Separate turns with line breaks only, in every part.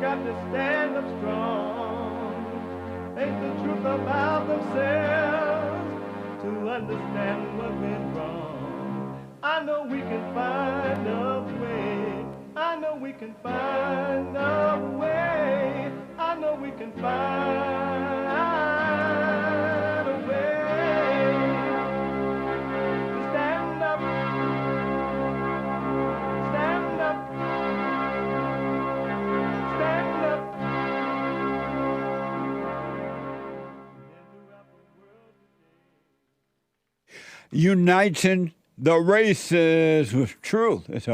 got to stand up strong, face the truth about themselves, to understand what went wrong. I know we can find a way. I know we can find a way. I know we can find a way to stand up, stand up, stand up.
Uniting the races with truth. That's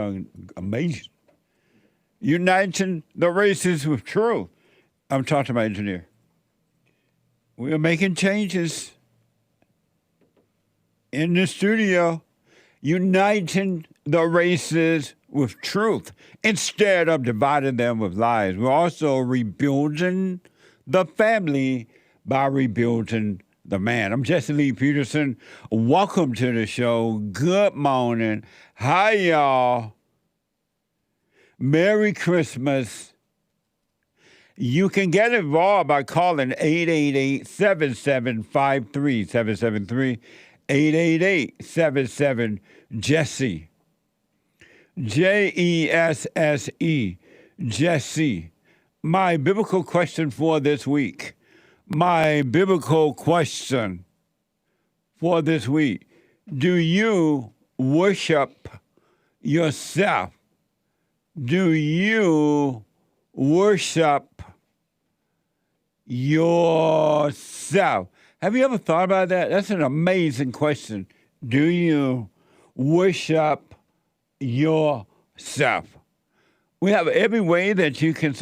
amazing. Uniting the races with truth. I'm talking to my engineer. We are making changes in the studio, uniting the races with truth instead of dividing them with lies. We're also rebuilding the family by rebuilding the man. I'm Jesse Lee Peterson. Welcome to the show. Good morning. Hi, y'all. Merry Christmas. You can get involved by calling 888-7753-773, 888-77-JESSE. Jesse, Jesse. My biblical question for this week. My biblical question for this week. Do you worship yourself? Do you worship yourself? Have you ever thought about that? That's an amazing question. Do you worship yourself? We have every way that you can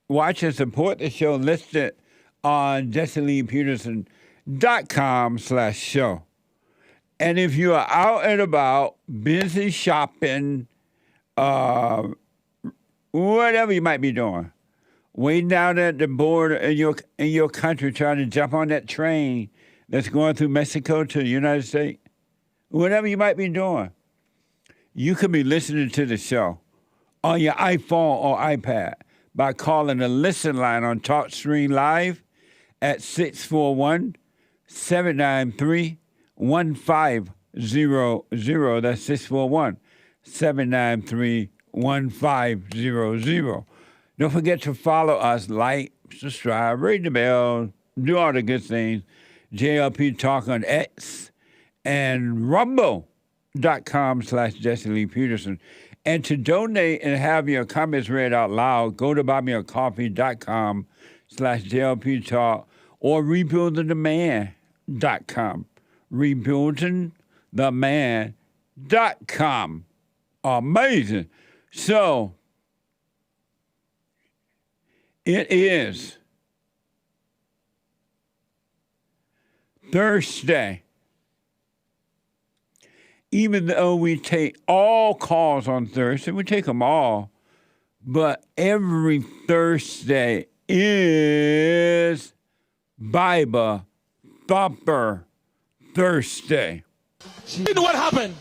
watch and support the show listed on JesseLeePeterson.com/show. And if you are out and about, busy shopping, whatever you might be doing, waiting down at the border in your country trying to jump on that train that's going through Mexico to the United States, whatever you might be doing, you could be listening to the show on your iPhone or iPad by calling the listen line on TalkStream Live at 641-793-1500. That's 641-793-1500. Don't forget to follow us, like, subscribe, ring the bell, do all the good things. JLP Talk on X and rumble.com/Jesse Lee Peterson. And to donate and have your comments read out loud, go to buymeacoffee.com/JLP Talk or rebuildingtheman.com. Rebuildingtheman.com. Amazing. So, it is Thursday. Even though we take all calls on Thursday, we take them all, but every Thursday is Bible Thumper Thursday.
You know what happened?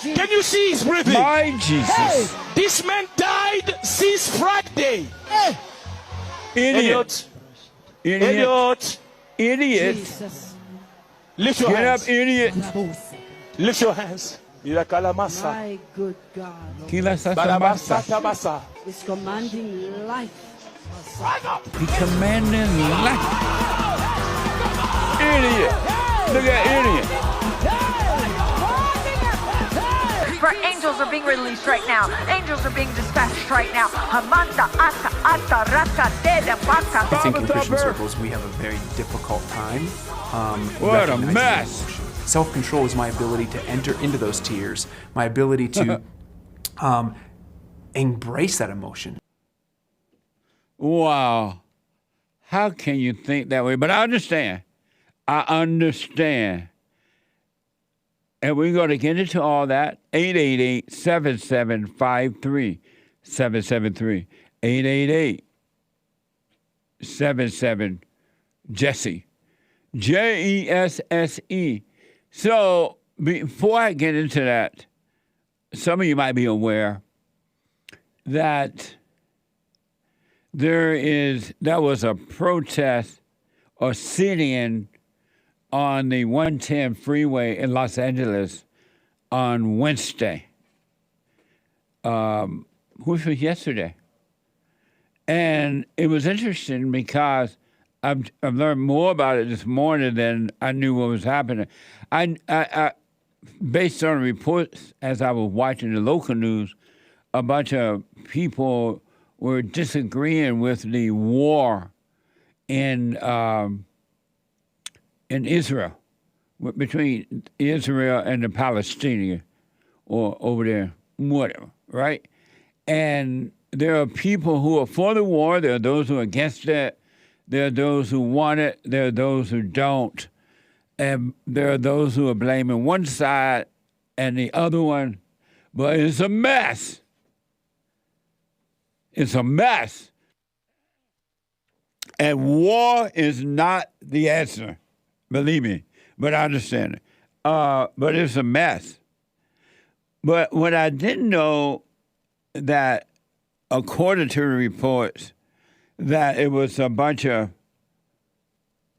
Can you see he's breathing?
My Jesus.
Hey, this man died since Friday. Hey.
Idiot.
Idiot.
Idiot.
Jesus.
Lift your
Get
hands.
up, idiot.
Lift your hands.
My good God.
Basa.
Is commanding life.
He commanding life. Idiot. Look at idiot.
For angels are being released right now. Angels are being dispatched right now. Hamanda ata ata raka deda baka.
I think in Christian circles we have a very difficult time.
What a
recognizing
mess.
emotion. Self-control is my ability to enter into those tears, my ability to embrace that emotion.
Wow. How can you think that way? But I understand. And we're going to get into all that. 888-7753-773. 888-77-JESSE. JESSE. So before I get into that, some of you might be aware that that was a protest or sit-in on the 110 freeway in Los Angeles on Wednesday, which was yesterday. And it was interesting because I've learned more about it this morning than I knew what was happening. I based on reports as I was watching the local news, a bunch of people were disagreeing with the war in Israel, between Israel and the Palestinians, or over there, whatever, right? And there are people who are for the war. There are those who are against it. There are those who want it. There are those who don't. And there are those who are blaming one side and the other one. But it's a mess. It's a mess. And war is not the answer, believe me. But I understand it. But it's a mess. But what I didn't know, that according to the reports, that it was a bunch of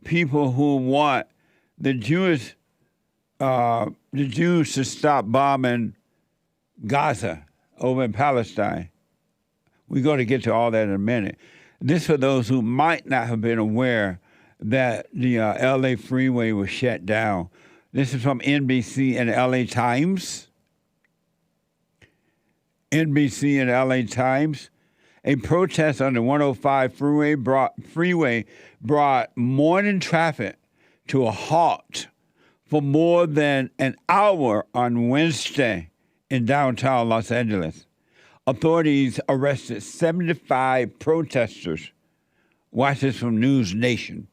people who want the Jews to stop bombing Gaza over in Palestine. We're going to get to all that in a minute. This for those who might not have been aware that the LA freeway was shut down. This is from NBC and LA Times. NBC and LA Times. A protest on the 105 freeway brought morning traffic to a halt for more than an hour on Wednesday in downtown Los Angeles. Authorities arrested 75 protesters. Watch this from News Nation.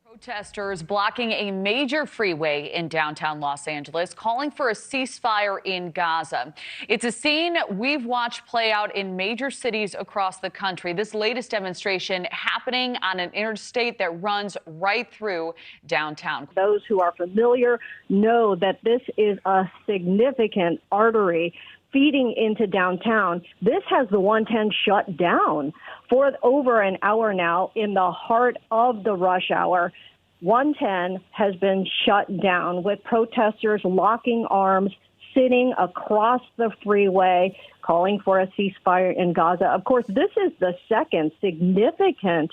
Protesters blocking a major freeway in downtown Los Angeles, calling for a ceasefire in Gaza. It's a scene we've watched play out in major cities across the country. This latest demonstration happening on an interstate that runs right through downtown.
Those who are familiar know that this is a significant artery feeding into downtown. This has the 110 shut down for over an hour now in the heart of the rush hour. 110 has been shut down with protesters locking arms, sitting across the freeway, calling for a ceasefire in Gaza. Of course, this is the second significant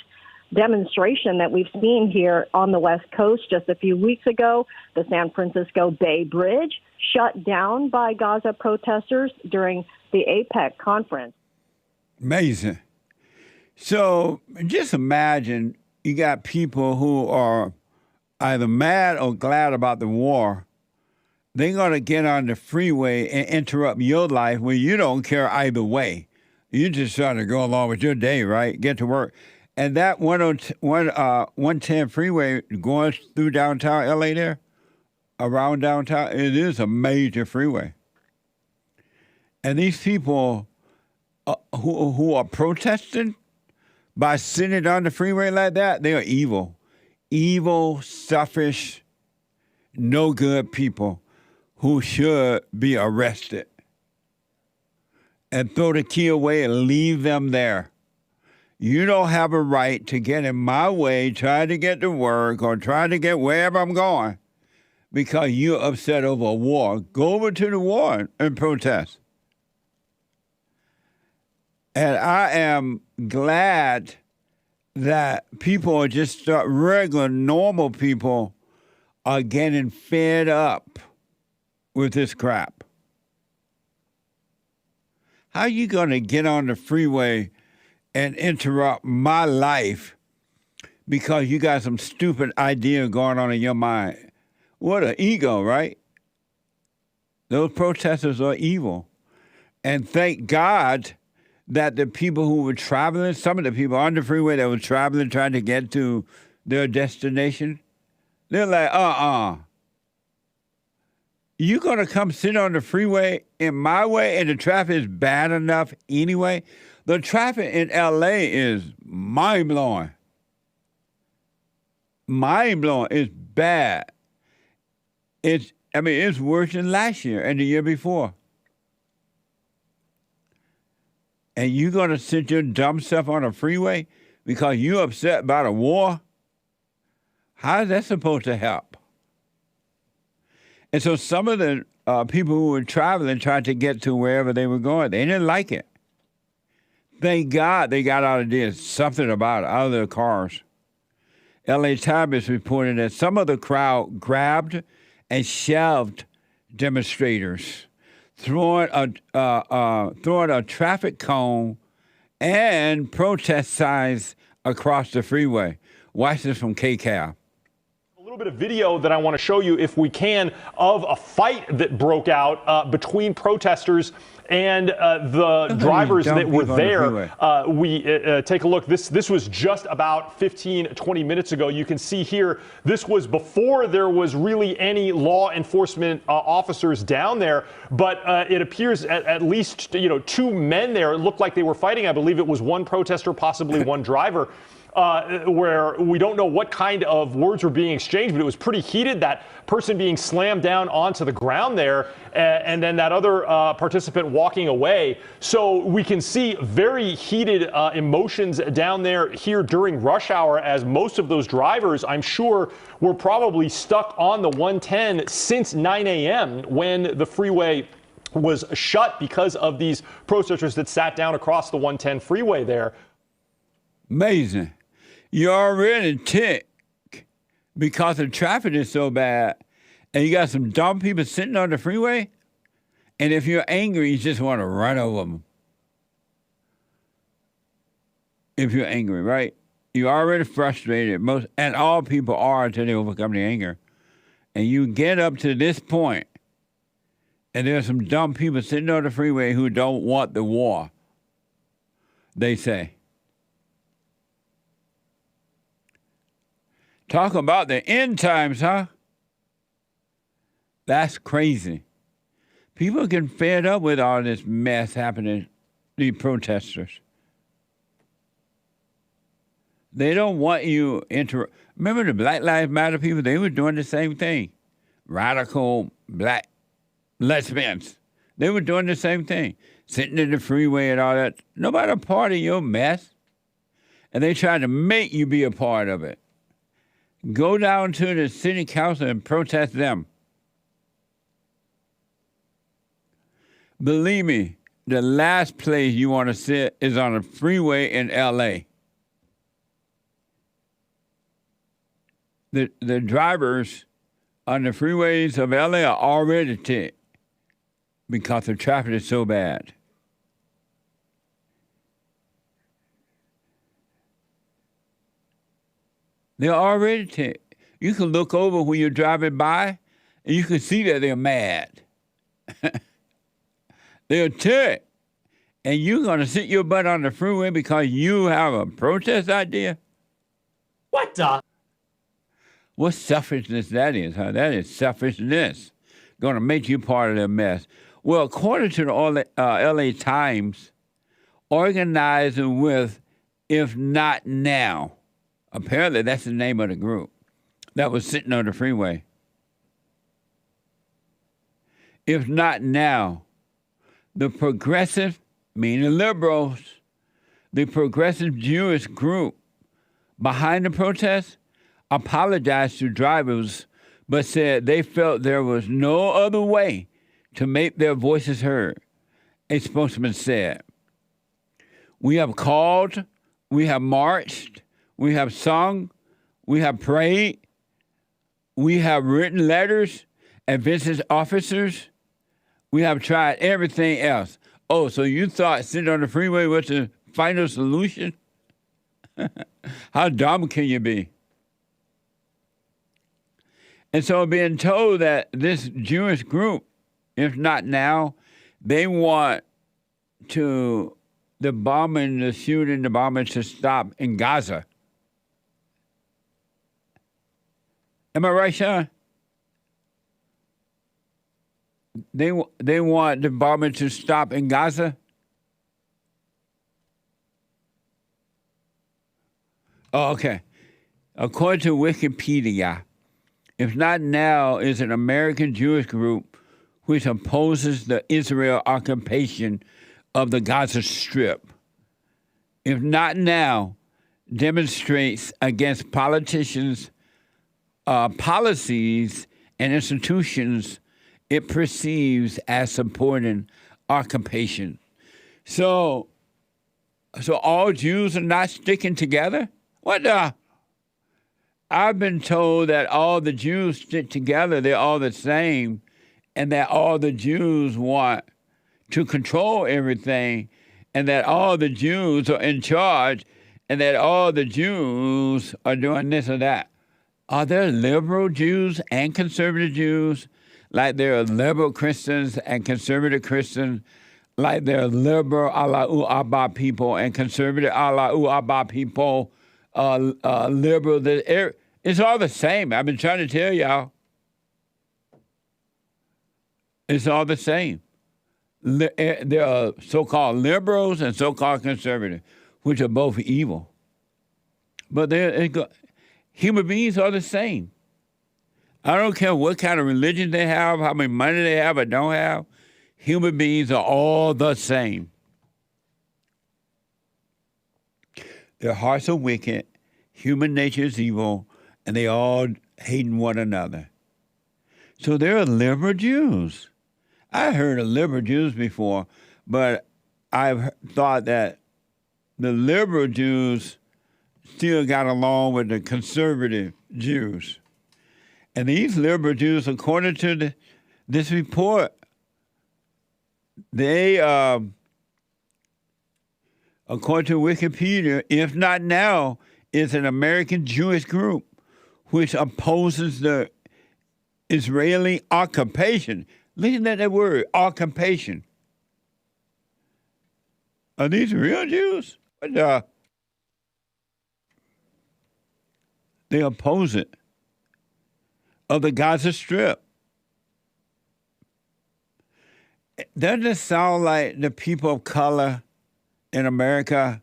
demonstration that we've seen here on the West Coast. Just a few weeks ago, the San Francisco Bay Bridge shut down by Gaza protesters during the APEC conference.
Amazing. So just imagine you got people who are either mad or glad about the war. They're going to get on the freeway and interrupt your life where you don't care either way. You just trying to go along with your day, right? Get to work. And that 110 freeway going through downtown LA there, around downtown, it is a major freeway. And these people who are protesting by sitting on the freeway like that, they are evil. Evil, selfish, no good people who should be arrested and throw the key away and leave them there. You don't have a right to get in my way, trying to get to work or trying to get wherever I'm going because you're upset over a war. Go over to the war and protest. And I am glad that people are just regular, normal people are getting fed up with this crap. How are you going to get on the freeway and interrupt my life because you got some stupid idea going on in your mind? What an ego, right? Those protesters are evil. And thank God that the people who were traveling, some of the people on the freeway that were traveling, trying to get to their destination, they're like, you going to come sit on the freeway in my way and the traffic is bad enough anyway? The traffic in LA is mind-blowing. Mind-blowing. It's bad. It's worse than last year and the year before. and you going to sit your dumb stuff on a freeway because you upset about a war? How is that supposed to help? And so some of the people who were traveling tried to get to wherever they were going. They didn't like it. Thank God they got out of this, something about it, out of their cars. LA Times reported that some of the crowd grabbed and shoved demonstrators, throwing a traffic cone and protest signs across the freeway. Watch this from KCAL.
A little bit of video that I want to show you, if we can, of a fight that broke out between protesters and the drivers that were there. We take a look. This was just about 15, 20 minutes ago. You can see here, this was before there was really any law enforcement officers down there. But it appears at least, two men there. It looked like they were fighting. I believe it was one protester, possibly one driver. Where we don't know what kind of words were being exchanged, but it was pretty heated. That person being slammed down onto the ground there, and then that other participant walking away. So we can see very heated emotions down there here during rush hour, as most of those drivers, I'm sure, were probably stuck on the 110 since 9 a.m. when the freeway was shut because of these protesters that sat down across the 110 freeway there.
Amazing. You're already ticked because the traffic is so bad, and you got some dumb people sitting on the freeway, and if you're angry, you just want to run over them. If you're angry, right? You're already frustrated. And all people are until they overcome the anger. And you get up to this point, and there's some dumb people sitting on the freeway who don't want the war, they say. Talk about the end times, huh? That's crazy. People are getting fed up with all this mess happening, these protesters. They don't want you Remember the Black Lives Matter people? They were doing the same thing. Radical black lesbians. They were doing the same thing. Sitting in the freeway and all that. Nobody a part of your mess. And they tried to make you be a part of it. Go down to the city council and protest them. Believe me, the last place you want to sit is on a freeway in L.A. The drivers on the freeways of L.A. are already ticked because the traffic is so bad. They're already ticked. You can look over when you're driving by, and you can see that they're mad. They're ticked. And you're going to sit your butt on the freeway because you have a protest idea?
What the?
What selfishness that is, huh? That is selfishness. Going to make you part of their mess. Well, according to the LA Times, organizing with If Not Now. Apparently, that's the name of the group that was sitting on the freeway. If Not Now, the progressive, meaning liberals, the progressive Jewish group behind the protest apologized to drivers, but said they felt there was no other way to make their voices heard. A spokesman said, "We have called, we have marched, we have sung, we have prayed, we have written letters and visited officers. We have tried everything else." Oh, so you thought sitting on the freeway was the final solution? How dumb can you be? And so being told that this Jewish group, If Not Now, they want the bombing, the shooting, the bombing to stop in Gaza. Am I right, Sean? They want the bombing to stop in Gaza? Oh, okay. According to Wikipedia, If Not Now is an American Jewish group which opposes the Israel occupation of the Gaza Strip, if not now, demonstrates against politicians' policies and institutions it perceives as supporting occupation. So all Jews are not sticking together? What the? I've been told that all the Jews stick together, they're all the same, and that all the Jews want to control everything, and that all the Jews are in charge, and that all the Jews are doing this or that. Are there liberal Jews and conservative Jews? Like there are liberal Christians and conservative Christians, like there are liberal Allahu Abba people and conservative Allahu Abba people, liberal. It's all the same. I've been trying to tell y'all. It's all the same. There are so-called liberals and so-called conservatives, which are both evil. But human beings are the same. I don't care what kind of religion they have, how many money they have or don't have. Human beings are all the same. Their hearts are wicked, human nature is evil, and they all hating one another. So there are liberal Jews. I heard of liberal Jews before, but I've thought that the liberal Jews still got along with the conservative Jews. And these liberal Jews, according to this report, they, according to Wikipedia, if not now, is an American Jewish group which opposes the Israeli occupation. Listen to that word, occupation. Are these real Jews? They oppose it. Of the Gaza Strip. Doesn't it sound like the people of color in America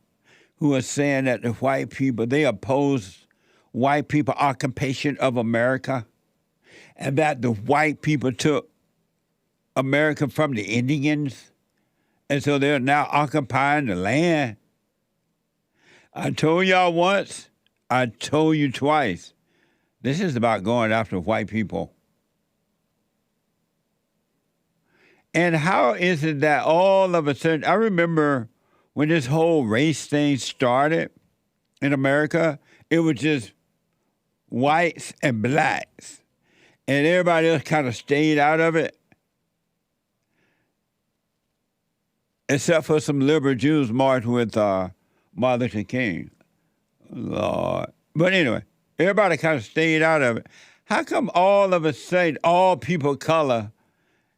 who are saying that the white people, they oppose white people occupation of America, and that the white people took America from the Indians, and so they're now occupying the land? I told y'all once, I told you twice. This is about going after white people. And how is it that all of a sudden, I remember when this whole race thing started in America, it was just whites and blacks. And everybody else kind of stayed out of it. Except for some liberal Jews marched with Martin Luther King. Lord. But anyway, everybody kind of stayed out of it. How come all of a sudden all people of color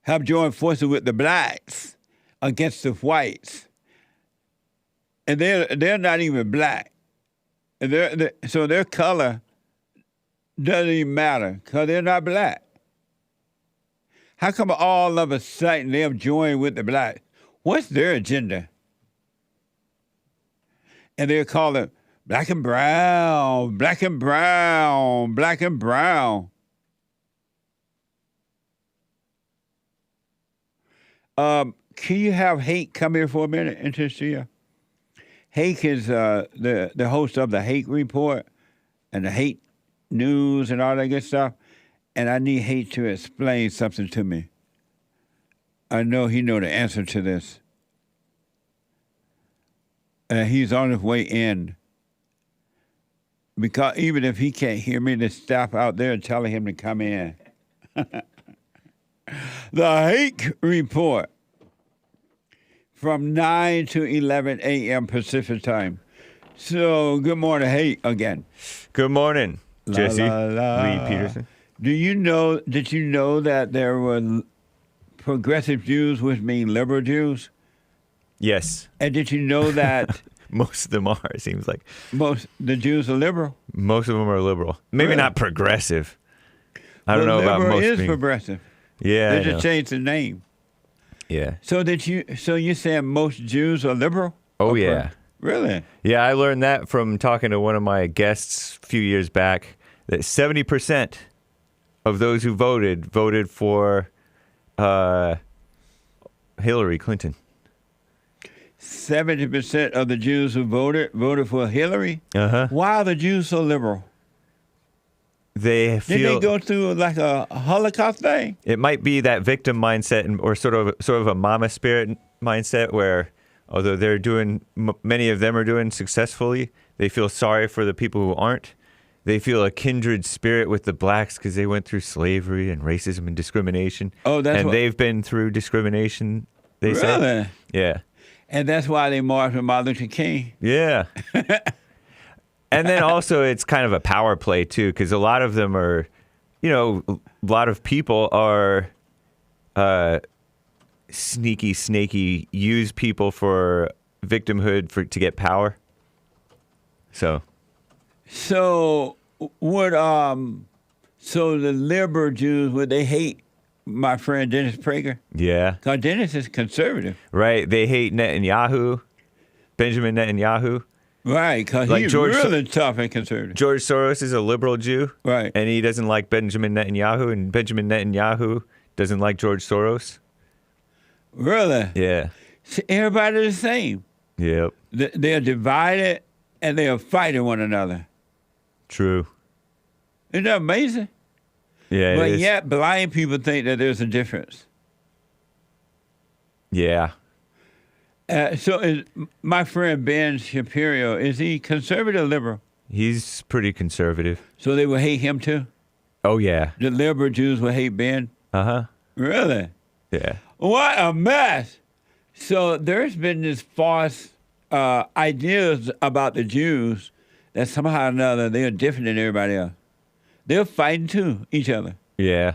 have joined forces with the blacks against the whites? And they're not even black. And so their color doesn't even matter because they're not black. How come all of a sudden they have joined with the blacks? What's their agenda? And they're calling black and brown, black and brown, black and brown. Can you have Hake come here for a minute and to see you? Hake is the host of the Hake Report and the Hake News and all that good stuff. And I need Hake to explain something to me. I know he know the answer to this. He's on his way in. Because even if he can't hear me, the staff out there are telling him to come in. The Hake Report from 9 to 11 a.m. Pacific time. So, good morning, Hake, again.
Good morning, Jesse.
Lee
Peterson.
Did you know that there were progressive Jews, which mean liberal Jews?
Yes.
And did you know that
most of them are, it seems like.
The Jews are liberal?
Most of them are liberal. Maybe
really?
not progressive. I don't know about most.
Liberal is progressive.
Yeah.
They just changed the name.
Yeah.
So you're saying most Jews are liberal?
Oh, yeah.
Really?
Yeah, I learned that from talking to one of my guests a few years back, that 70% of those who voted for Hillary Clinton.
70% of the Jews who voted for Hillary. Why are the Jews so liberal?
They feel.
Did they go through like a Holocaust thing?
It might be that victim mindset, or sort of a mama spirit mindset, where although they're doing, many of them are doing successfully, they feel sorry for the people who aren't. They feel a kindred spirit with the blacks because they went through slavery and racism and discrimination.
Oh, that's
and they've been through discrimination. They say,
really?
Yeah.
And that's why they marched with Martin Luther King.
Yeah. And then also it's kind of a power play too, because a lot of them are, a lot of people are sneaky, snaky, use people for victimhood to get power. So
would so the liberal Jews, would they hate my friend Dennis Prager?
Yeah.
Because Dennis is conservative.
Right. They hate Netanyahu, Benjamin Netanyahu.
Right, because he's really tough and conservative.
George Soros is a liberal Jew.
Right.
And he doesn't like Benjamin Netanyahu, and Benjamin Netanyahu doesn't like George Soros.
Really?
Yeah.
See, everybody's the same.
Yep.
They're divided, and they are fighting one another.
True.
Isn't that amazing?
Yeah,
but yet, blind people think that there's a difference.
Yeah.
So is my friend Ben Shapiro, is he conservative or liberal?
He's pretty conservative.
So they will hate him too?
Oh, yeah.
The liberal Jews will hate Ben?
Uh-huh.
Really?
Yeah.
What a mess. So there's been this false ideas about the Jews that somehow or another they're different than everybody else. They're fighting too, each other.
Yeah.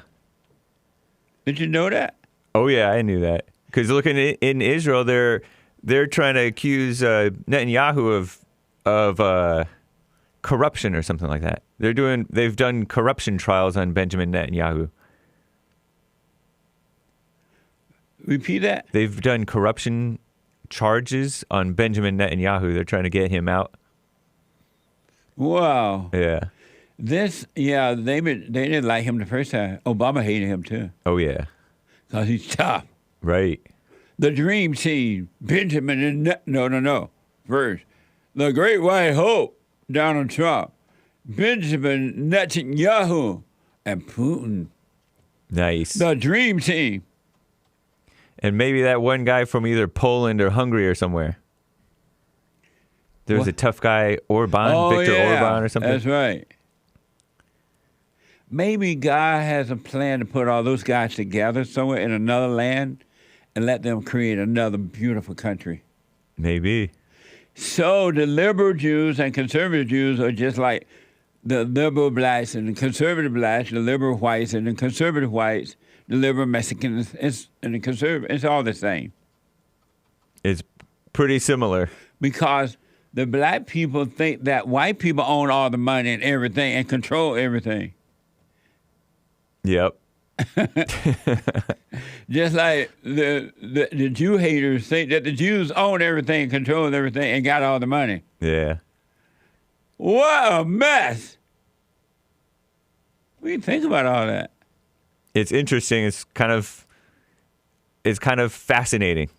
Did you know that?
Oh, yeah, I knew that. Because looking in Israel, they're trying to accuse Netanyahu of corruption or something like that. They've done corruption trials on Benjamin Netanyahu.
Repeat that?
They've done corruption charges on Benjamin Netanyahu. They're trying to get him out.
Wow.
Yeah.
They didn't like him the first time. Obama hated him too.
Oh, yeah.
Because he's tough.
Right.
The Dream Team, Benjamin and no. First, the Great White Hope, Donald Trump, Benjamin Netanyahu, and Putin.
Nice.
The Dream Team.
And maybe that one guy from either Poland or Hungary or somewhere. There's a tough guy, Orban, Viktor Orban or something.
That's right. Maybe God has a plan to put all those guys together somewhere in another land and let them create another beautiful country.
Maybe.
So the liberal Jews and conservative Jews are just like the liberal blacks and the conservative blacks, the liberal whites and the conservative whites, the liberal Mexicans and the conservative. It's all the same.
It's pretty similar.
Because the black people think that white people own all the money and everything and control everything.
Yep.
Just like the Jew haters think that the Jews own everything and control everything and got all the money.
Yeah.
What a mess. What do you think about all that?
It's interesting. It's kind of fascinating.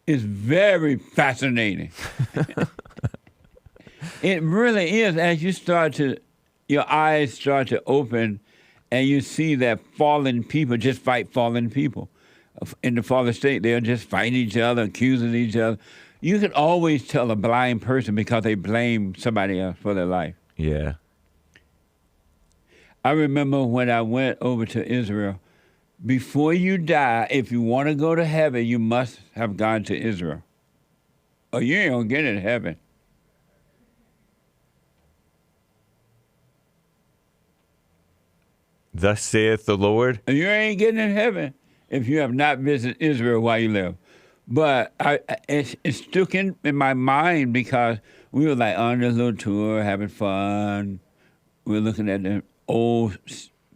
It's very fascinating. It really is. As your eyes start to open and you see that fallen people just fight fallen people. In the fallen state, they're just fighting each other, accusing each other. You can always tell a blind person because they blame somebody else for their life.
Yeah.
I remember when I went over to Israel, before you die, if you want to go to heaven, you must have gone to Israel. Or you ain't going to get in heaven.
Thus saith the Lord.
You ain't getting in heaven if you have not visited Israel while you live. But it stuck in my mind because we were like on this little tour, having fun. We were looking at the old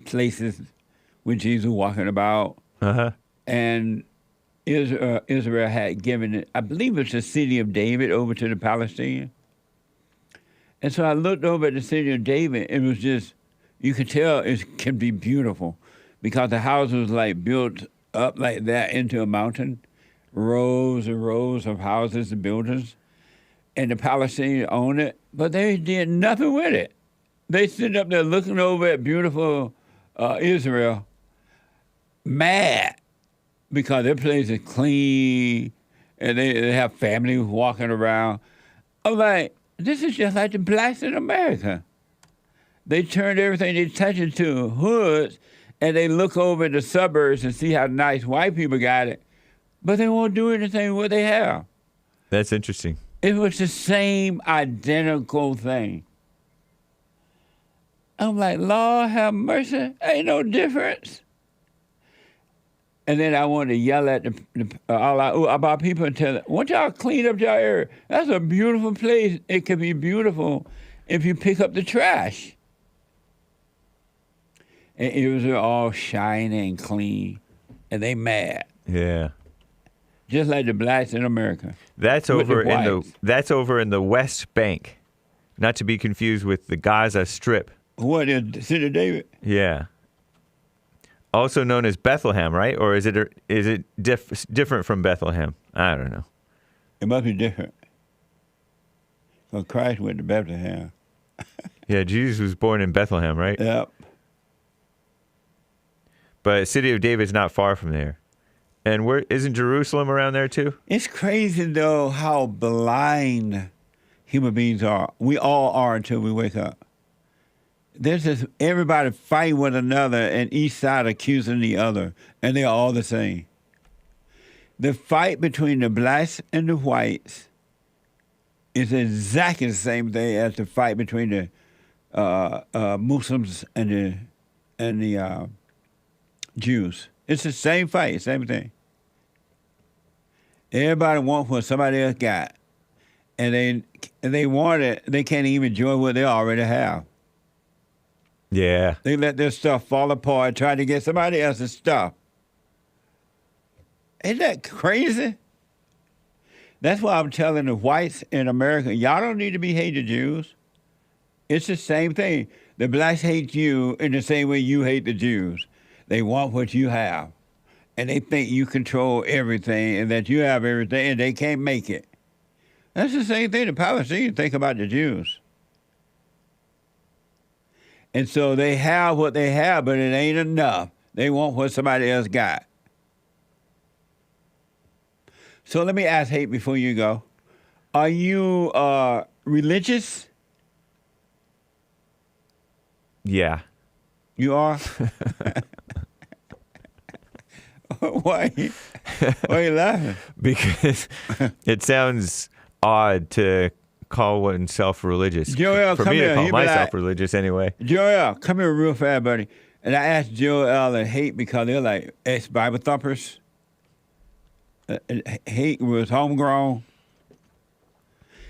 places where Jesus was walking about.
Uh-huh.
And Israel had given it, I believe it's the city of David, over to the Palestinians. And so I looked over at the city of David. It was just, you could tell it can be beautiful because the house was like built up like that into a mountain, rows and rows of houses and buildings, and the Palestinians own it, but they did nothing with it. They sit up there looking over at beautiful Israel, mad because their place is clean and they have families walking around. I'm like, this is just like the blacks in America. They turned everything they touch into hoods, and they look over at the suburbs and see how nice white people got it, but they won't do anything with what they have.
That's interesting.
It was the same identical thing. I'm like, Lord have mercy, ain't no difference. And then I wanted to yell at about people and tell them, won't y'all clean up your area? That's a beautiful place. It can be beautiful if you pick up the trash. And it was all shiny and clean, and they mad.
Yeah.
Just like the blacks in America.
That's over in the West Bank, not to be confused with the Gaza Strip.
What, in the city of David?
Yeah. Also known as Bethlehem, right? Or is it different from Bethlehem? I don't know.
It must be different. Because Christ went to Bethlehem.
Yeah, Jesus was born in Bethlehem, right?
Yep.
But city of David's not far from there. And where isn't Jerusalem around there too?
It's crazy, though, how blind human beings are. We all are until we wake up. There's just everybody fighting one another and each side accusing the other, and they're all the same. The fight between the blacks and the whites is exactly the same thing as the fight between the Muslims and the Jews. It's the same fight, same thing. Everybody wants what somebody else got, and they want it. They can't even enjoy what they already have.
Yeah.
They let their stuff fall apart, try to get somebody else's stuff. Ain't that crazy? That's why I'm telling the whites in America, y'all don't need to be hating Jews. It's the same thing. The blacks hate you in the same way you hate the Jews. They want what you have. And they think you control everything and that you have everything and they can't make it. That's the same thing the Palestinians think about the Jews. And so they have what they have, but it ain't enough. They want what somebody else got. So let me ask Hake before you go. Are you religious?
Yeah.
You are? Why are you laughing?
Because it sounds odd to call oneself religious.
Joel,
for
come
me
here.
to call
You be
myself
like,
religious anyway.
Joel, come here real fast, buddy. And I asked Joel and Hake because they're like ex-Bible thumpers. Hake was homegrown.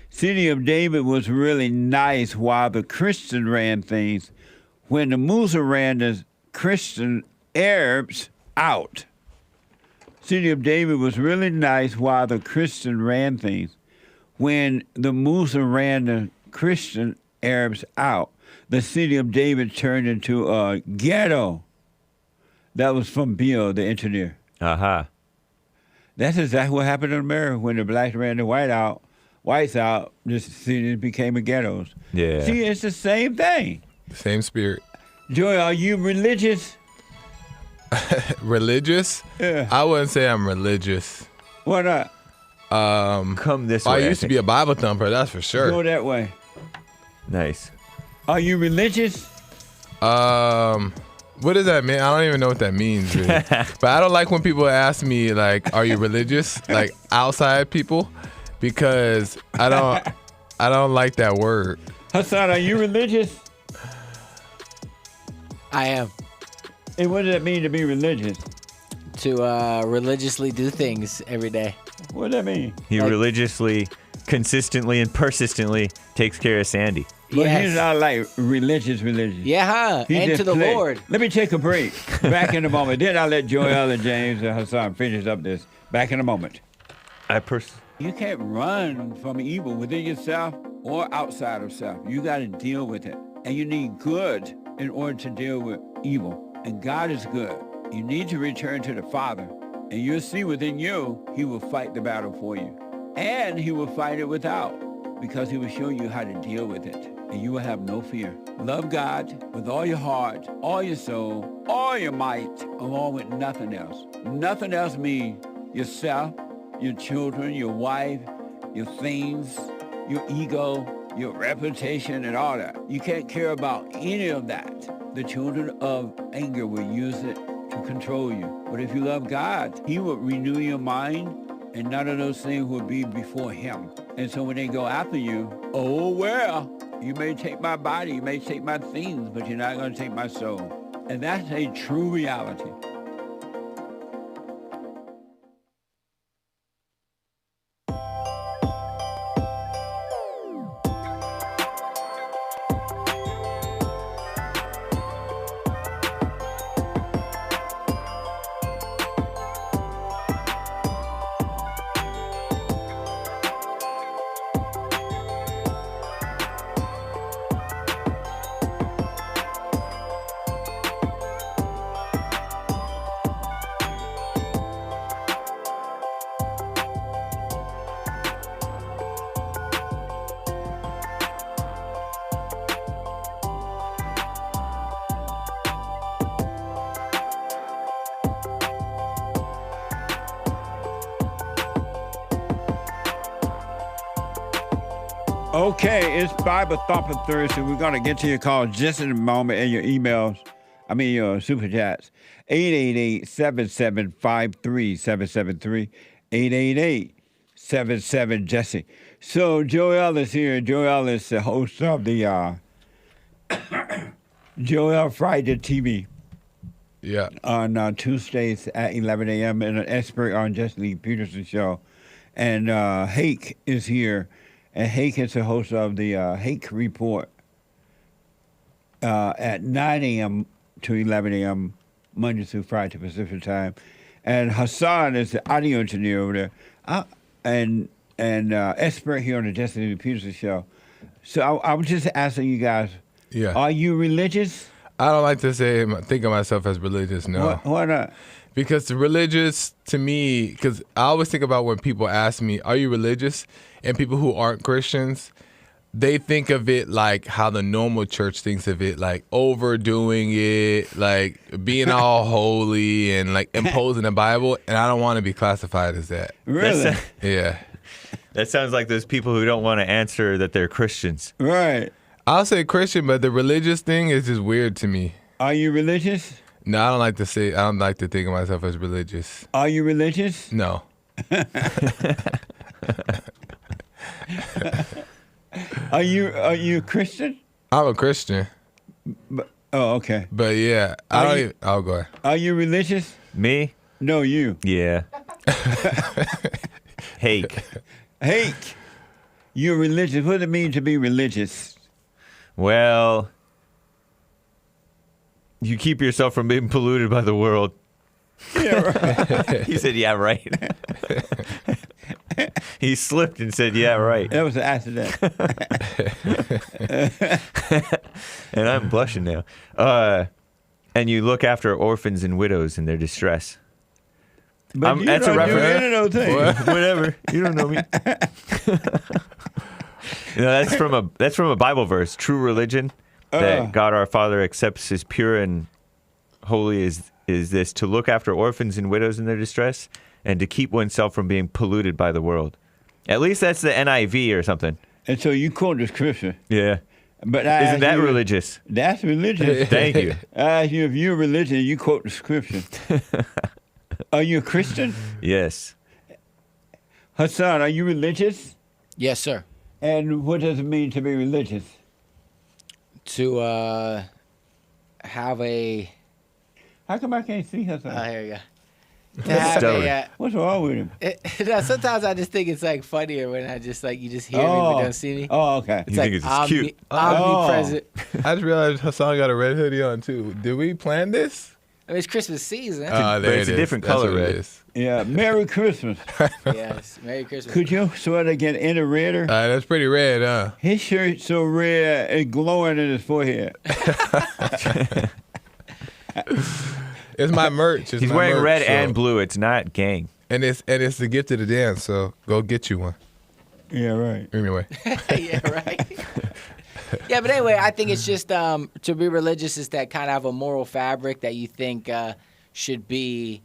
City of David was really nice while the Christian ran things. When the Muslim ran the Christian Arabs out. City of David was really nice while the Christian ran things. When the Muslim ran the Christian Arabs out, the city of David turned into a ghetto. That was from Bill, the engineer.
Uh-huh.
That's exactly what happened in America when the blacks ran the whites out. The city became a ghettos.
Yeah.
See, it's the same thing.
Same spirit.
Joy, are you religious?
Religious?
Yeah.
I wouldn't say I'm religious.
Why not?
Come this way.
I used to be a Bible thumper, that's for sure.
Go that way.
Nice.
Are you religious?
What does that mean? I don't even know what that means, really. But I don't like when people ask me, like, are you religious? Like, outside people, because I don't like that word.
Hassan, are you religious?
I am.
And what does it mean to be religious?
To religiously do things every day.
What does that mean?
He religiously, consistently, and persistently takes care of Sandy.
But he's not like religious.
Yeah,
He
and
just
to the
play.
Lord.
Let me take a break. Back in a moment. Then I'll let Joel and James and Hassan finish up this. Back in a moment. You can't run from evil within yourself or outside of self. You got to deal with it. And you need good in order to deal with evil. And God is good. You need to return to the Father And you'll see within you, he will fight the battle for you. And he will fight it without, because he will show you how to deal with it. And you will have no fear. Love God with all your heart, all your soul, all your might, along with nothing else. Nothing else means yourself, your children, your wife, your things, your ego, your reputation, and all that. You can't care about any of that. The children of anger will use it to control you. But if you love God, he will renew your mind, and none of those things will be before him. And so when they go after you, oh, well, you may take my body, you may take my things, but you're not going to take my soul. And that's a true reality. Okay, it's Bible Thumping Thursday. We're going to get to your calls just in a moment and your emails. Your super chats. 888-7753-773. 888-77-JESSE. So Joel is here. Joel is the host of the Joel Friday TV.
Yeah.
On Tuesdays at 11 a.m. and an expert on Jesse Lee Peterson show. And Hake is here. And Hake is the host of the Hake Report at 9 a.m. to 11 a.m. Monday through Friday Pacific time. And Hassan is the audio engineer over there and expert here on the Destiny Peterson show. So I was just asking you guys, are you religious?
I don't like to think of myself as religious, no.
Why not?
Because the religious, to me, because I always think about when people ask me, are you religious? And people who aren't Christians, they think of it like how the normal church thinks of it, like overdoing it, like being all holy and like imposing the Bible. And I don't want to be classified as that.
Really?
Yeah.
That sounds like those people who don't want to answer that they're Christians.
Right.
I'll say Christian, but the religious thing is just weird to me.
Are you religious?
No, I don't like to think of myself as religious.
Are you religious?
No.
Are you Christian?
I'm a Christian.
Okay.
But yeah, I'll go ahead.
Are you religious?
Me?
No, you.
Yeah. Hake.
Hake. You're religious. What does it mean to be religious?
Well, you keep yourself from being polluted by the world.
Yeah, right.
He said, yeah, right. He slipped and said, yeah, right.
That was an accident.
And I'm blushing now. And you look after orphans and widows in their distress.
But
that's a reference.
Whatever.
You don't know me. That's from a Bible verse. True religion that God our Father accepts as pure and holy is this: to look after orphans and widows in their distress, and to keep oneself from being polluted by the world. At least that's the NIV or something.
And so you quote the scripture.
Yeah.
But
isn't that religious?
That's religious.
Thank you.
I ask you if you're religious, you quote the scripture. Are you a Christian?
Yes.
Hassan, are you religious?
Yes, sir.
And what does it mean to be religious?
To have a...
How come I can't see Hassan?
Oh, here you go. To have
what's wrong with him?
Sometimes I just think it's like funnier when I just like you just hear me but don't see me.
Oh, okay.
It's
you
like
think it's cute.
Omnipresent.
I just realized Hassan got a red hoodie on too. Did we plan this?
I mean, it's Christmas season.
But it's a different color red.
Yeah, Merry Christmas.
Yes, Merry Christmas.
Could your sweater get any redder?
That's pretty red, huh?
His shirt's so red, it's glowing in his forehead.
It's my merch.
He's wearing red and blue. It's not gang.
And it's the gift of the dance. So go get you one.
Yeah, right.
Anyway.
Yeah, right. Yeah, but anyway, I think it's just to be religious is that kind of have a moral fabric that you think should be,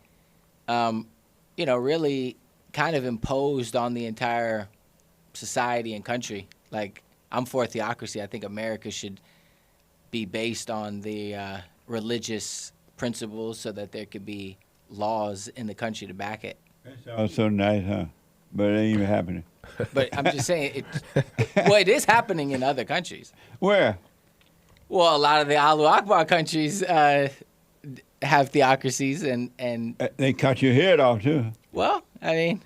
really kind of imposed on the entire society and country. Like, I'm for theocracy. I think America should be based on the religious principles so that there could be laws in the country to back it.
That sounds so nice, huh? But it ain't even happening.
But I'm just saying, it is happening in other countries.
Where?
Well, a lot of the Allahu Akbar countries have theocracies, and
they cut your head off too.
Well, I mean,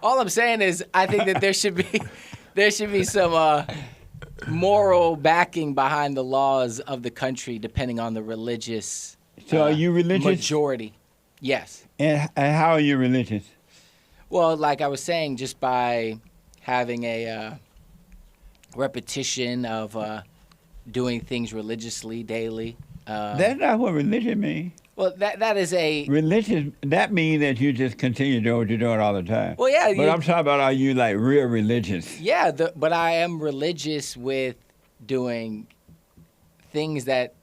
all I'm saying is I think that there should be some moral backing behind the laws of the country, depending on the religious.
So are you religious?
Majority, yes.
And how are you religious?
Well, like I was saying, just by having a repetition of doing things religiously daily.
That's not what religion means.
Well, that is a
religious. That means that you just continue doing what you're doing all the time.
Well, yeah.
But I'm talking about, are you like real religious?
Yeah, but I am religious with doing things that,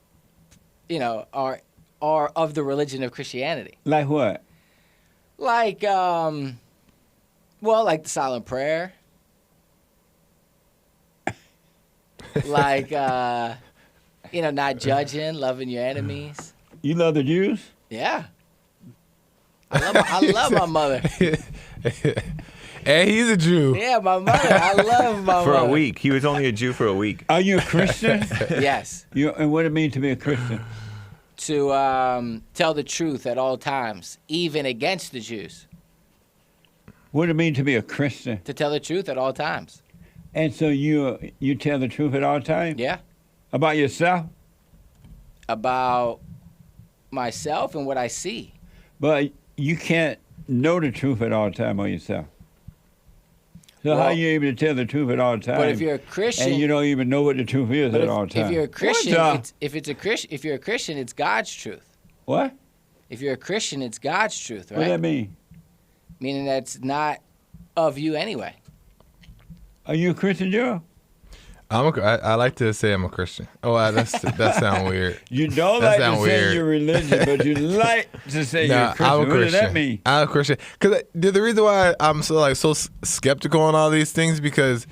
are of the religion of Christianity.
Like what?
Like, like the silent prayer. Like, not judging, loving your enemies.
You love the Jews?
Yeah. I love my mother.
And he's a Jew.
Yeah, my mother. I love my mother.
For a week. He was only a Jew for a week.
Are you a Christian?
Yes.
And what does it mean to be a Christian?
To tell the truth at all times, even against the Jews.
What does it mean to be a Christian?
To tell the truth at all times.
And so you tell the truth at all times?
Yeah.
About yourself?
About myself and what I see.
But you can't know the truth at all times on yourself. So how are you able to tell the truth at all times?
But if you're a Christian,
and you don't even know what the truth is at all times.
If you're a Christian, if you're a Christian, it's God's truth.
What?
If you're a Christian, it's God's truth, right?
What does that mean?
Meaning that's not of you anyway.
Are you a Christian, Joe?
I like to say I'm a Christian. Oh, that sounds weird.
You don't like to say you're religious, but you like to say you're a Christian.
I'm a Christian.
What does that mean?
I'm a Christian. Because the reason why I'm so skeptical on all these things, because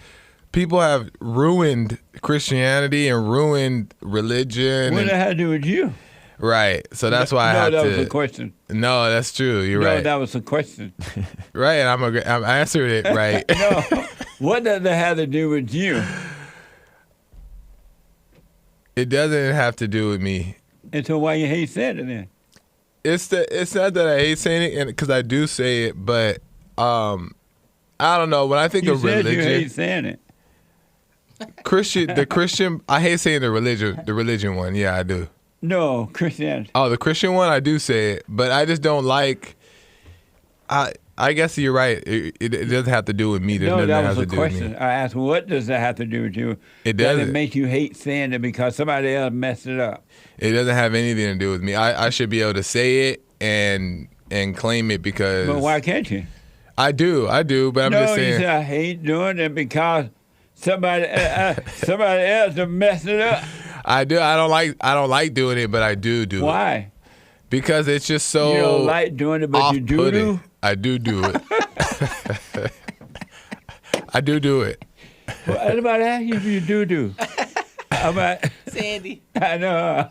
people have ruined Christianity and ruined religion.
What does that have to do with you?
Right. So that's why I have to.
No, that was a question.
No, that's true. You're right.
No, that was a question.
Right, and I answered it right.
No. What does that have to do with you?
It doesn't have to do with me.
And so why you hate saying it then?
It's not that I hate saying it, and because I do say it, but I don't know. When I think of religion,
you hate saying it.
The Christian, I hate saying the religion one. Yeah, I do.
No, Christianity.
Oh, the Christian one, I do say it, but I just don't like. I guess you're right. It doesn't have to do with me.
No, that was a question. I asked, what does that have to do with you?
It doesn't.
Does it make you hate saying it because somebody else messed it up?
It doesn't have anything to do with me. I should be able to say it and claim it because.
But why can't you?
I do, but I'm just saying.
No, you say I hate doing it because somebody else messed it up.
I do. I don't like doing it, but I do it.
Why?
Because it's just so.
You don't like doing it, but you do.
I do it. I do it.
Well, anybody ask you if you do?
Sandy.
I know.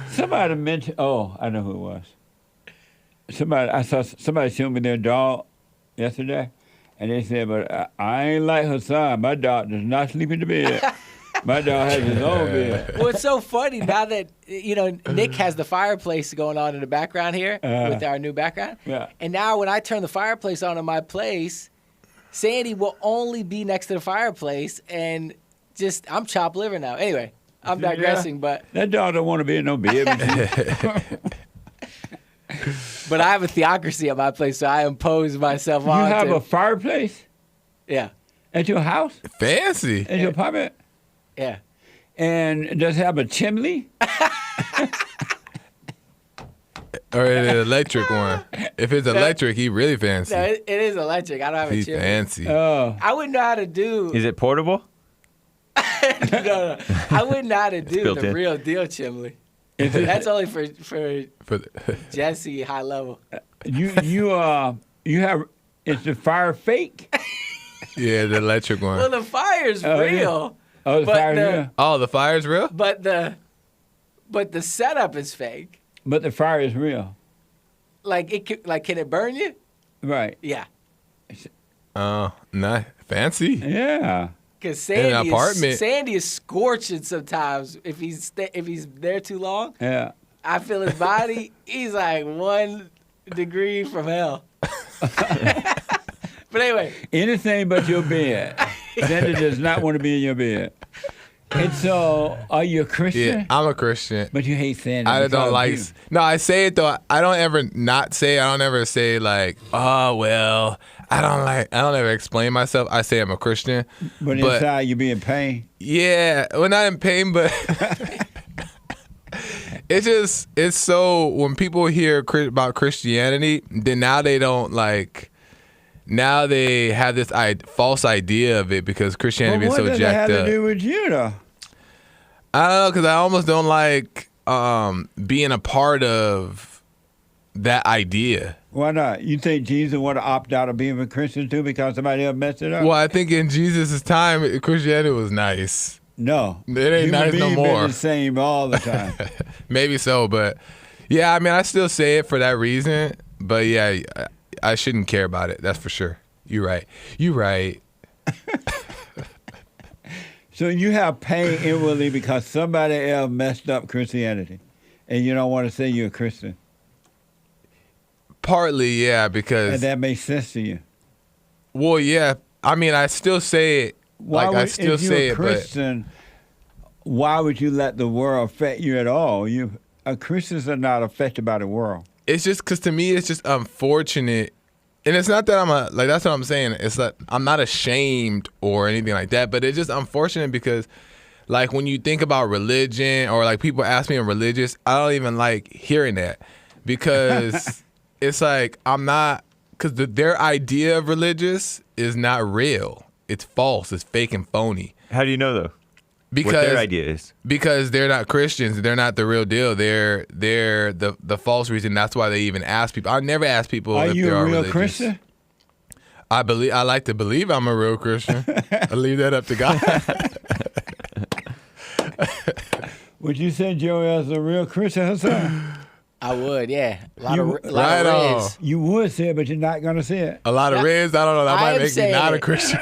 Somebody mentioned. Oh, I know who it was. I saw somebody showed me their dog yesterday, and they said, "But I ain't like Hassan. My dog does not sleep in the bed." My dog has his own bed.
Well, it's so funny now that, Nick has the fireplace going on in the background here with our new background.
Yeah.
And now when I turn the fireplace on in my place, Sandy will only be next to the fireplace and I'm chopped liver now. Anyway, I'm digressing, but.
That dog don't want to be in no bed.
But I have a theocracy at my place, so I impose myself on.
You have a fireplace?
Yeah.
At your house?
Fancy.
At your apartment?
Yeah.
And does it have a chimney?
Or the electric one. If it's electric, he really fancy.
No, it is electric. I don't have a
He's
chimney.
fancy.
Oh.
I wouldn't know how to do.
Is it portable?
No. I wouldn't know how to do
built
the
in.
real deal chimney. That's only for
For
Jesse high level.
You have, is the fire fake?
yeah, the electric one.
Well, the fire's
Oh, yeah.
real.
Oh, the
but
fire's real.
Oh, the fire's real?
But the setup is fake.
But the fire is real.
Can it burn you?
Right.
Yeah.
Oh, nice. Fancy.
Yeah.
Because Sandy is scorching sometimes if he's there too long.
Yeah.
I feel his body. He's like 1 degree from hell. But anyway.
Anything but your bed. Sandy does not want to be in your bed. And so, are you a Christian?
Yeah, I'm a Christian.
But you hate Sandy.
I don't like.
you.
No, I say it though. I don't ever not say. I don't ever say like, oh well. I don't ever explain myself. I say I'm a Christian.
But inside you be in pain.
Yeah, well, not in pain, but it's so when people hear about Christianity, then now they don't like. Now they have this false idea of it because Christianity is so jacked up.
What does it have to do with you, though?
I don't know, because I almost don't like being a part of that idea.
Why not? You think Jesus would have opted out of being a Christian, too, because somebody else messed it up?
Well, I think in Jesus' time, Christianity was nice.
No.
It ain't nice no more.
Been the same all the time.
Maybe so, but yeah, I mean, I still say it for that reason. But yeah, I shouldn't care about it. That's for sure. You're right. You're right.
So you have pain inwardly because somebody else messed up Christianity, and you don't want to say you're a Christian.
Partly, yeah, because...
And that makes sense to you.
Well, yeah. I mean, I still say it.
If you're a Christian, why would you let the world affect you at all? Christians are not affected by the world.
It's just because to me, it's just unfortunate. And it's not that that's what I'm saying. It's that I'm not ashamed or anything like that, but it's just unfortunate because like when you think about religion or like people ask me I'm religious, I don't even like hearing that because it's like I'm not, because their idea of religious is not real. It's false. It's fake and phony.
How do you know though?
Because
what their idea is. Because
they're not Christians. They're not the real deal. They're the false reason. That's why they even ask people. I never ask people if they are religious. Are you a real Christian? I like to believe I'm a real Christian. I leave that up to God.
Would you say Joey is a real Christian herself?
I would, yeah. A lot of
reds.
You would say it, but you're not going to say it.
A lot of reds? I don't know. That might make me not a Christian.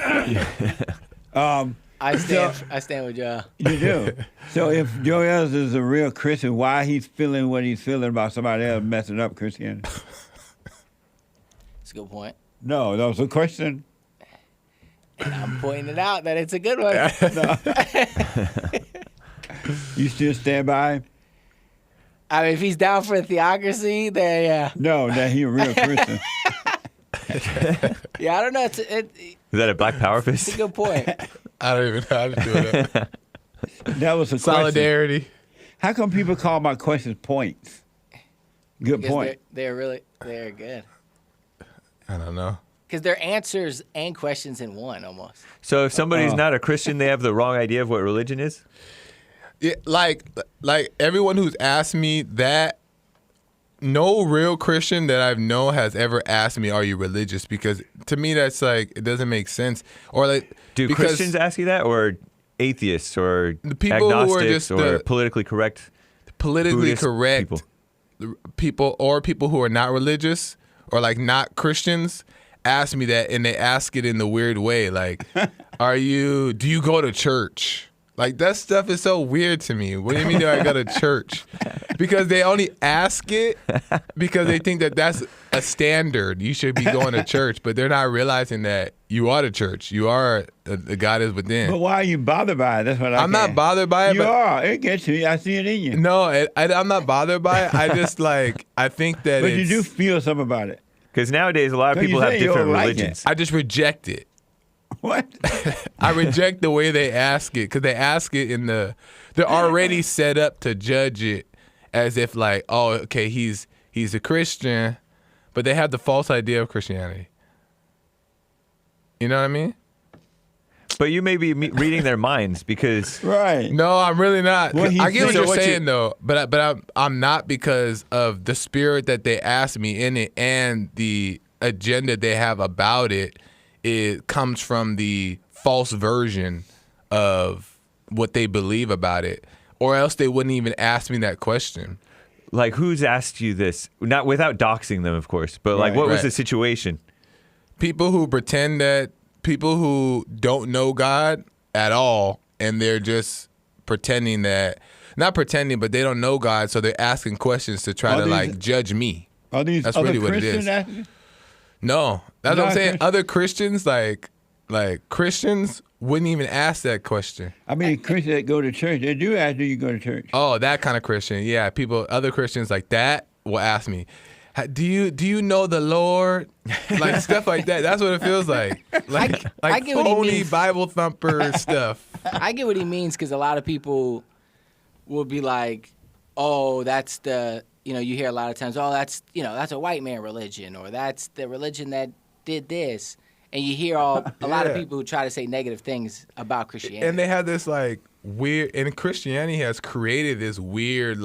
I stand with y'all.
You do. So if Joel is a real Christian, why he's feeling what he's feeling about somebody else messing up Christianity?
That's a good point.
No, that was a question.
And I'm pointing it out that it's a good one.
You still stand by him?
I mean, if he's down for theocracy, then yeah.
No, that he a real Christian.
Yeah, I don't know.
Is that a black power fist?
It's a good point.
I don't even know how to do that.
That was a
solidarity.
Question. How come people call my questions points? Good
because
point.
They're good.
I don't know.
Because they're answers and questions in one almost.
So if somebody's not a Christian, they have the wrong idea of what religion is?
Yeah, like everyone who's asked me that, no real Christian that I've known has ever asked me, "Are you religious?" Because to me, that's like it doesn't make sense. Or like,
do Christians ask you that, or atheists, or
the people
agnostics,
who are just
or politically correct, Buddhist
people, or people who are not religious or like not Christians ask me that, and they ask it in the weird way, like, do you go to church? Like, that stuff is so weird to me. What do you mean do I go to church? Because they only ask it because they think that that's a standard. You should be going to church, but they're not realizing that you are the church. You are, the God is within.
But why are you bothered by it? That's what
I'm not bothered by it.
You are. It gets to you. I see it in you.
No, I'm not bothered by it. I just I think that
But you do feel something about it.
Because nowadays a lot of people have different religions.
I just reject it.
What?
I reject the way they ask it because they ask it they're already set up to judge it as if like, oh, okay, he's he's a Christian, but they have the false idea of Christianity. You know what I mean?
But you may be reading their minds because
right.
No, I'm really not.
Well,
I get what
so
you're saying though, but I'm not, because of the spirit that they asked me in it and the agenda they have about it. It comes from the false version of what they believe about it, or else they wouldn't even ask me that question.
Like, who's asked you this? Not without doxing them, of course, but like, what was the situation?
People who pretend that, people who don't know God at all, and they're just pretending that, not pretending, but they don't know God, so they're asking questions to try to judge me.
Are these
That's
other
really what it is.
Christians?
No, that's what I'm saying. Other Christians, like Christians, wouldn't even ask that question.
I mean, Christians that go to church, they do ask, do you go to church?
Oh, that kind of Christian. Yeah, other Christians like that will ask me, do you know the Lord? Like stuff like that. That's what it feels like.
I get what he
phony
means.
Bible thumper stuff.
I get what he means, because a lot of people will be like, oh, that's the, you hear a lot of times, oh, that's a white man religion, or that's the religion that did this. And you hear a lot of people who try to say negative things about Christianity.
And they have this weird, and Christianity has created this weird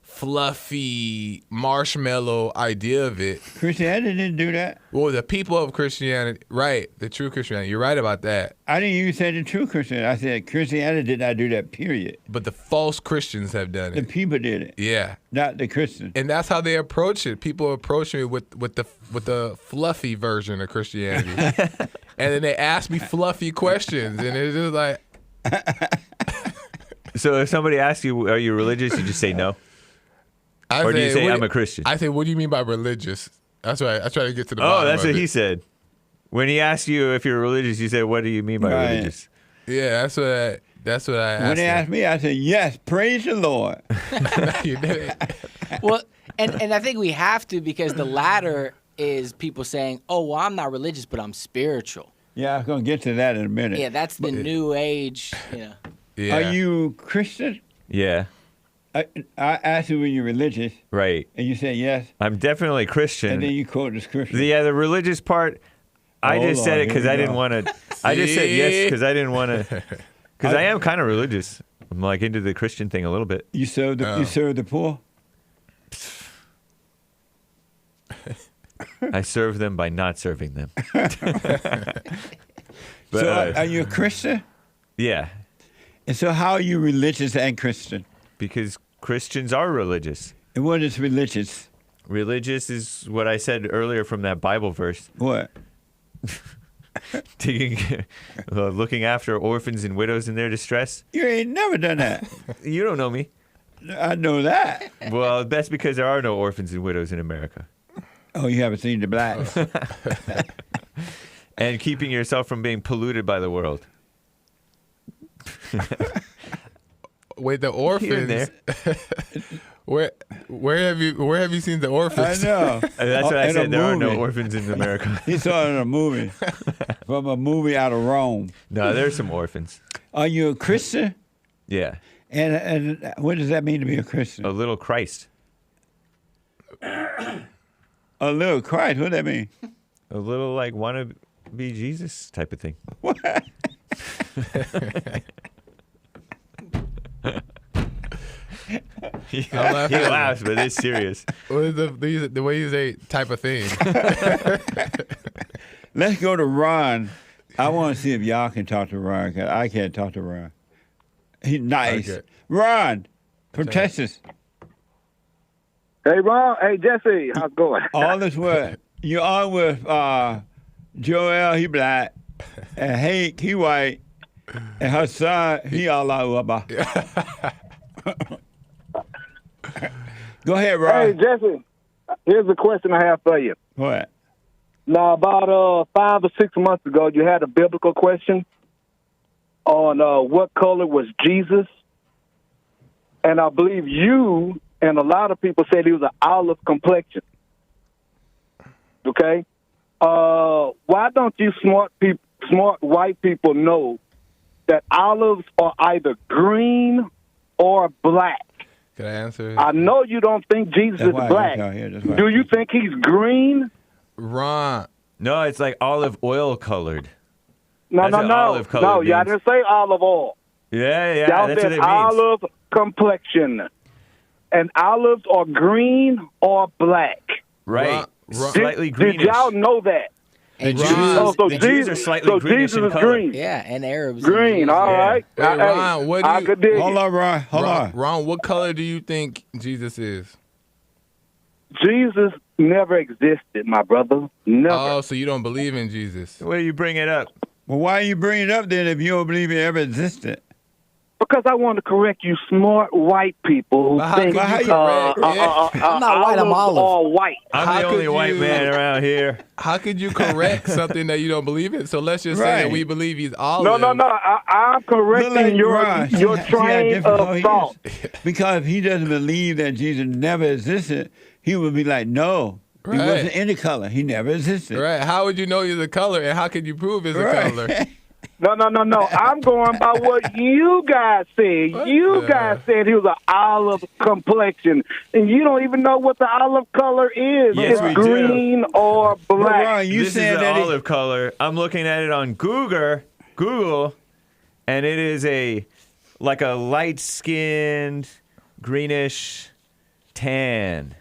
fluffy marshmallow idea of it.
Christianity didn't do that.
Well, the people of Christianity, right, the true Christianity, you're right about that.
I didn't even say the true Christianity. I said Christianity did not do that, period.
But the false Christians have done
The
it.
people did it.
Yeah.
Not the Christians.
And that's how they approach it. People approach me with the fluffy version of Christianity. And then they ask me fluffy questions, and it's just like...
So if somebody asks you, are you religious, you just say no? Or do you say, I'm a Christian?
I say, what do you mean by religious? That's right. I try to get to the bottom
that's
of
what
it.
he said. When he asks you if you're religious, you say, what do you mean by religious?
Yeah, that's what I asked.
When they asked me, I said, yes, praise the Lord.
You did it.
Well, and I think we have to, because the latter is people saying, oh, well, I'm not religious, but I'm spiritual.
Yeah, I was going to get to that in a minute.
Yeah, that's the new age.
Yeah.
Are you Christian?
Yeah.
I asked you, were you religious?
Right.
And you said yes.
I'm definitely Christian.
And then you quoted the scripture.
The religious part, I just said it because I didn't want to. I just said yes because I didn't want to. Because I am kind of religious. I'm into the Christian thing a little bit.
You serve the poor?
I serve them by not serving them. But,
so are you a Christian?
Yeah.
And so how are you religious and Christian?
Because Christians are religious.
And what is religious?
Religious is what I said earlier from that Bible verse.
What?
Looking after orphans and widows in their distress.
You ain't never done that.
You don't know me.
I know that.
Well, that's because there are no orphans and widows in America.
Oh, you haven't seen the blacks.
And keeping yourself from being polluted by the world.
Wait, the orphans. Where have you seen the orphans?
I know.
That's what I said. There are no orphans in America.
He saw it in a movie, from a movie out of Rome.
No, there's some orphans.
Are you a Christian?
Yeah.
And what does that mean to be a Christian?
A little Christ.
A little Christ? What does that mean?
A little want to be Jesus type of thing.
What?
He laughs, but it's serious.
What is the way you say type of thing?
Let's go to Ron. I want to see if y'all can talk to Ron, because I can't talk to Ron. He's nice. Okay. Ron, from Texas.
Hey, Ron. Hey, Jesse. How's it going?
All is well. You on with Joel, he black, and Hake, he white, and her son, he Allah Akbar. Go ahead, Ron.
Hey, Jesse. Here's a question I have for you.
What?
Now, about 5 or 6 months ago, you had a biblical question on what color was Jesus. And I believe you and a lot of people said he was an olive complexion. Okay? Why don't you smart white people know that olives are either green or black?
Can I answer?
I know you don't think Jesus is black. Do you think he's green?
Ron.
No, it's like olive oil colored.
No.
Olive colored
No, y'all didn't say olive oil.
Yeah,
Y'all
that's
said
what it means.
olive complexion. And olives are green or black.
Right. Slightly greenish.
Did y'all know that?
And
the Jews are slightly greenish
Jesus
in
is
color.
green.
Yeah, and Arabs.
Green, all right.
Hey, Ron, what do
I
you...
could dig it.
Hold on, Ron. Hold on.
Ron, what color do you think Jesus is?
Jesus never existed, my brother. Never.
Oh, so you don't believe in Jesus?
Where you bring it up?
Well, why you bring it up then if you don't believe it ever existed?
Because I want to correct you smart white people who think
I'm not white, I'm olive.
All white.
I'm the only white man around here.
How could you correct something that you don't believe in? So let's just say that we believe he's olive.
No. I'm correcting your train of thought.
Because if he doesn't believe that Jesus never existed, he would be like, no, he wasn't any color. He never existed.
Right. How would you know he's a color, and how could you prove he's a color?
No. I'm going by what you guys said. You guys said he was an olive complexion, and you don't even know what the olive color is.
Yes,
it's
we
green or black.
Ron, you
this
said
is
that
an olive color. I'm looking at it on Google, and it is like a light-skinned, greenish tan.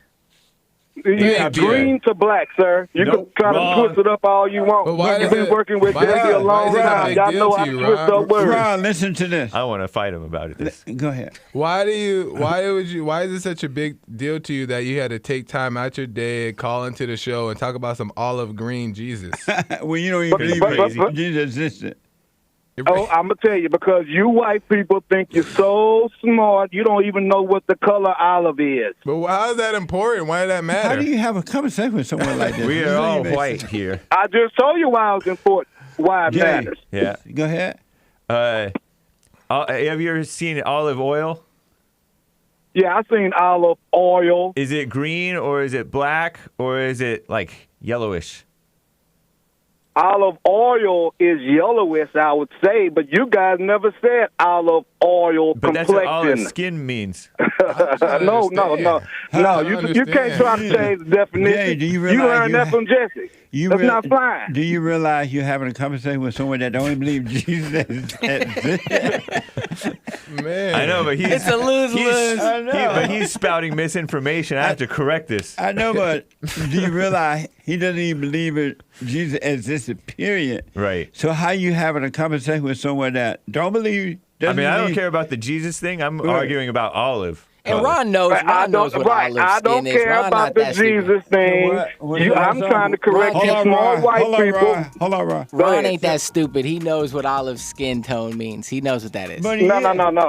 Yeah, green to black, sir. You can try to twist it up all you want. You've been working with Jesse a long time. Y'all know how to twist up words.
Ron, listen to this.
I want to fight him about it.
Go ahead.
Why is it such a big deal to you that you had to take time out your day, call into the show, and talk about some olive green Jesus?
Well, you don't even believe Jesus existed.
Oh, I'm going to tell you, because you white people think you're so smart, you don't even know what the color olive is.
But how is that important? Why does that matter?
How do you have a conversation with someone like this?
We are all white here.
I just told you why it was important, why it matters.
Yeah.
Go ahead.
Have you ever seen olive oil?
Yeah, I've seen olive oil.
Is it green or is it black or is it like yellowish?
Olive oil is yellowish, I would say, but you guys never said olive oil
But
complexion.
that's what olive skin means.
No. You can't try to change the definition.
Do you
learned that from Jesse. That's not fine.
Do you realize you're having a conversation with someone that don't even believe Jesus exists?
Man,
I know, but
it's a lose-lose.
I know.
But he's spouting misinformation. I have to correct this.
I know, but do you realize he doesn't even believe it? Jesus existed, period.
Right.
So how you having a conversation with someone that don't believe?
I don't care about the Jesus thing. I'm arguing about olive.
And Ron knows. Ron knows what olive skin is.
I don't care about the Jesus thing. I'm trying to correct you small white people.
Hold on, Ron.
Ron ain't that stupid. He knows what olive skin tone means. He knows what that is.
No.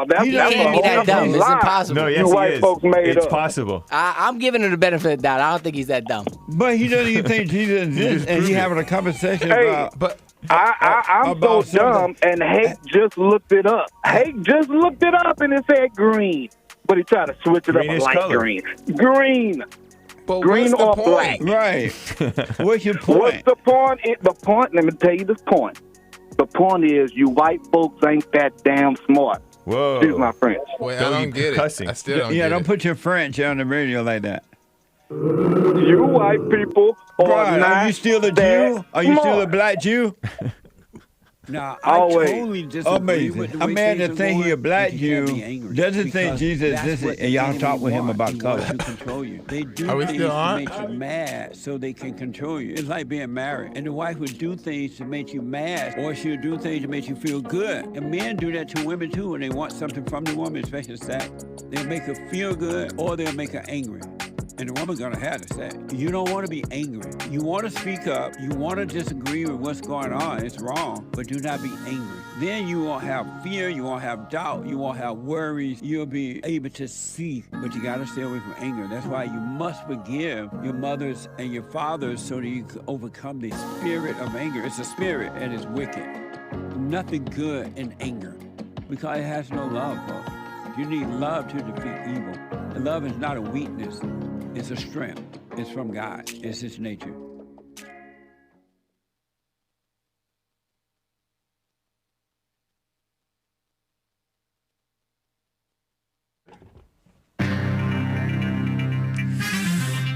That's
He can't be that dumb. It's impossible.
No, yes,
you white
he is.
folks made
It's
up.
possible.
I'm giving him the benefit of the doubt. I don't think he's that dumb.
But he doesn't even think Jesus exists, and he having a conversation about.
But
I'm so dumb, and Hake just looked it up. Hake just looked it up, and it said green. But he tried to switch it up
Greenish
light
color.
green. Green.
But
Green
what's the
or
point?
black.
Right. What's your point?
What's the point? The point, let me tell you this point. The point is you white folks ain't that damn smart.
Whoa.
Excuse my French.
Wait, I don't get it.
Cussing.
I still don't get
don't
it.
put your French on the radio like that.
You white people
Right.
not
Are you still a
that
Jew? Are you still a
smart.
black Jew?
No, I
Always.
totally disagree with
Amazing.
the
A
way
man
things
that
are
think he
going,
a black
but you can't be
Jew
angry
doesn't think
because
Jesus
that's
existed,
what
and y'all
the
talk with him
enemy
about
wants.
color.
He wants to control you. They do
Are we
things
still
to
on?
make you mad so they can control you. It's like being married. And the wife would do things to make you mad, or she'll do things to make you feel good. And men do that to women too when they want something from the woman, especially sex. They'll make her feel good, or they'll make her angry. And the woman's gonna have to say, you don't want to be angry. You want to speak up. You want to disagree with what's going on. It's wrong, but do not be angry. Then you won't have fear. You won't have doubt. You won't have worries. You'll be able to see, but you got to stay away from anger. That's why you must forgive your mothers and your fathers so that you can overcome the spirit of anger. It's a spirit and it's wicked. Nothing good in anger because it has no love, folks. You need love to defeat evil. And love is not a weakness. It's a strength. It's from God. It's His nature.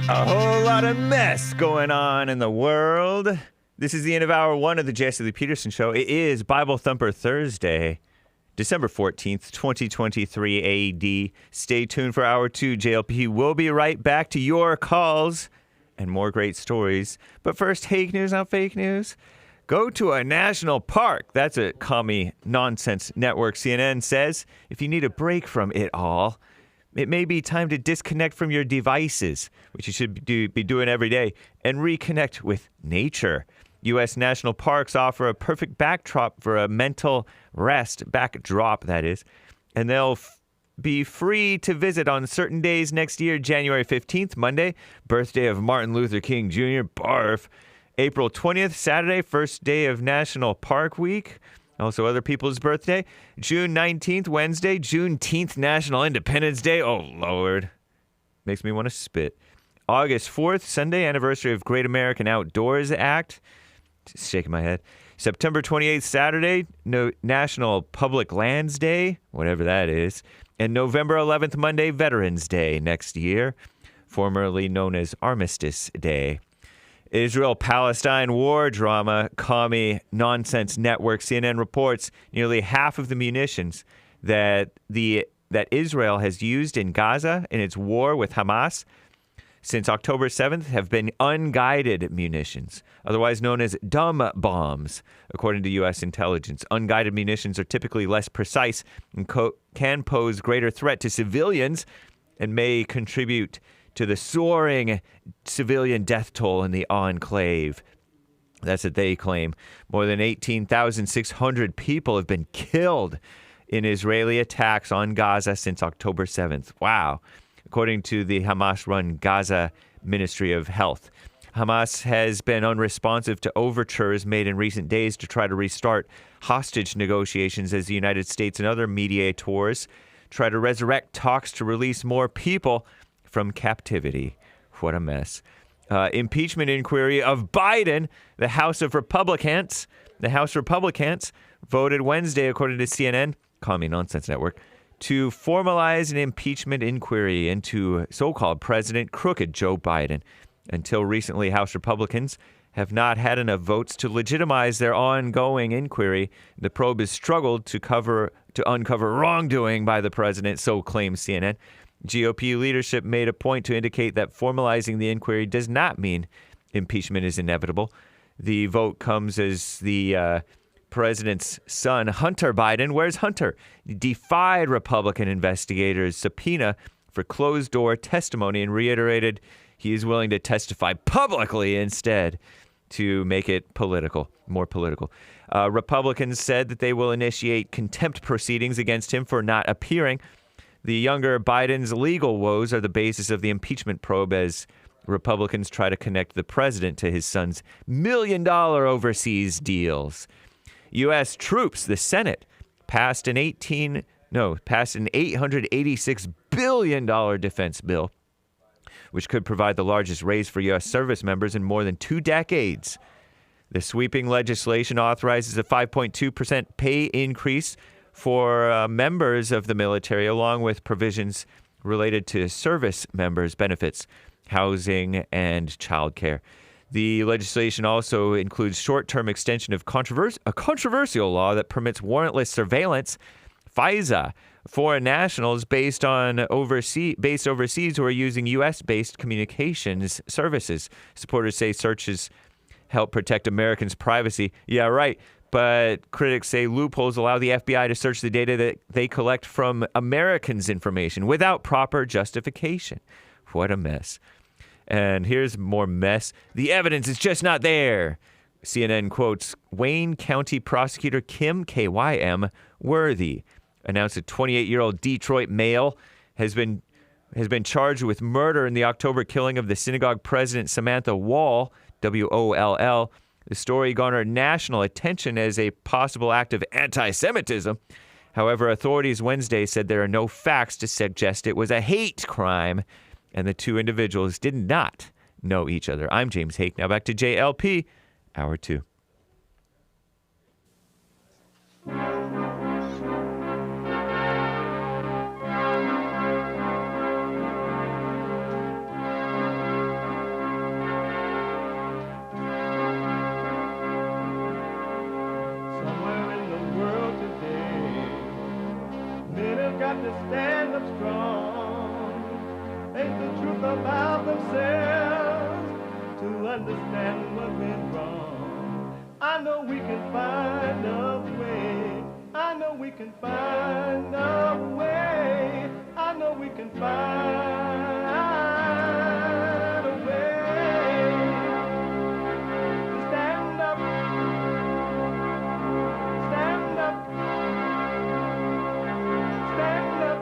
A whole lot of mess going on in the world. This is the end of hour one of the Jesse Lee Peterson Show. It is Bible Thumper Thursday, December 14th, 2023 AD. Stay tuned for hour two. JLP will be right back to your calls and more great stories. But first, Hake news, not fake news. Go to a national park. That's a commie nonsense network. CNN says if you need a break from it all, it may be time to disconnect from your devices, which you should be doing every day, and reconnect with nature. U.S. national parks offer a perfect backdrop for a mental rest, backdrop, that is, and they'll be free to visit on certain days next year. January 15th, Monday, birthday of Martin Luther King Jr., barf. April 20th, Saturday, first day of National Park Week. Also other people's birthday. June 19th, Wednesday, Juneteenth, National Independence Day. Oh, Lord. Makes me want to spit. August 4th, Sunday, anniversary of Great American Outdoors Act. Just shaking my head. September 28th, Saturday, National Public Lands Day, whatever that is. And November 11th, Monday, Veterans Day next year, formerly known as Armistice Day. Israel-Palestine war drama, commie nonsense network. CNN reports nearly half of the munitions that Israel has used in Gaza in its war with Hamas since October 7th have been unguided munitions, otherwise known as dumb bombs, according to U.S. intelligence. Unguided munitions are typically less precise and can pose greater threat to civilians and may contribute to the soaring civilian death toll in the enclave. That's what they claim. More than 18,600 people have been killed in Israeli attacks on Gaza since October 7th. Wow. According to the Hamas-run Gaza Ministry of Health. Hamas has been unresponsive to overtures made in recent days to try to restart hostage negotiations as the United States and other mediators try to resurrect talks to release more people from captivity. What a mess. Impeachment inquiry of Biden. The House Republicans voted Wednesday, according to CNN, Commie Nonsense Network, to formalize an impeachment inquiry into so-called President Crooked Joe Biden. Until recently, House Republicans have not had enough votes to legitimize their ongoing inquiry. The probe has struggled to uncover wrongdoing by the president, so claims CNN. GOP leadership made a point to indicate that formalizing the inquiry does not mean impeachment is inevitable. The vote comes as the president's son, Hunter Biden, where's Hunter? Defied Republican investigators' subpoena for closed-door testimony and reiterated he is willing to testify publicly instead to make it more political. Republicans said that they will initiate contempt proceedings against him for not appearing. The younger Biden's legal woes are the basis of the impeachment probe as Republicans try to connect the president to his son's $1 million overseas deals. U.S. troops, the Senate, passed an $886 billion defense bill, which could provide the largest raise for U.S. service members in more than 2 decades. The sweeping legislation authorizes a 5.2% pay increase for members of the military, along with provisions related to service members' benefits, housing, and child care. The legislation also includes short-term extension of a controversial law that permits warrantless surveillance, FISA, foreign nationals based overseas who are using U.S.-based communications services. Supporters say searches help protect Americans' privacy. Yeah, right. But critics say loopholes allow the FBI to search the data that they collect from Americans' information without proper justification. What a mess. And here's more mess. The evidence is just not there. CNN quotes Wayne County prosecutor Kim, K-Y-M, Worthy, announced a 28-year-old Detroit male has been charged with murder in the October killing of the synagogue president Samantha Wall, W-O-L-L. The story garnered national attention as a possible act of anti-Semitism. However, authorities Wednesday said there are no facts to suggest it was a hate crime, and the two individuals did not know each other. I'm James Hake. Now back to JLP, Hour 2.
got to stand up strong. Face the truth about themselves to understand what went wrong. I know we can find a way. I know we can find a way. I know we can find a way to stand up, stand up, stand up.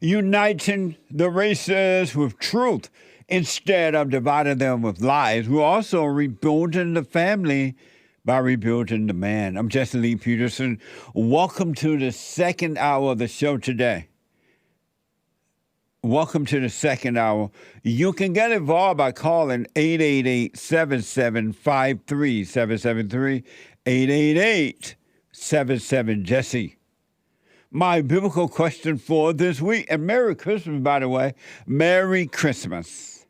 Uniting the races with truth instead of dividing them with lies. We're also rebuilding the family by rebuilding the man. I'm Jesse Lee Peterson. Welcome to the second hour of the show today. Welcome to the second hour. You can get involved by calling 888-7753-773, 888-77-JESSE. My biblical question for this week, and Merry Christmas, by the way. Merry Christmas.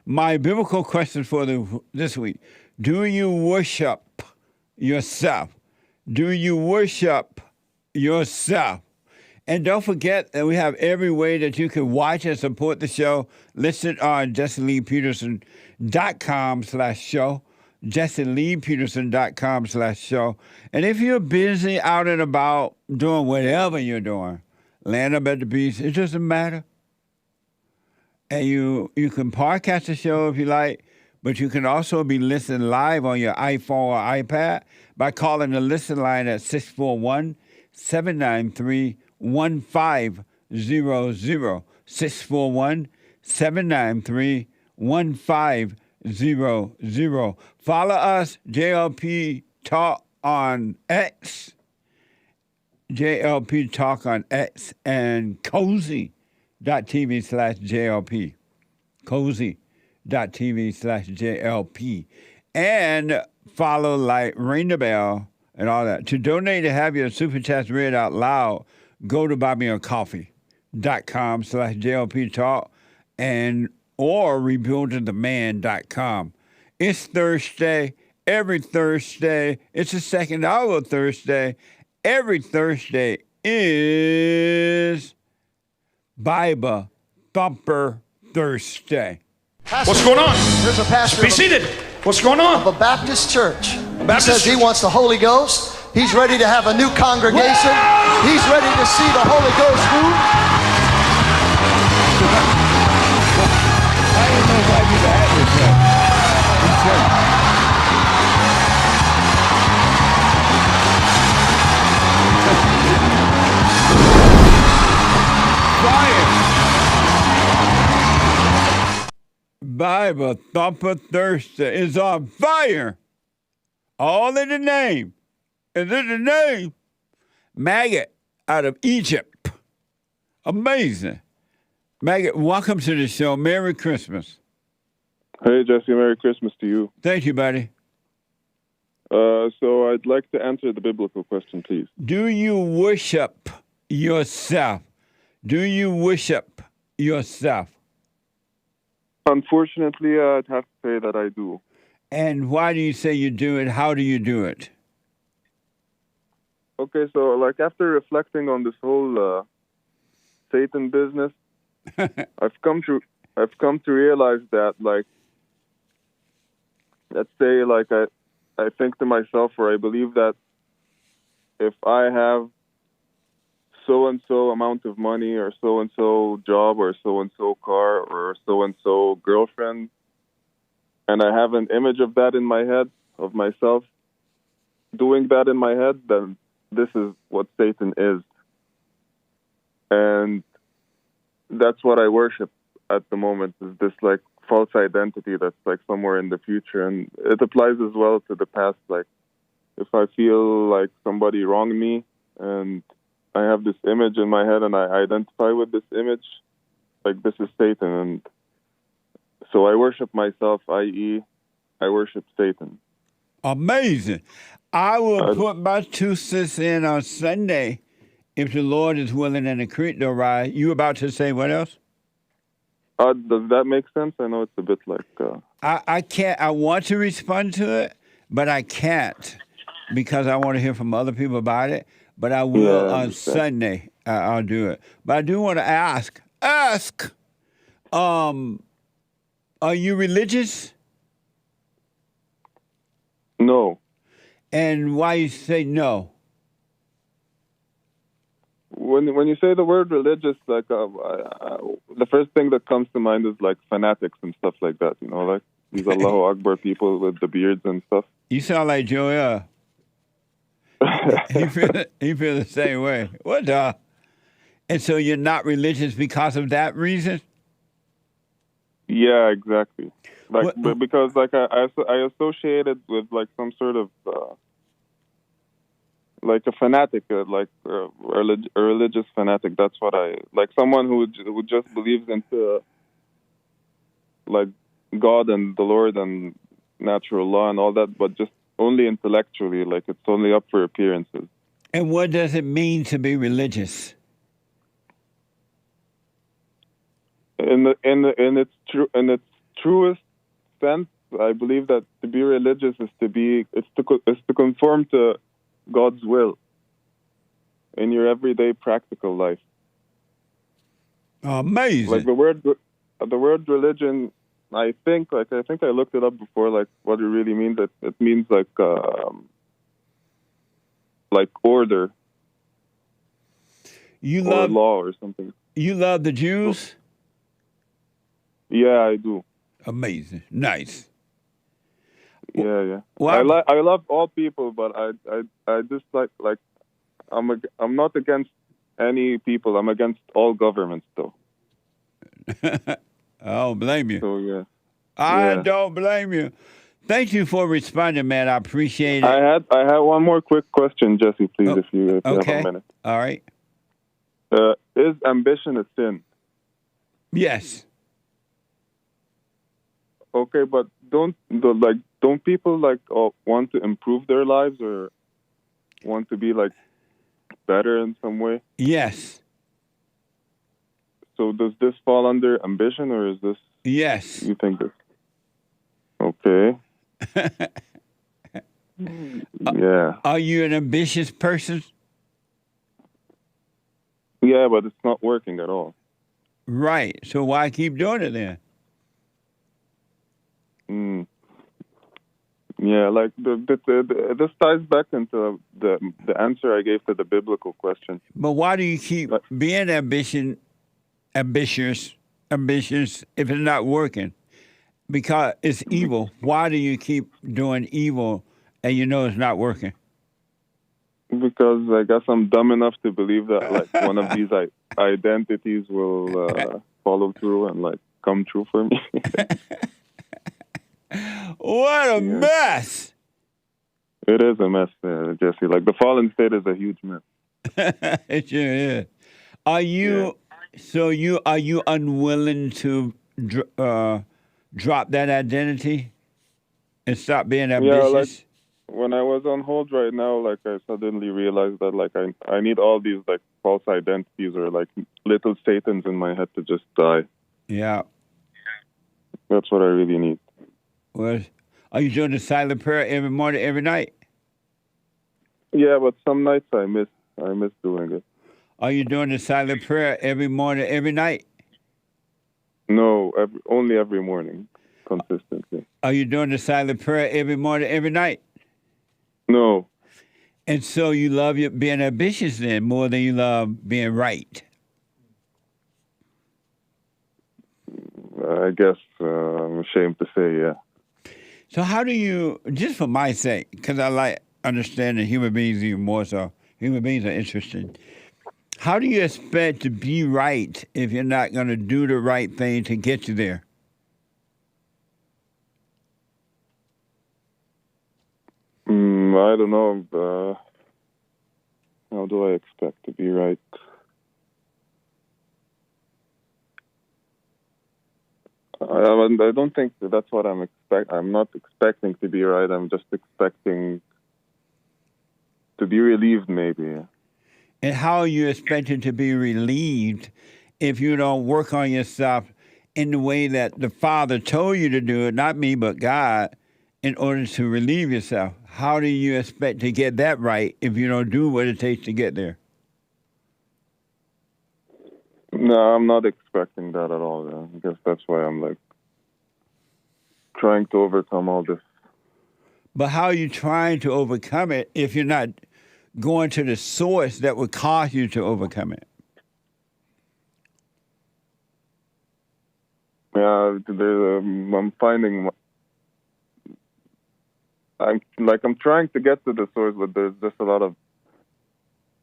My biblical question for this week, do you worship yourself? Do you worship yourself? And don't forget that we have every way that you can watch and support the show listed on JesseLeePeterson.com/show. JesseLeePeterson.com/show. And if you're busy out and about doing whatever you're doing, laying up at the beach, it doesn't matter. And you can podcast the show if you like, but you can also be listening live on your iPhone or iPad by calling the listen line at 641-793-1500. 641-793-1500. Follow us, JLP Talk on X, JLP Talk on X, and cozy.tv/JLP, cozy.tv/JLP, and follow, like, ring the bell and all that. To donate to have your super chats read out loud, go to buymeacoffee.com/JLP Talk or rebuildingtheman.com. It's Thursday. Every Thursday. It's the second hour of Thursday. Every Thursday is Bible Thumper Thursday.
What's going on?
There's a pastor.
Be seated. What's going on?
Of a Baptist church.
Baptist
He says he wants the Holy Ghost. He's ready to have a new congregation. He's ready to see the Holy Ghost move.
I don't know if I need to have this yet. Bible Thumper Thursday is on fire. All in the name. Is in the name. Maggot out of Egypt. Amazing. Maggot, welcome to the show. Merry Christmas.
Hey, Jesse. Merry Christmas to you.
Thank you, buddy.
So I'd like to answer the biblical question, please.
Do you worship yourself? Do you worship yourself?
Unfortunately, I'd have to say that I do.
And why do you say you do it? How do you do it?
Okay, so like after reflecting on this whole Satan business, I've come to realize that, like, let's say, like, I think to myself, or I believe that if I have so-and-so amount of money, or so-and-so job, or so-and-so car, or so-and-so girlfriend, and I have an image of that in my head, of myself doing that in my head, then this is what Satan is. And that's what I worship at the moment, is this, like, false identity that's, like, somewhere in the future. And it applies as well to the past. Like, if I feel like somebody wronged me and I have this image in my head and I identify with this image, like, this is Satan. And so I worship myself, i.e., I worship Satan.
Amazing. I will put my 2 cents in on Sunday if the Lord is willing and the creek will rise. You about to say what else?
Does that make sense? I know it's a bit like...
I can't. I want to respond to it, but I can't because I want to hear from other people about it. But I will on Sunday. I'll do it. But I do want to ask, are you religious?
No.
And why you say no?
When you say the word religious, like the first thing that comes to mind is like fanatics and stuff like that. You know, like these Allahu Akbar people with the beards and stuff.
You sound like Joel. he feel the same way. What the? And so you're not religious because of that reason?
Yeah, exactly. Like because like I associate it with like some sort of like a fanatic, like a religious fanatic. That's what I like. Someone who just believes into like God and the Lord and natural law and all that, but just only intellectually. Like it's only up for appearances.
And what does it mean to be religious?
In its truest sense, I believe that to be religious is to conform to God's will in your everyday practical life.
Amazing.
Like the word religion, I think I looked it up before. Like what it really means. It means like order.
You
or
love
law or something.
You love the Jews?
Yeah, I do.
Amazing. Nice.
Yeah.
Well,
I love all people, but I just like I'm not against any people. I'm against all governments, though.
I don't blame you.
So yeah.
I don't blame you. Thank you for responding, man. I appreciate it.
I had one more quick question, Jesse, please, if you have a minute.
All right.
Is ambition a sin?
Yes.
Okay, but don't people want to improve their lives or want to be like better in some way?
Yes.
So does this fall under ambition or is this?
Yes.
You think this? Okay. Yeah.
Are you an ambitious person?
Yeah, but it's not working at all.
Right. So why keep doing it then?
Yeah, like this ties back into the answer I gave to the biblical question.
But why do you keep being ambitious if it's not working? Because it's evil. Why do you keep doing evil and you know it's not working?
Because I guess I'm dumb enough to believe that like one of these identities will follow through and like come true for me.
What a mess!
It is a mess, Jesse. Like the fallen state is a huge mess.
It sure is. Are you unwilling to drop that identity and stop being ambitious?
Yeah, like when I was on hold right now, like I suddenly realized that like I need all these like false identities or like little satans in my head to just die.
Yeah.
That's what I really need.
Well, are you doing the silent prayer every morning, every night?
Yeah, but some nights I miss doing it.
Are you doing the silent prayer every morning, every night?
No, only every morning, consistently.
Are you doing the silent prayer every morning, every night?
No.
And so you love being ambitious then more than you love being right?
I guess I'm ashamed to say, yeah.
So how do you, just for my sake, because I like understanding human beings even more so, human beings are interesting. How do you expect to be right if you're not going to do the right thing to get you there?
I don't know. How do I expect to be right? I don't think that's what I'm expecting. I'm not expecting to be right. I'm just expecting to be relieved, maybe.
And how are you expecting to be relieved if you don't work on yourself in the way that the Father told you to do it, not me, but God,
in order to relieve yourself. How do you expect to get that right if you don't do what it takes to get there?
No, I'm not expecting that at all. I guess that's why I'm like trying to overcome all this.
But how are you trying to overcome it if you're not going to the source that would cause you to overcome it?
Yeah, I'm finding. I'm trying to get to the source, but there's just a lot of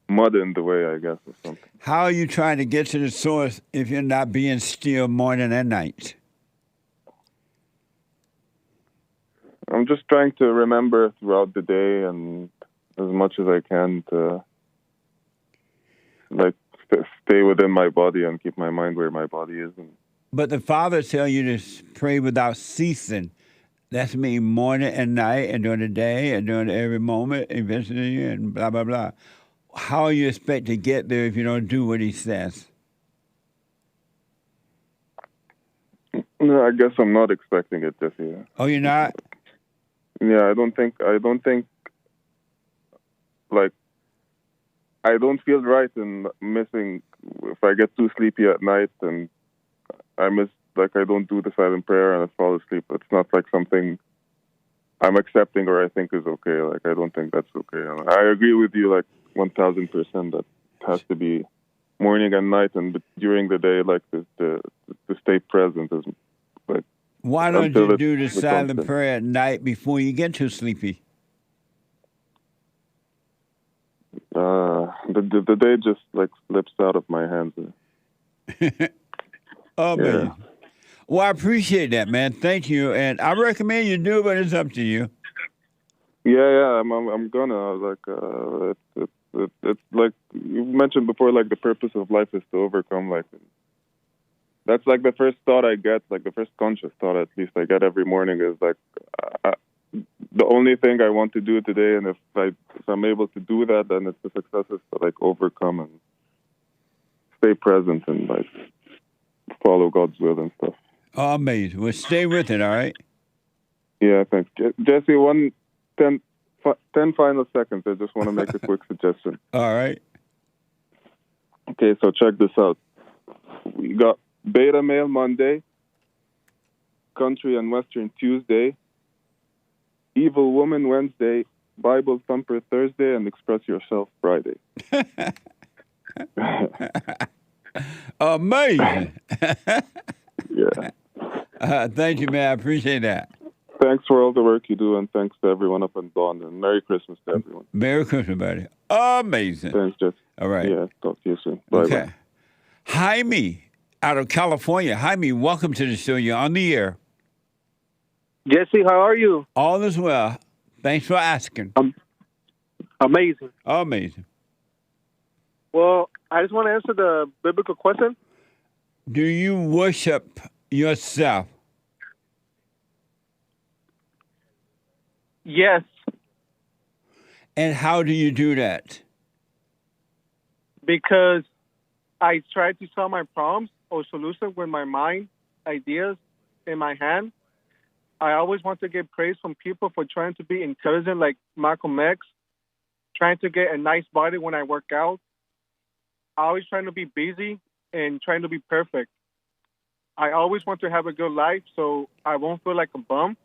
mud in the way, I guess, or something.
How are you trying to get to the source if you're not being still morning and night?
I'm just trying to remember throughout the day and as much as I can to stay within my body and keep my mind where my body is.
But the Father tells you to pray without ceasing. That's mean morning and night and during the day and during every moment, eventually, and blah, blah, blah. How you expect to get there if you don't do what he says?
No, I guess I'm not expecting it this year.
Oh, you're not?
Yeah, I don't think, like, I don't feel right in missing, if I get too sleepy at night and I miss, like, I don't do the silent prayer and I fall asleep. It's not like something I'm accepting or I think is okay. Like, I don't think that's okay. I agree with you, like, 1,000% that has to be morning and night, and during the day, like, to stay present is, like.
Why don't you do the silent prayer at night before you get too sleepy?
The day just, like, slips out of my hands.
Oh, man. Yeah. Well, I appreciate that, man. Thank you. And I recommend you do it, but it's up to you.
Yeah, I'm gonna. Like, it's like you mentioned before, like, the purpose of life is to overcome, like, that's, like, the first thought I get, like, the first conscious thought, at least, I get every morning is, like, the only thing I want to do today, and if I'm able to do that, then it's a success is to, like, overcome and stay present and, like, follow God's will and stuff.
Oh, amazing. Well, stay with it, all right?
Yeah, thanks. Jesse, 10 final seconds. I just want to make a quick suggestion.
All right.
Okay, so check this out. We got Beta Male Monday, Country and Western Tuesday, Evil Woman Wednesday, Bible Thumper Thursday, and Express Yourself Friday.
Amazing.
Yeah.
Thank you, man. I appreciate that.
Thanks for all the work you do, and thanks to everyone up in Dawn, and Merry Christmas to everyone.
Merry Christmas, buddy. Amazing.
Thanks, Jess.
All right.
Yeah, talk to you soon. Bye.
Okay. Jaime, out of California. Jaime, welcome to the show. You're on the air.
Jesse, how are you?
All is well. Thanks for asking.
Amazing.
Amazing.
Well, I just want to answer the biblical question.
Do you worship yourself?
Yes.
And how do you do that?
Because I try to solve my problems or solutions with my mind, ideas in my hand. I always want to get praise from people for trying to be intelligent, like Malcolm X, trying to get a nice body when I work out. I always trying to be busy and trying to be perfect. I always want to have a good life so I won't feel like a bum.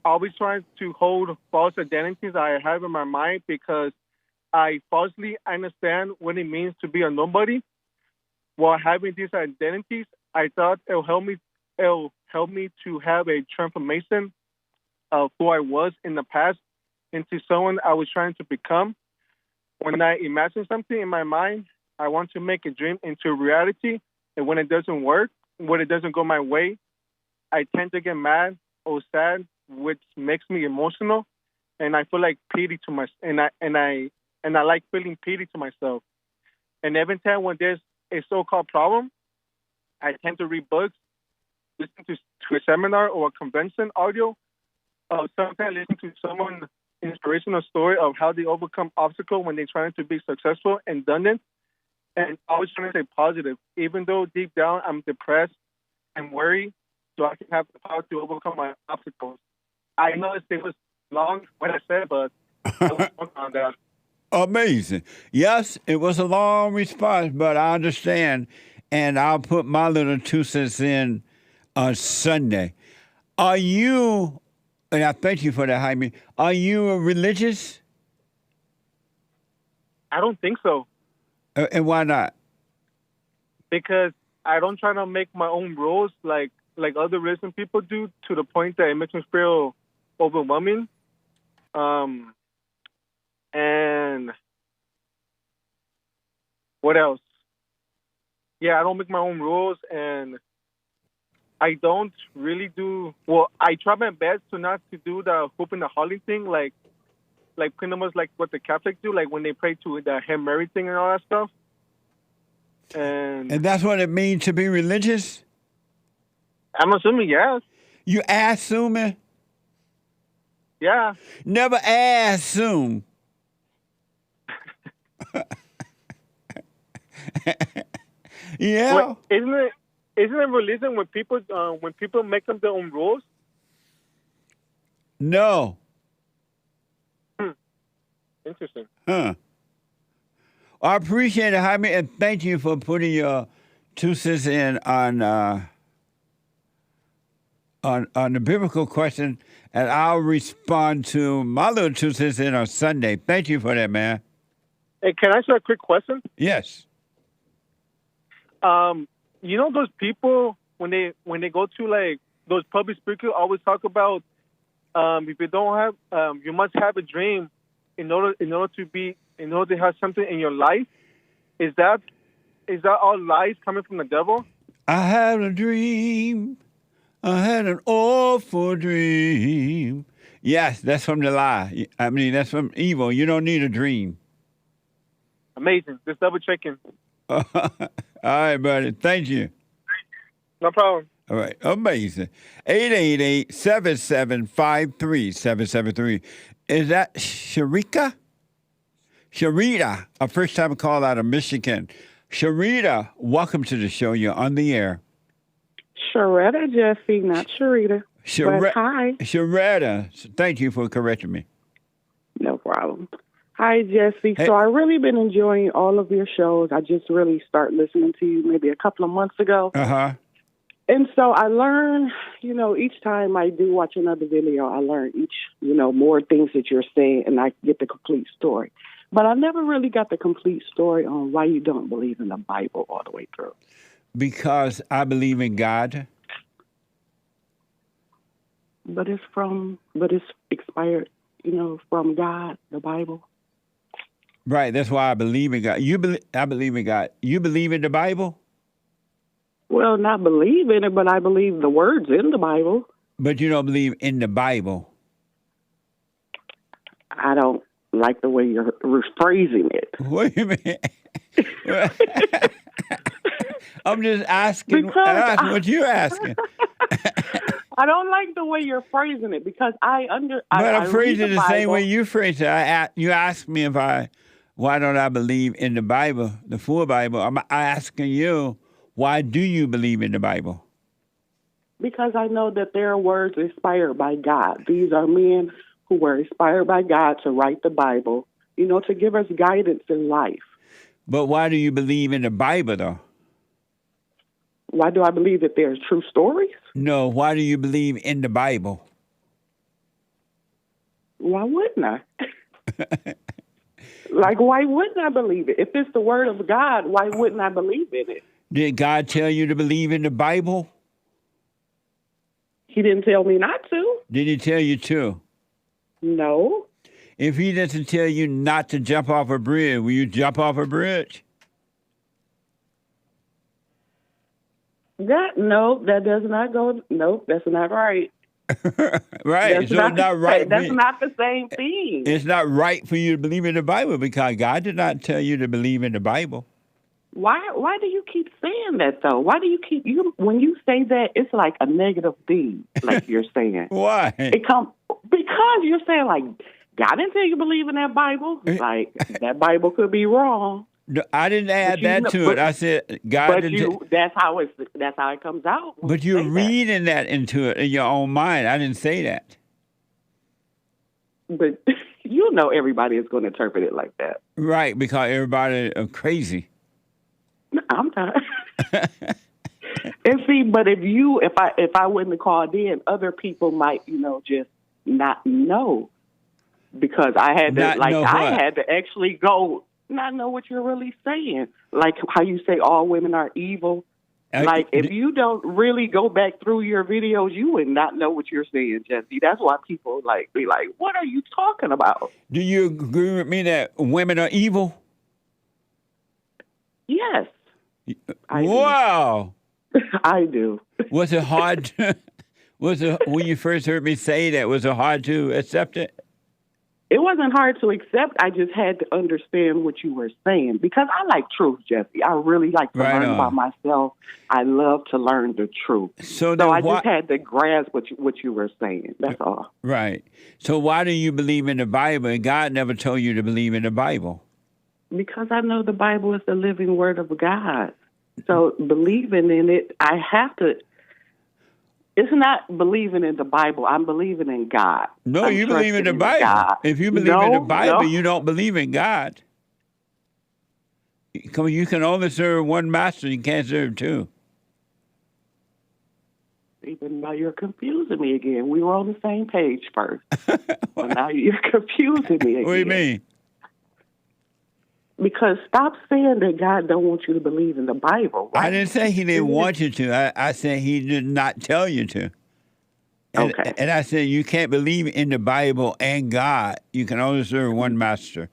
Always trying to hold false identities I have in my mind because I falsely understand what it means to be a nobody. While having these identities, I thought it'll help me to have a transformation of who I was in the past into someone I was trying to become. When I imagine something in my mind, I want to make a dream into reality. And when it doesn't work, when it doesn't go my way, I tend to get mad or sad, which makes me emotional. And I feel like pity to myself. And I like feeling pity to myself. And every time when there's a so-called problem, I tend to read books, listen to a seminar or a convention audio, sometimes listen to someone's inspirational story of how they overcome obstacles when they're trying to be successful and done it. And always trying to stay positive, even though deep down I'm depressed and worried, so I can have the power to overcome my obstacles. I know it was long what I said, but I was working on that.
Amazing. Yes, it was a long response, but I understand, and I'll put my little 2 cents in on Sunday. Are you, and I thank you for that, Jaime, are you religious?
I don't think so.
And why not?
Because I don't try to make my own rules like other religious people do, to the point that it makes me feel overwhelming. And what else? Yeah, I don't make my own rules, and I don't really do. Well, I try my best to not to do the hoop and the holly thing, like pretty much like what the Catholics do, like when they pray to the Hail Mary thing and all that stuff. And
that's what it means to be religious?
I'm assuming, yes.
You assuming?
Yeah.
Never assume. Yeah.
Wait, isn't it religion when people make them their own rules?
No.
Interesting.
Huh. I appreciate it, Jaime, and thank you for putting your 2 cents in on the biblical question, and I'll respond to my little 2 cents in on Sunday. Thank you for that, man.
Hey, can I ask you a quick question?
Yes.
You know those people when they go to like those public speakers always talk about if you don't have you must have a dream in order to have something in your life. Is that all lies coming from the devil?
I had a dream. I had an awful dream. Yes, that's from the lie. I mean, that's from evil. You don't need a dream.
Amazing. Just double checking.
All right, buddy. Thank you.
No problem.
All right. Amazing. 888-7753-773. Is that Sharika? Sharita, a first-time call out of Michigan. Sharita, welcome to the show. You're on the air.
Sharetta, Jesse, not Sharita. But hi.
Sharetta, thank you for correcting me.
No problem. Hi, Jesse. Hey. So I've really been enjoying all of your shows. I just really started listening to you maybe a couple of months ago.
Uh-huh.
And so I learn, each time I do watch another video, I learn more things that you're saying, and I get the complete story. But I never really got the complete story on why you don't believe in the Bible all the way through.
Because I believe in God.
But it's expired, from God, the Bible.
Right, that's why I believe in God. I believe in God. You believe in the Bible?
Well, not believe in it, but I believe the words in the Bible.
But you don't believe in the Bible?
I don't like the way you're rephrasing it.
Wait a minute. I'm just asking what you're asking.
I don't like the way you're phrasing it because
But I'm phrasing it the same way you phrase it. You asked me why don't I believe in the Bible, the full Bible? I'm asking you, why do you believe in the Bible?
Because I know that there are words inspired by God. These are men who were inspired by God to write the Bible, to give us guidance in life.
But why do you believe in the Bible, though?
Why do I believe that there's true stories?
No, why do you believe in the Bible?
Why wouldn't I? Why wouldn't I believe it? If it's the word of God, why wouldn't I believe in it?
Did God tell you to believe in the Bible?
He didn't tell me not to.
Did he tell you to?
No.
If he doesn't tell you not to jump off a bridge, will you jump off a bridge?
That does not go. Nope, that's not right.
Right.
That's
so
not
it's not right.
That's not the same thing.
It's not right for you to believe in the Bible because God did not tell you to believe in the Bible.
Why do you keep saying that though? Why do you keep when you say that it's like a negative thing, like you're saying.
Why?
Because you're saying like God didn't tell you to believe in that Bible. Like that Bible could be wrong.
No, I didn't add that to it. I said God didn't.
That's how it comes out.
But you're reading that into it in your own mind. I didn't say that.
But you know everybody is going to interpret it like that.
Right, because everybody are crazy.
No, I'm not. And see, but if I wouldn't have called in, other people might, just not know. Because I had to, I had to actually go, not know what you're really saying. Like how you say all women are evil. If you don't really go back through your videos, you would not know what you're saying, Jesse. That's why people be like, what are you talking about?
Do you agree with me that women are evil?
Yes.
Wow.
I do.
Was it hard? When you first heard me say that, was it hard to accept it?
It wasn't hard to accept. I just had to understand what you were saying because I like truth, Jesse. I really like to learn about myself. I love to learn the truth. So I just had to grasp what you were saying. That's all.
Right. So why do you believe in the Bible? And God never told you to believe in the Bible.
Because I know the Bible is the living word of God. So believing in it, I have to. It's not believing in the Bible. I'm believing in God.
No, you believe in the Bible. If you believe in the Bible, you don't believe in God. Come on, you can only serve one master. You can't serve two.
Even now you're confusing me again. We were on the same page first. But now you're confusing me again.
What do you mean?
Because stop saying that God don't want you to believe in the Bible. Right?
I didn't say he didn't want you to. I said he did not tell you to. And,
okay.
And I said you can't believe in the Bible and God. You can only serve one master.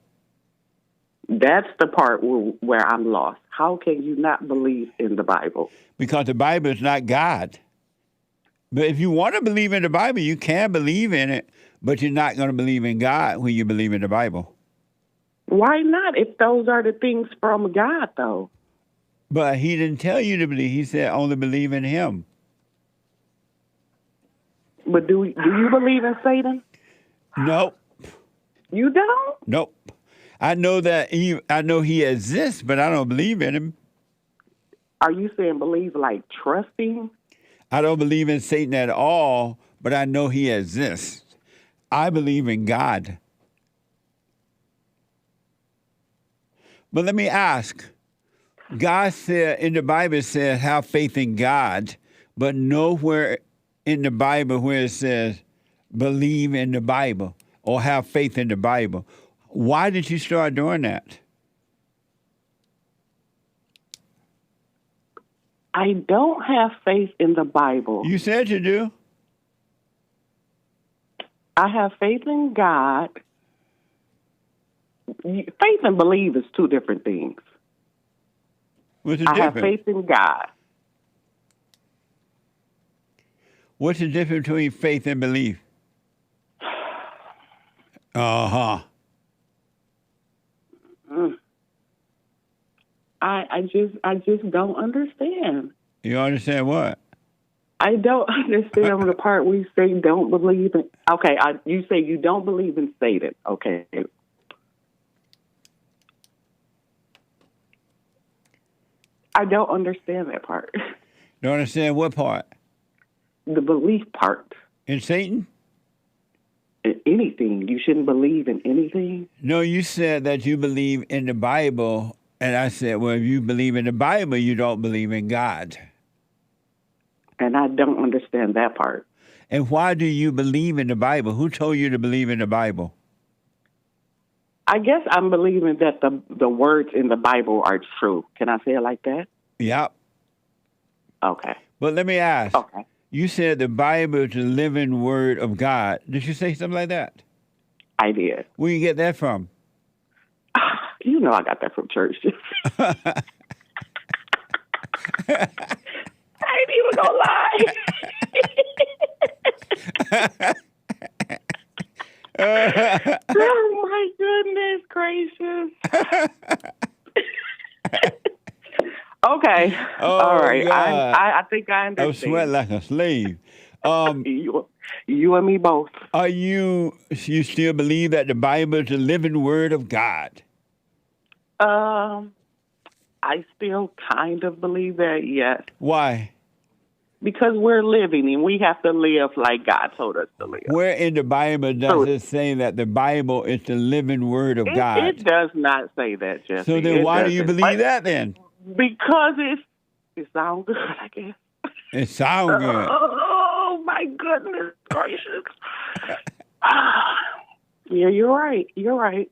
That's the part where I'm lost. How can you not believe in the Bible?
Because the Bible is not God. But if you want to believe in the Bible, you can believe in it, but you're not going to believe in God when you believe in the Bible.
Why not, if those are the things from God, though?
But he didn't tell you to believe. He said only believe in him.
But do you believe in Satan?
Nope.
You don't?
Nope. I know that I know he exists, but I don't believe in him.
Are you saying believe like trusting?
I don't believe in Satan at all, but I know he exists. I believe in God. But let me ask, God said, in the Bible it says, have faith in God, but nowhere in the Bible where it says, believe in the Bible or have faith in the Bible. Why did you start doing that?
I don't have faith in the Bible.
You said you do.
I have faith in God. Faith and believe is two different things.
What's the
difference? I have
difference?
faith in God.
What's the difference between faith and belief? Uh-huh.
I just don't understand.
You don't understand what?
I don't understand the part where you say don't believe in. Okay, you say you don't believe in Satan. Okay. I don't understand that part.
Don't understand what part?
The belief part.
In Satan?
In anything. You shouldn't believe in anything.
No, you said that you believe in the Bible, and I said, well, if you believe in the Bible, you don't believe in God.
And I don't understand that part.
And why do you believe in the Bible? Who told you to believe in the Bible?
I guess I'm believing that the words in the Bible are true. Can I say it like that?
Yep.
Okay.
But let me ask.
Okay.
You said the Bible is the living word of God. Did you say something like that?
I did.
Where you get that from?
You know I got that from church. I ain't even gonna lie. Oh my goodness gracious. Okay.
Oh,
all right.
God.
I think I understand.
I'm sweating like a slave.
You and me both.
Are you still believe that the Bible is the living word of God?
I still kind of believe that, yes.
Why?
because we're living and we have to live like God told us to live.
Where in the Bible does it say that the Bible is the living word of God?
It does not say that, Jesse.
So then why do you believe that then?
Because it sounds good, I guess.
It sounds good.
Oh, my goodness gracious. Yeah, you're right. You're right.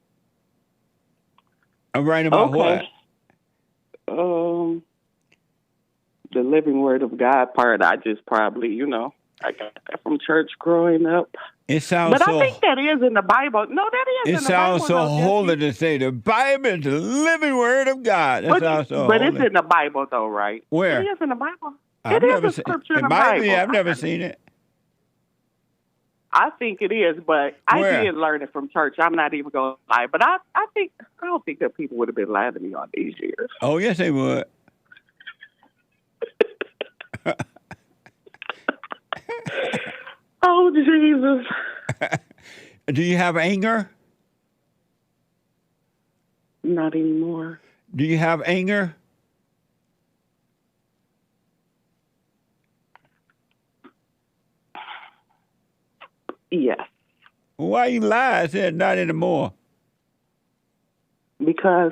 I'm right about what?
The living word of God part, I just probably, I got that from church growing up.
It sounds
But
so...
I think that is in the Bible. No, that is in the Bible.
It sounds so holy to say the Bible is the living word of God. That sounds so
But
holy.
it's in the Bible, though, right?
Where?
It is in the Bible.
I've
It
never
is a scripture in the
might
Bible.
be. I've never seen it.
I think it is, but
Where?
I did learn it from church. I'm not even going to lie. But I don't think that people would have been lying to me all these years.
Oh, yes, they would.
Oh, Jesus.
Do you have anger?
Not anymore.
Do you have anger?
Yes.
Why you lie? I said not anymore.
Because,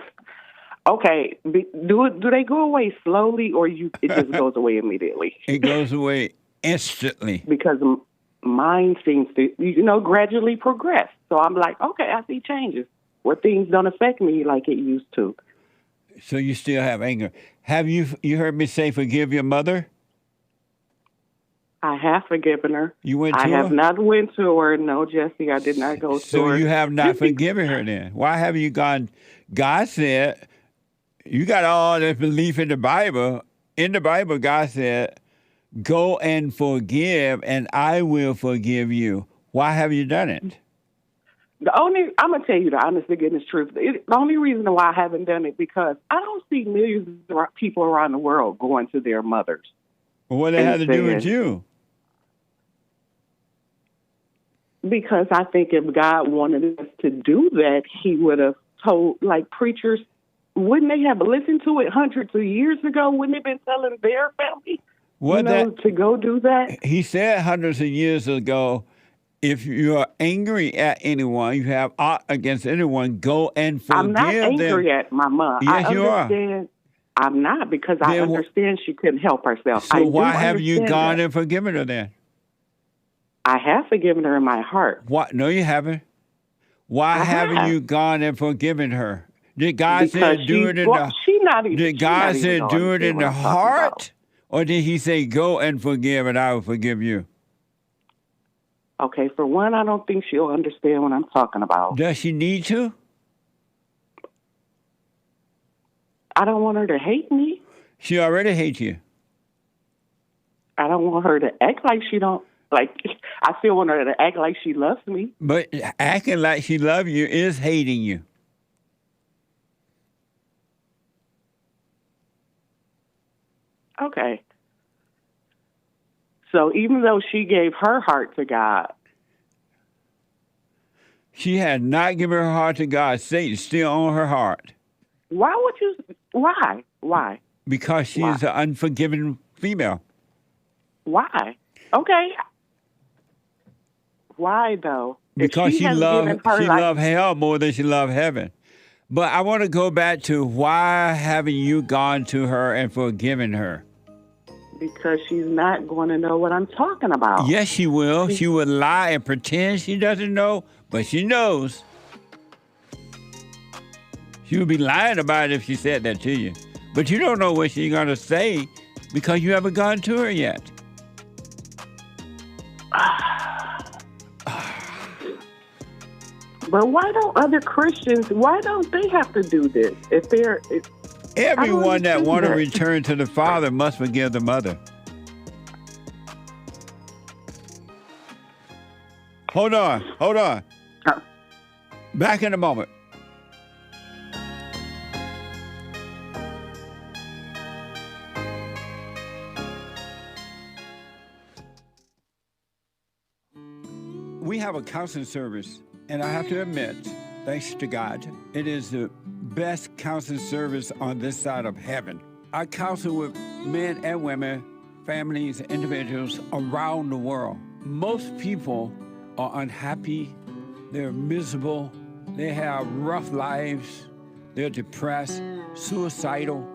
okay, do they go away slowly or it just goes away immediately?
It goes away instantly.
Because mine seems to, gradually progress. So I'm like, okay, I see changes where things don't affect me like it used to.
So you still have anger. Have you heard me say forgive your mother?
I have forgiven her.
You went to her?
I have not went to her. No, Jesse, I did not go to her.
So you have not forgiven her then? Why have you gone? God said, you got all this belief in the Bible. In the Bible, God said, go and forgive, and I will forgive you. Why have you done it?
I'm going to tell you the honest to goodness truth. The only reason why I haven't done it because I don't see millions of people around the world going to their mothers.
Well, what it had to do with you?
Because I think if God wanted us to do that, he would have told, like preachers, wouldn't they have listened to it hundreds of years ago? Wouldn't they have been telling their family to go do that?
He said hundreds of years ago, if you are angry at anyone, you have aught against anyone, go and forgive them.
I'm not angry at my mom.
Yes, you are.
I'm not, because I understand she couldn't help herself.
So why have you gone and forgiven her then?
I have forgiven her in my heart.
What? No, you haven't. Why haven't you gone and forgiven her? Did God say do it in the? Did God say do it in the heart, or did He say go and forgive, and I will forgive you?
Okay, for one, I don't think she'll understand what I'm talking about.
Does she need to?
I don't want her to hate me.
She already hates you.
I don't want her to act like she don't. Like, I still want her to act like she loves me.
But acting like she loves you is hating you.
Okay. So even though she gave her heart to God.
She had not given her heart to God. Satan's still on her heart.
Why would you? Why? Why?
Because she is an unforgiving female.
Why? Okay. Why though?
Because she loved hell more than she loved heaven. But I want to go back to why haven't you gone to her and forgiven her?
Because she's not going to know what I'm talking about.
Yes, she will. She will lie and pretend she doesn't know, but she knows. She would be lying about it if she said that to you. But you don't know what she's going to say because you haven't gone to her yet.
But why don't other Christians, why don't they have to do this?
Everyone that want to return to the Father must forgive the mother. Hold on. Back in a moment. We have a counseling service, and I have to admit, thanks to God, it is the best counseling service on this side of heaven. I counsel with men and women
families, individuals around the world. Most people are unhappy, they're miserable, they have rough lives, they're depressed, suicidal,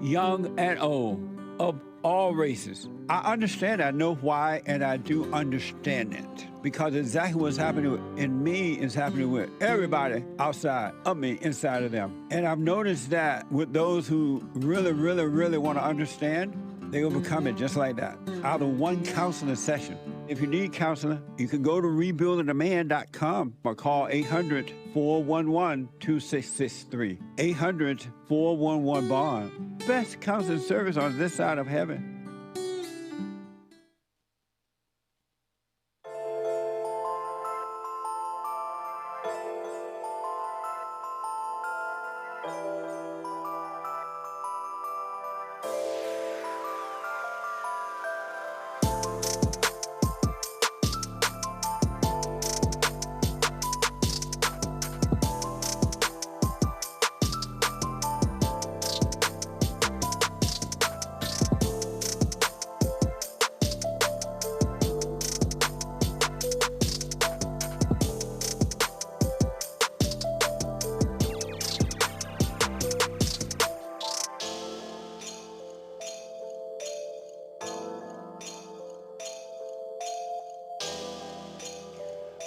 young and old, of all races. I understand, I know why, and I do understand it. Because exactly what's happening in me is happening with everybody outside of me, inside of them. And I've noticed that with those who really, really, really want to understand, they overcome it just like that, out of one counseling session. If you need counseling, you can go to rebuildingaman.com or call 800-411-2663. 800-411-BOND. Best counseling service on this side of heaven.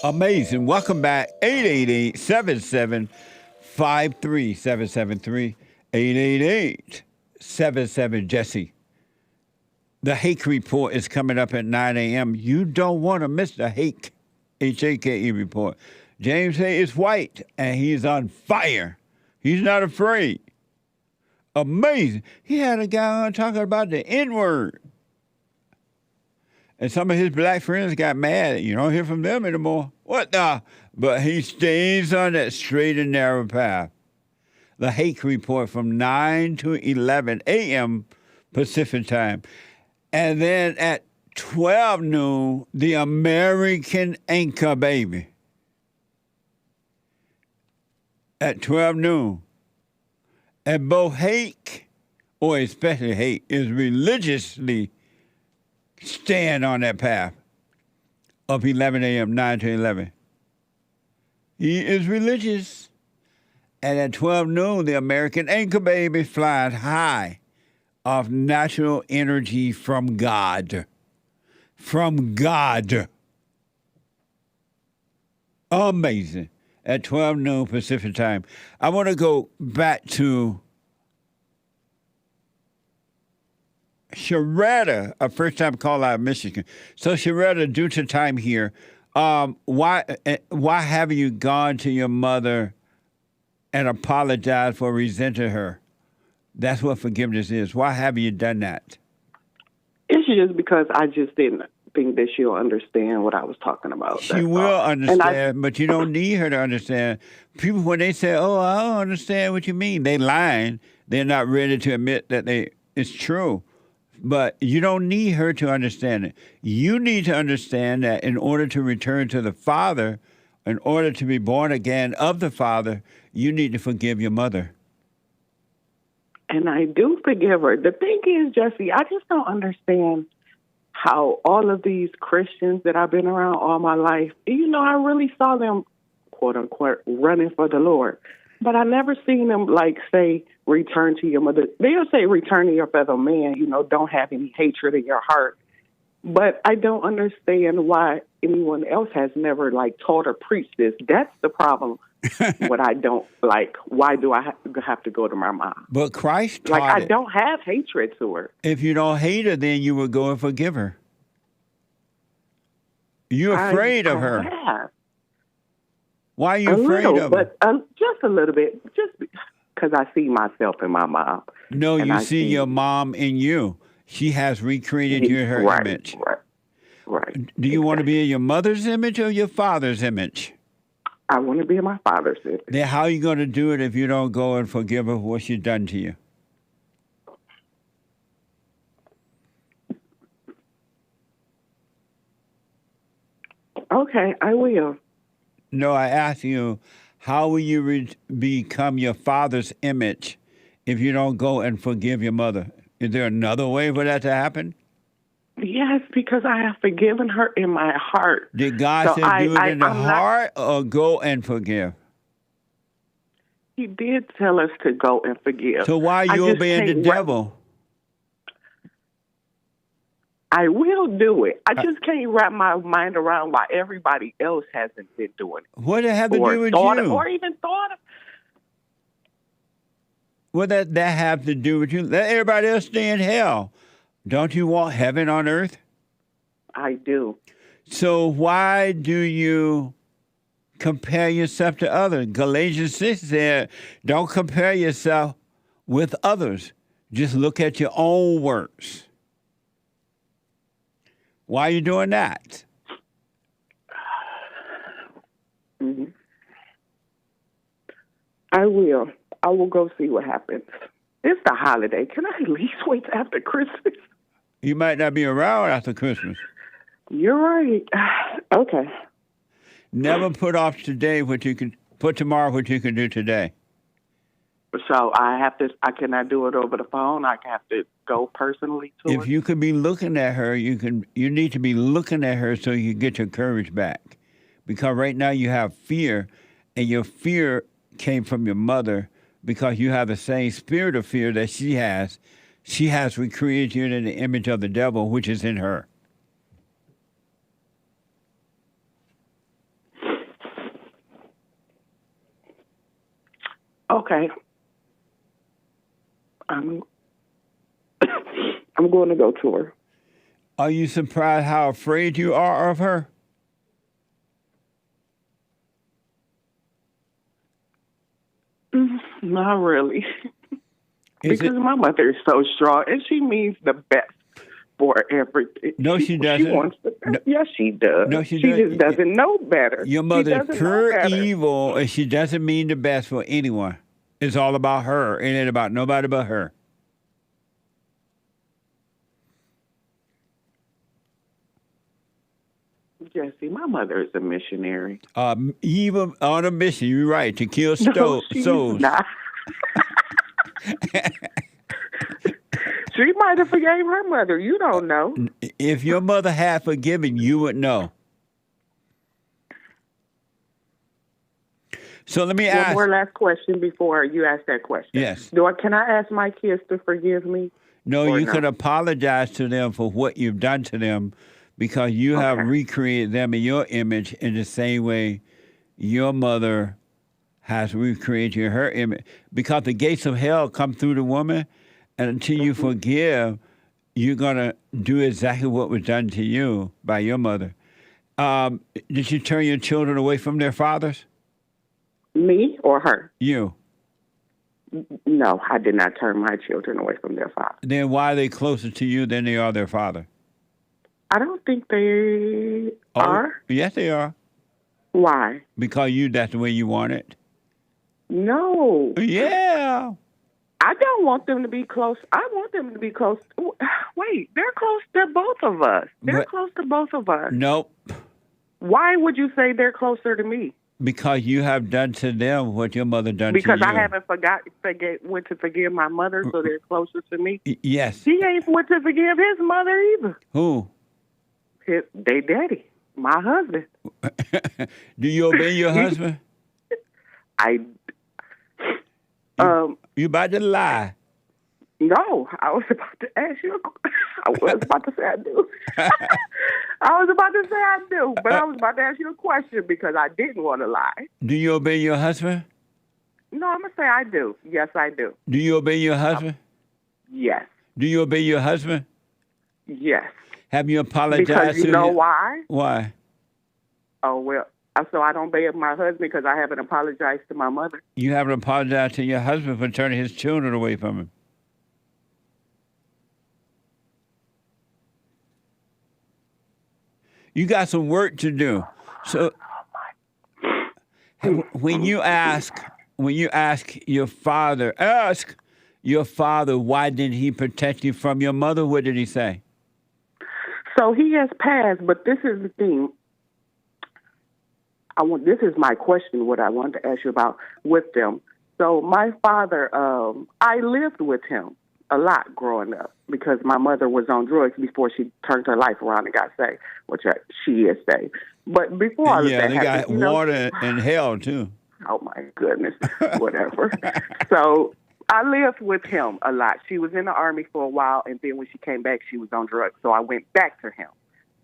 Amazing. Welcome back. 888-7753-773. 888-77-JESSE. The Hake Report is coming up at 9 a.m. You don't want to miss the Hake, H-A-K-E report. James Hay is white, and he's on fire. He's not afraid. Amazing. He had a guy on talking about the N-word. And some of his black friends got mad. You don't hear from them anymore. What the? But he stays on that straight and narrow path. The Hake Report from 9 to 11 a.m. Pacific time. And then at 12 noon, the American Anchor Baby. At 12 noon. And both Hake, or especially Hake, is religiously stand on that path of 11 a.m., 9 to 11. He is religious. And at 12 noon, the American Anchor Baby flies high off natural energy from God. From God. Amazing. At 12 noon Pacific time. I want to go back to Sharetta, a first-time call out of Michigan. So, Sharetta, due to time here, why haven't you gone to your mother and apologized for resenting her? That's what forgiveness is. Why haven't you done that?
It's just because I just didn't think that she'll understand what I was talking about.
She will understand, but you don't need her to understand. People, when they say, oh, I don't understand what you mean, they lying. They're not ready to admit that it's true. But you don't need her to understand it. You need to understand that in order to return to the Father, in order to be born again of the Father, you need to forgive your mother.
And I do forgive her. The thing is, Jesse, I just don't understand how all of these Christians that I've been around all my life, I really saw them, quote unquote, running for the Lord. But I never seen them, say, return to your mother. They'll say, return to your fellow man, don't have any hatred in your heart. But I don't understand why anyone else has never, taught or preached this. That's the problem. What I don't like. Why do I have to go to my mom?
But Christ taught
I don't have hatred to her.
If you don't hate her, then you will go and forgive her. You're afraid of her.
Have.
Why are you afraid of her?
But just a little bit, just because I see myself in my mom.
No, you see your mom in you. She has recreated her image.
Right.
Do you want to be in your mother's image or your father's image?
I want to be in my father's image.
Then how are you going to do it if you don't go and forgive her for what she's done to you?
Okay, I will.
No, I ask you, how will you become your father's image if you don't go and forgive your mother? Is there another way for that to happen?
Yes, because I have forgiven her in my heart.
Did God say do it in the heart or go and forgive?
He did tell us to go and forgive.
So why are you obeying the devil?
I will do it. I just can't wrap my mind around why everybody else hasn't been doing it.
What does it have to do with you?
Or even thought of.
What does that have to do with you? Let everybody else stay in hell. Don't you want heaven on earth?
I do.
So why do you compare yourself to others? Galatians 6 said, don't compare yourself with others. Just look at your own works. Why are you doing that?
Mm-hmm. I will. I will go see what happens. It's the holiday. Can I at least wait after Christmas?
You might not be around after Christmas.
You're right. Okay.
Never put off today what you can put tomorrow what you can do today.
So I cannot do it over the phone. I have to go personally to her.
If you could be looking at her, you need to be looking at her so you get your courage back. Because right now you have fear, and your fear came from your mother because you have the same spirit of fear that she has. She has recreated you in the image of the devil, which is in her.
Okay. I'm going to go to her.
Are you surprised how afraid you are of her?
Not really. Because my mother is so strong, and she means the best for everything.
No, she doesn't.
She wants the best. Yes, she does.
No, she
just doesn't know better.
Your mother is pure evil, and she doesn't mean the best for anyone. It's all about her. It ain't about nobody but her.
Jesse, my mother is a missionary.
Evil on a mission, you're right, to kill souls.
Not. She might have forgave her mother. You don't know.
If your mother had forgiven, you would know. So let me ask.
One more last question before you ask that question.
Yes.
Can I ask my kids to forgive me?
No, you can apologize to them for what you've done to them because you have recreated them in your image in the same way your mother has recreated you in her image. Because the gates of hell come through the woman, and until you forgive, you're going to do exactly what was done to you by your mother. Did you turn your children away from their fathers?
Me or her?
You.
No, I did not turn my children away from their father.
Then why are they closer to you than they are their father?
I don't think they are.
Yes, they are.
Why?
Because that's the way you want it.
No.
Yeah.
I don't want them to be close. I want them to be close. Wait, they're close to both of us. They're close to both of us.
Nope.
Why would you say they're closer to me?
Because you have done to them what your mother done to you.
Because I haven't went to forgive my mother, so they're closer to me.
Yes.
He ain't went to forgive his mother either.
Who?
They daddy, my husband.
Do you obey your husband? You about to lie.
No, I was about to ask you. I was about to say I do. I was about to say I do, but I was about to ask you a question because I didn't want to lie.
Do you obey your husband?
No, I'm going to say I do. Yes, I do.
Do you obey your husband?
Yes.
Do you obey your husband?
Yes.
Have you apologized to him?
Because you know why?
Why?
Oh, well, so I don't obey my husband because I haven't apologized to my mother.
You haven't apologized to your husband for turning his children away from him. You got some work to do. So when you ask your father, why didn't he protect you from your mother? What did he say?
So he has passed, but this is the thing. This is my question, what I wanted to ask you about with them. So my father, I lived with him. a lot growing up because my mother was on drugs before she turned her life around and got saved, which she is saved. But before all of
Yeah,
that
they
happened,
got
you know,
water and hell too.
oh my goodness, whatever. So I lived with him a lot. She was in the Army for a while, and then when she came back, she was on drugs. So I went back to him.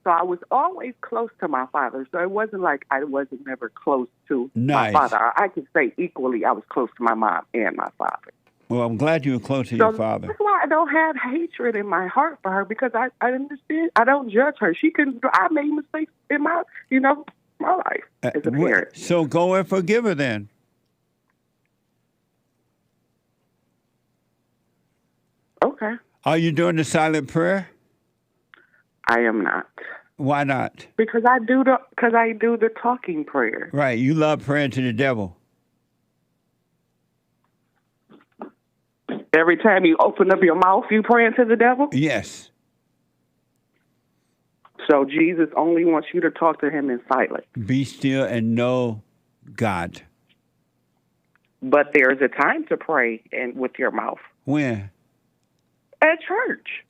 So I was always close to my father. So it wasn't like I wasn't never close to
Nice.
my father. I could say equally I was close to my mom and my father.
Well, I'm glad you were close to your father.
That's why I don't have hatred in my heart for her because I understand. I don't judge her. She couldn't. I made mistakes in my, my life as a parent.
So go and forgive her then.
Okay.
Are you doing the silent prayer?
I am not.
Why not?
Because I do the talking prayer.
Right. You love praying to the devil.
Every time you open up your mouth, you praying to the devil?
Yes.
So Jesus only wants you to talk to him in silence.
Be still and know God.
But there's a time to pray and with your mouth.
When?
At church.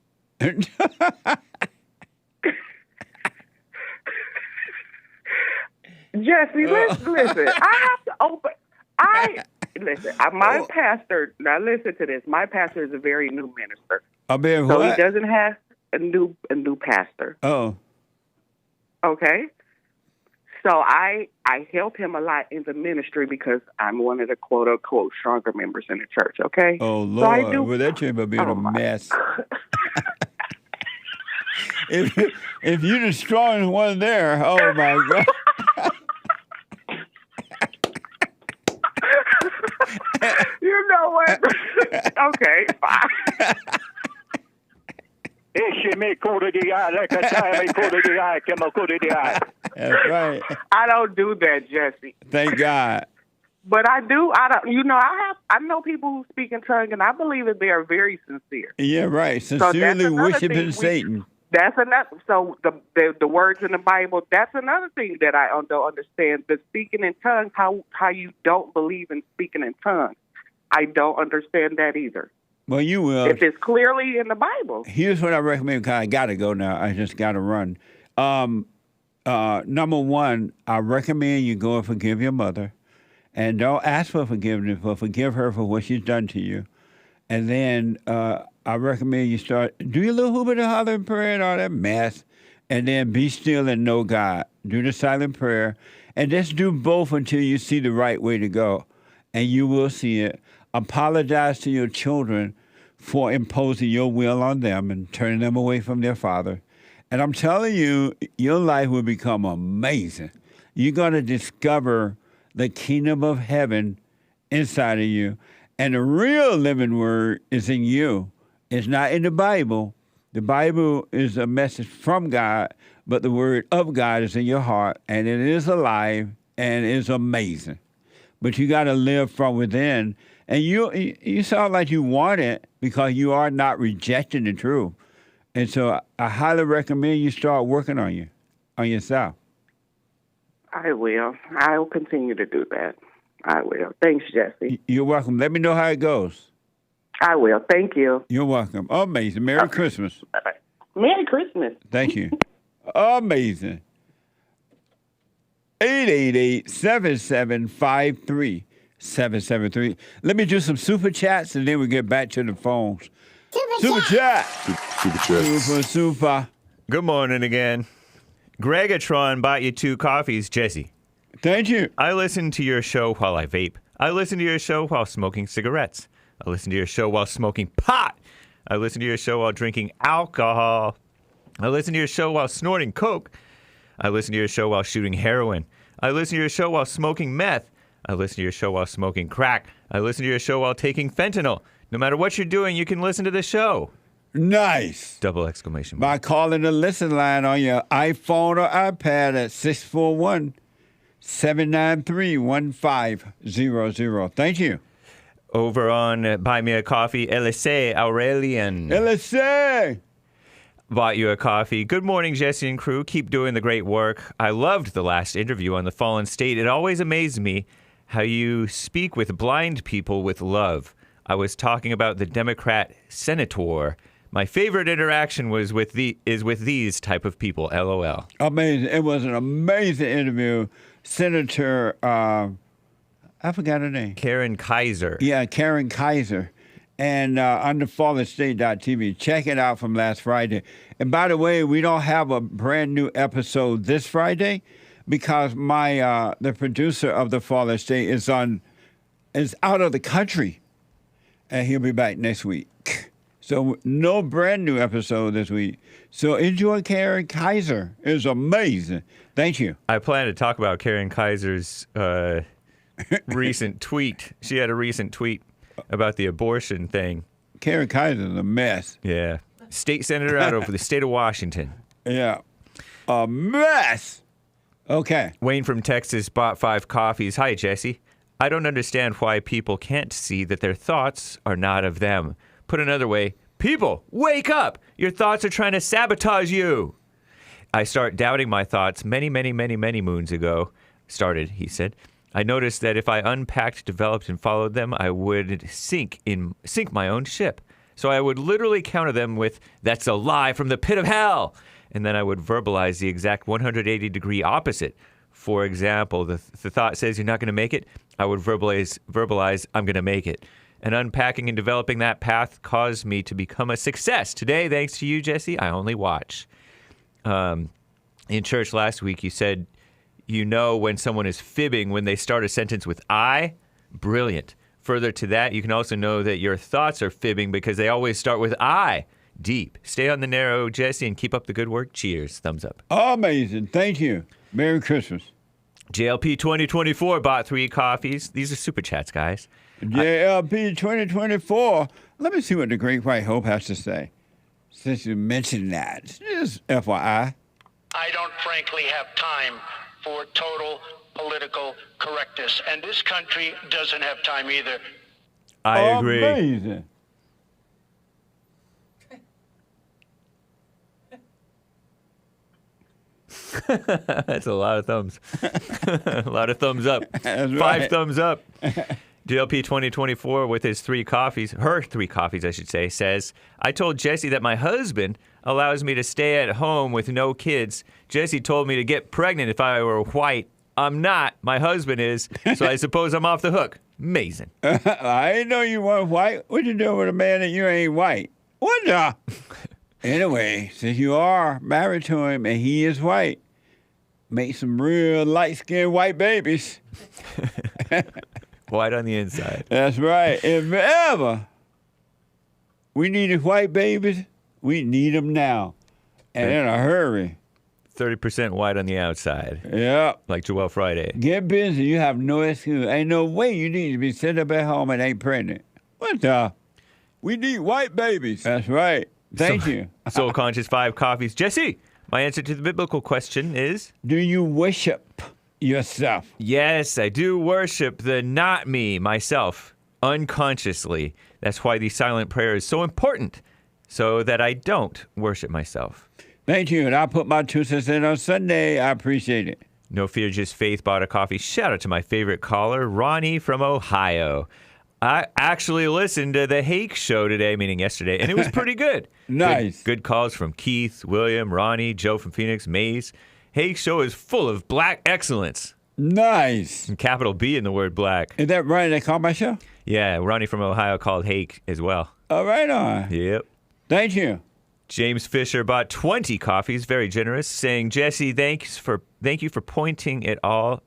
Jesse, listen. I have to open. My pastor. Now listen to this. My pastor is a very new minister. So he doesn't have a new pastor.
Oh.
Okay. So I help him a lot in the ministry because I'm one of the quote unquote stronger members in the church. Okay.
Oh Lord,
so I do,
well that chamber being a mess. if you're the strongest one there, oh my God.
You know what? Okay, fine.
That's right.
I don't do that, Jesse.
Thank God.
But I do. I know people who speak in tongues, and I believe that they are very sincere.
Yeah, right. Sincerely worshiping Satan.
That's another. So the words in the Bible. That's another thing that I don't understand. The speaking in tongues. How you don't believe in speaking in tongues. I don't understand that either.
Well, you will.
If it's clearly in the Bible.
Here's what I recommend, because I got to go now. I just got to run. Number one, I recommend you go and forgive your mother. And don't ask for forgiveness, but forgive her for what she's done to you. And then I recommend you do your little hoop and holler and prayer and all that mess. And then be still and know God. Do the silent prayer. And just do both until you see the right way to go. And you will see it. Apologize to your children for imposing your will on them and turning them away from their father. And I'm telling you, your life will become amazing. You're going to discover the kingdom of heaven inside of you. And the real living word is in you. It's not in the Bible. The Bible is a message from God, but the word of God is in your heart, and it is alive, and it is amazing. But you got to live from within. And you sound like you want it because you are not rejecting the truth. And so I highly recommend you start working on yourself.
I will. I will continue to do that. I will. Thanks, Jesse.
You're welcome. Let me know how it goes.
I will. Thank you.
You're welcome. Amazing. Merry Christmas.
Merry Christmas.
Thank you. Amazing. 888-7753-773. Let me do some super chats and then we get back to the phones. Super chat.
Super chat.
Super.
Good morning again. Gregatron bought you 2 coffees, Jesse.
Thank you.
I listen to your show while I vape. I listen to your show while smoking cigarettes. I listen to your show while smoking pot. I listen to your show while drinking alcohol. I listen to your show while snorting coke. I listen to your show while shooting heroin. I listen to your show while smoking meth. I listen to your show while smoking crack. I listen to your show while taking fentanyl. No matter what you're doing, you can listen to the show.
Nice.
Double exclamation mark.
By calling the listen line on your iPhone or iPad at 641-793-1500. Thank you.
Over on Buy Me a Coffee, LSA Aurelian.
LSA!
Bought you a coffee. Good morning, Jesse and crew. Keep doing the great work. I loved the last interview on the fallen state. It always amazed me how you speak with blind people with love. I was talking about the Democrat senator. My favorite interaction is with these type of people. LOL.
Amazing. It was an amazing interview. Senator, I forgot her name.
Karen Kaiser.
Yeah, Karen Kaiser. And on the FallenState.tv. Check it out from last Friday. And by the way, we don't have a brand new episode this Friday because the producer of the Fallen State is out of the country. And he'll be back next week. So no brand new episode this week. So enjoy Karen Kaiser. It was amazing. Thank you.
I plan to talk about Karen Kaiser's recent tweet. She had a recent tweet about the abortion thing.
Karen Kaiser's a mess.
Yeah. State senator out of the state of Washington.
Yeah. A mess. Okay.
Wayne from Texas bought 5 coffees. Hi, Jesse. I don't understand why people can't see that their thoughts are not of them. Put another way, people, wake up! Your thoughts are trying to sabotage you. I start doubting my thoughts many moons ago. He said. I noticed that if I unpacked, developed, and followed them, I would sink my own ship. So I would literally counter them with, that's a lie from the pit of hell. And then I would verbalize the exact 180-degree opposite. For example, the thought says you're not going to make it. I would verbalize I'm going to make it. And unpacking and developing that path caused me to become a success. Today, thanks to you, Jesse, I only watch. In church last week, you said, you know when someone is fibbing when they start a sentence with I. Brilliant. Further to that, you can also know that your thoughts are fibbing because they always start with I. Deep. Stay on the narrow, Jesse, and keep up the good work. Cheers. Thumbs up.
Amazing. Thank you. Merry Christmas.
JLP 2024 bought 3 coffees. These are super chats, guys.
JLP 2024. Let me see what the Great White Hope has to say. Since you mentioned that. Just FYI.
I don't frankly have time for total political correctness. And this country doesn't have time either.
I agree.
Amazing.
That's a lot of thumbs. A lot of thumbs up.
That's
5
right.
thumbs up. JLP 2024 with his 3 coffees, her 3 coffees, I should say, says, I told Jesse that my husband allows me to stay at home with no kids. Jesse told me to get pregnant if I were white. I'm not. My husband is. So I suppose I'm off the hook. Amazing.
I didn't know you weren't white. What you doing with a man that you ain't white? What the? Anyway, since you are married to him and he is white, make some real light-skinned white babies.
White on the inside.
That's right. If ever we needed white babies, we need them now. And in a hurry.
30% white on the outside.
Yeah.
Like Joel Friday.
Get busy. You have no excuse. Ain't no way you need to be sitting up at home and ain't pregnant. What the? We need white babies. That's right. Thank you.
Soul Conscious 5 coffees. Jesse, my answer to the biblical question is...
Do you worship yourself?
Yes, I do worship the not me, myself, unconsciously. That's why the silent prayer is so important, so that I don't worship myself.
Thank you, and I'll put my 2 cents in on Sunday. I appreciate it.
No Fear, Just Faith bought a coffee. Shout out to my favorite caller, Ronnie from Ohio. I actually listened to the Hake show today, meaning yesterday, and it was pretty good.
Nice.
Good calls from Keith, William, Ronnie, Joe from Phoenix, Maze. Hake show is full of black excellence.
Nice.
And capital B in the word black.
Is that right? They call my show?
Yeah, Ronnie from Ohio called Hake as well.
All right on.
Yep.
Thank you.
James Fisher bought 20 coffees, very generous, saying, Jesse, thank you for pointing all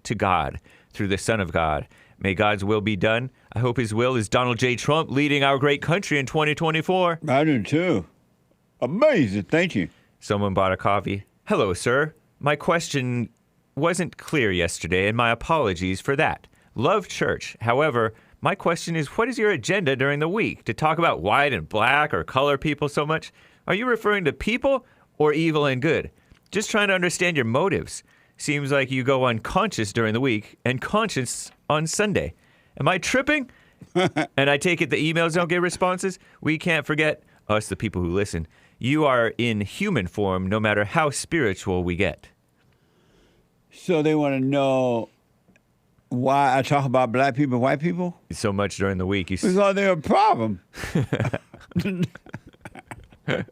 to God through the Son of God. May God's will be done. I hope his will is Donald J. Trump leading our great country in 2024.
I do too. Amazing. Thank you.
Someone bought a coffee. Hello, sir. My question wasn't clear yesterday, and my apologies for that. Love church. However, my question is, what is your agenda during the week? To talk about white and black or color people so much? Are you referring to people or evil and good? Just trying to understand your motives. Seems like you go unconscious during the week and conscious on Sunday. Am I tripping? And I take it the emails don't get responses? We can't forget, us the people who listen, you are in human form no matter how spiritual we get.
So they want to know Why I talk about black people, white people?
So much during the week.
Because they're a problem.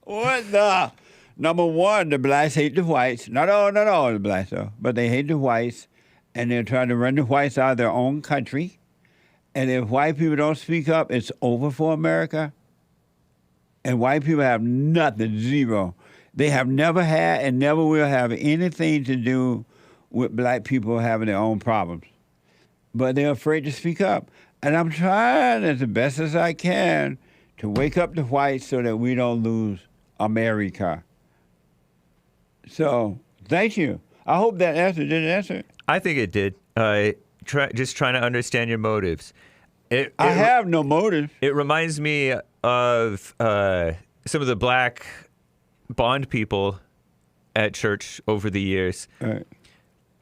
What the? Number one, the blacks hate the whites. Not all the blacks, though. But they hate the whites, and they're trying to run the whites out of their own country. And if white people don't speak up, it's over for America. And white people have nothing, zero. They have never had and never will have anything to do with black people having their own problems. But they're afraid to speak up. And I'm trying as the best as I can to wake up the whites so that we don't lose America. So, thank you. I hope that answer didn't answer.
I think it did. Just trying to understand your motives.
I have no motive.
It reminds me of some of the black bond people at church over the years.
Right.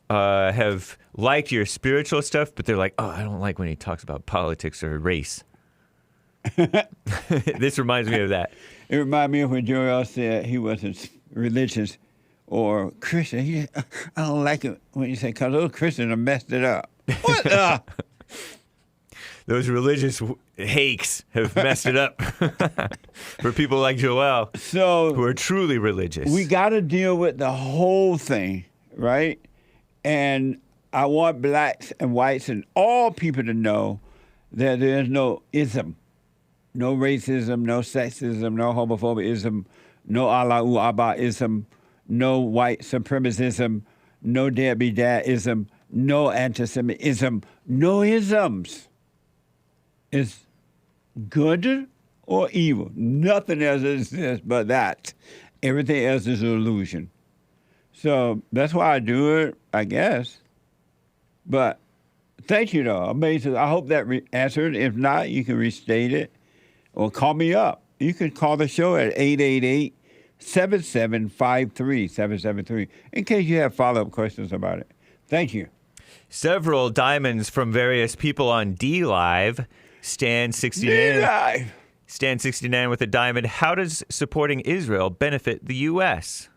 Have liked your spiritual stuff, but they're like, oh, I don't like when he talks about politics or race. This reminds me of that.
It reminds me of when Joel said he wasn't religious or Christian. I don't like it when you say, because those Christians have messed it up. What the?
Those religious hakes have messed it up for people like Joel, who are truly religious.
We got to deal with the whole thing, right? And I want blacks and whites and all people to know that there's no ism, no racism, no sexism, no homophobism, no Allahu Abba-ism, no white supremacism, no deadbeat dad-ism, no anti-Semitism, no isms. It's good or evil. Nothing else exists but that. Everything else is an illusion. So that's why I do it, I guess. But thank you, though. Amazing. I hope that answered. If not, you can restate it or call me up. You can call the show at 888-7753-773 in case you have follow-up questions about it. Thank you.
Several diamonds from various people on D-Live. Stan 69.
D-Live.
Stan 69 with a diamond. How does supporting Israel benefit the U.S.?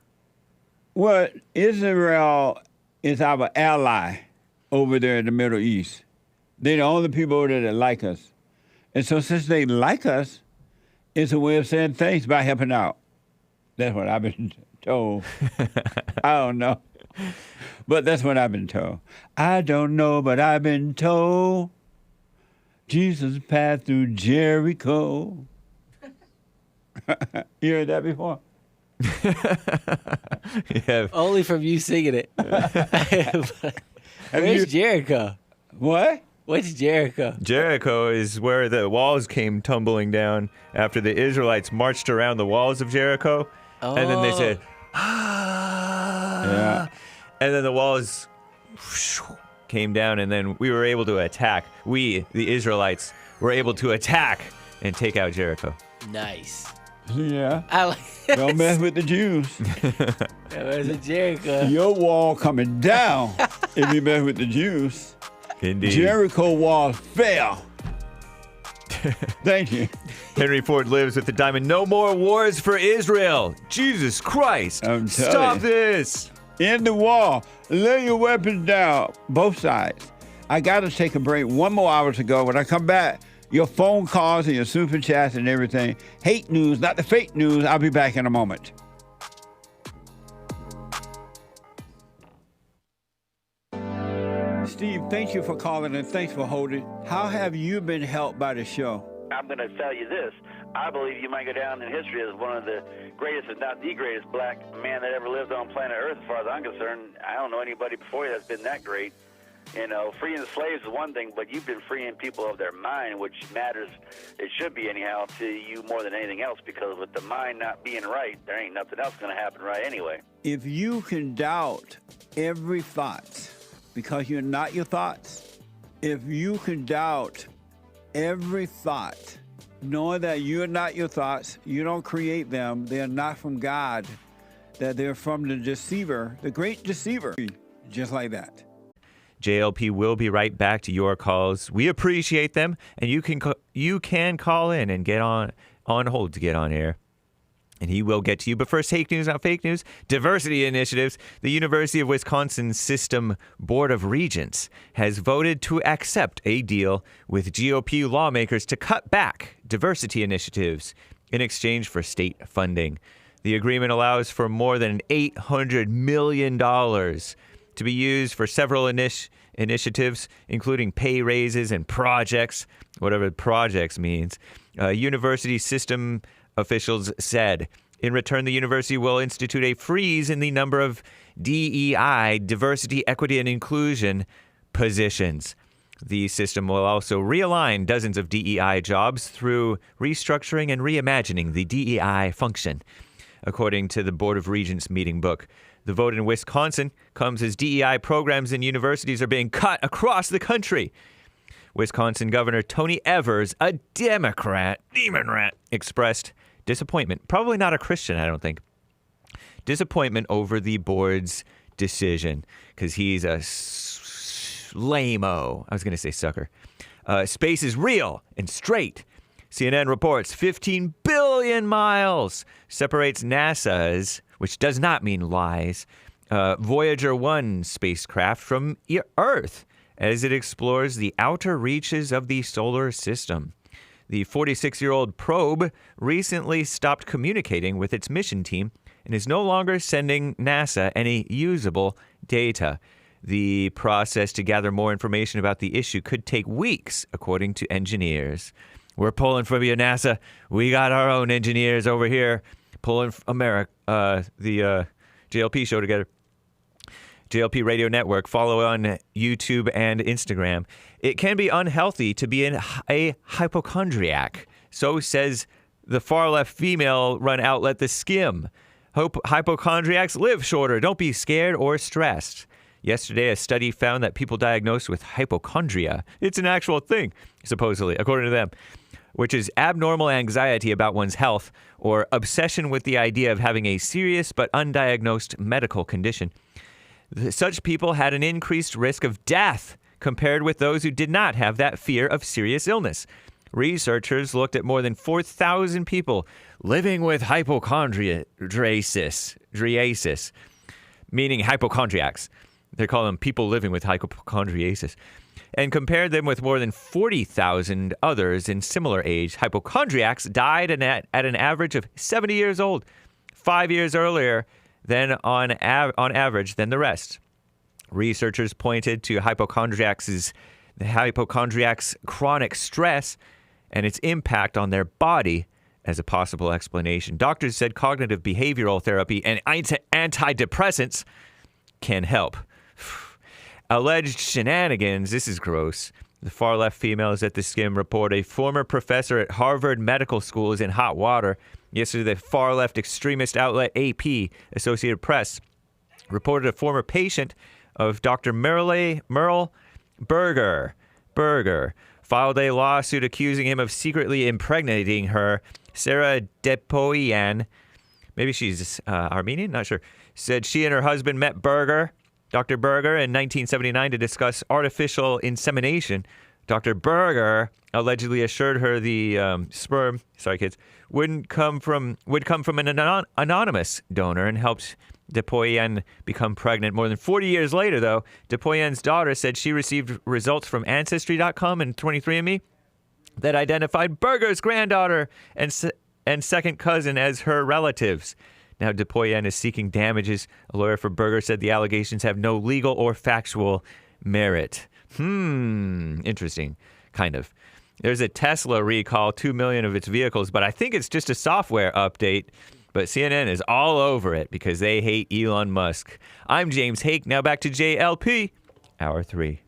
Well, Israel is our ally over there in the Middle East. They're the only people over there that like us. And so since they like us, it's a way of saying thanks by helping out. That's what I've been told. I don't know. But that's what I've been told. I don't know, but I've been told Jesus passed through Jericho. You heard that before?
Yeah.
Only from you singing it. Where's Jericho?
What?
What's Jericho?
Jericho is where the walls came tumbling down after the Israelites marched around the walls of Jericho. Oh. And then they said,
yeah.
And then the walls came down, and then we were able to attack. We, the Israelites, were able to attack and take out Jericho.
Nice.
Yeah.
I like
Don't mess with the Jews.
Where's the Jericho?
Your wall coming down if you mess with the Jews.
Indeed.
Jericho wall fell. Thank you.
Henry Ford lives with the diamond. No more wars for Israel. Jesus Christ. Stop this.
End the war. Lay your weapons down. Both sides. I got to take a break. 1 more hour to go. When I come back, your phone calls and your super chats and everything. Hate news, not the fake news. I'll be back in a moment. Steve, thank you for calling and thanks for holding. How have you been helped by the show?
I'm going to tell you this. I believe you might go down in history as one of the greatest, if not the greatest, black man that ever lived on planet Earth, as far as I'm concerned. I don't know anybody before you that's been that great. You know, freeing the slaves is one thing, but you've been freeing people of their mind, which matters, it should be anyhow, to you more than anything else, because with the mind not being right, there ain't nothing else going to happen right anyway.
If you can doubt every thought because you're not your thoughts, if you can doubt every thought, knowing that you're not your thoughts, you don't create them, they're not from God, that they're from the deceiver, the great deceiver, just like that.
JLP will be right back to your calls. We appreciate them, and you can call in and get on hold to get on air. and he will get to you. But first, Hake news, not fake news. Diversity initiatives. The University of Wisconsin System Board of Regents has voted to accept a deal with GOP lawmakers to cut back diversity initiatives in exchange for state funding. The agreement allows for more than $800 million to be used for several initiatives, including pay raises and projects, whatever projects means. University system officials said. In return, the university will institute a freeze in the number of DEI, diversity, equity, and inclusion positions. The system will also realign dozens of DEI jobs through restructuring and reimagining the DEI function, according to the Board of Regents meeting book. The vote in Wisconsin comes as DEI programs in universities are being cut across the country. Wisconsin Governor Tony Evers, a Democrat, demon rat, expressed disappointment. Probably not a Christian, I don't think. Disappointment over the board's decision because he's a lame-o. I was going to say sucker. Space is real and straight. CNN reports 15 billion miles separates NASA's, which does not mean lies, Voyager 1 spacecraft from Earth as it explores the outer reaches of the solar system. The 46-year-old probe recently stopped communicating with its mission team and is no longer sending NASA any usable data. The process to gather more information about the issue could take weeks, according to engineers. We're pulling from you, NASA. We got our own engineers over here pulling the JLP show together. JLP Radio Network. Follow on YouTube and Instagram. It can be unhealthy to be a hypochondriac. So says the far-left female-run outlet The Skim. Hypochondriacs live shorter. Don't be scared or stressed. Yesterday, a study found that people diagnosed with hypochondria, it's an actual thing, supposedly, according to them, which is abnormal anxiety about one's health or obsession with the idea of having a serious but undiagnosed medical condition. Such people had an increased risk of death compared with those who did not have that fear of serious illness. Researchers looked at more than 4,000 people living with hypochondriasis, meaning hypochondriacs. They call them people living with hypochondriasis, and compared them with more than 40,000 others in similar age. Hypochondriacs died at an average of 70 years old, 5 years earlier than on average than the rest. Researchers pointed to hypochondriacs' chronic stress and its impact on their body as a possible explanation. Doctors said cognitive behavioral therapy and antidepressants can help. Alleged shenanigans, this is gross. The far-left females at The Skim report a former professor at Harvard Medical School is in hot water. Yesterday, the far-left extremist outlet AP, Associated Press, reported a former patient of Dr. Merle Berger, filed a lawsuit accusing him of secretly impregnating her. Sarah Depoyan, maybe she's Armenian, not sure, said she and her husband met Dr. Berger in 1979 to discuss artificial insemination. Dr. Berger allegedly assured her the sperm, would come from an anonymous donor and helped Depoyan become pregnant. More than 40 years later, though, Depoyan's daughter said she received results from Ancestry.com and 23andMe that identified Berger's granddaughter and second cousin as her relatives. Now, Depoyan is seeking damages. A lawyer for Berger said the allegations have no legal or factual merit. Interesting. Kind of. There's a Tesla recall, 2 million of its vehicles, but I think it's just a software update. But CNN is all over it because they hate Elon Musk. I'm James Hake. Now back to JLP, Hour 3.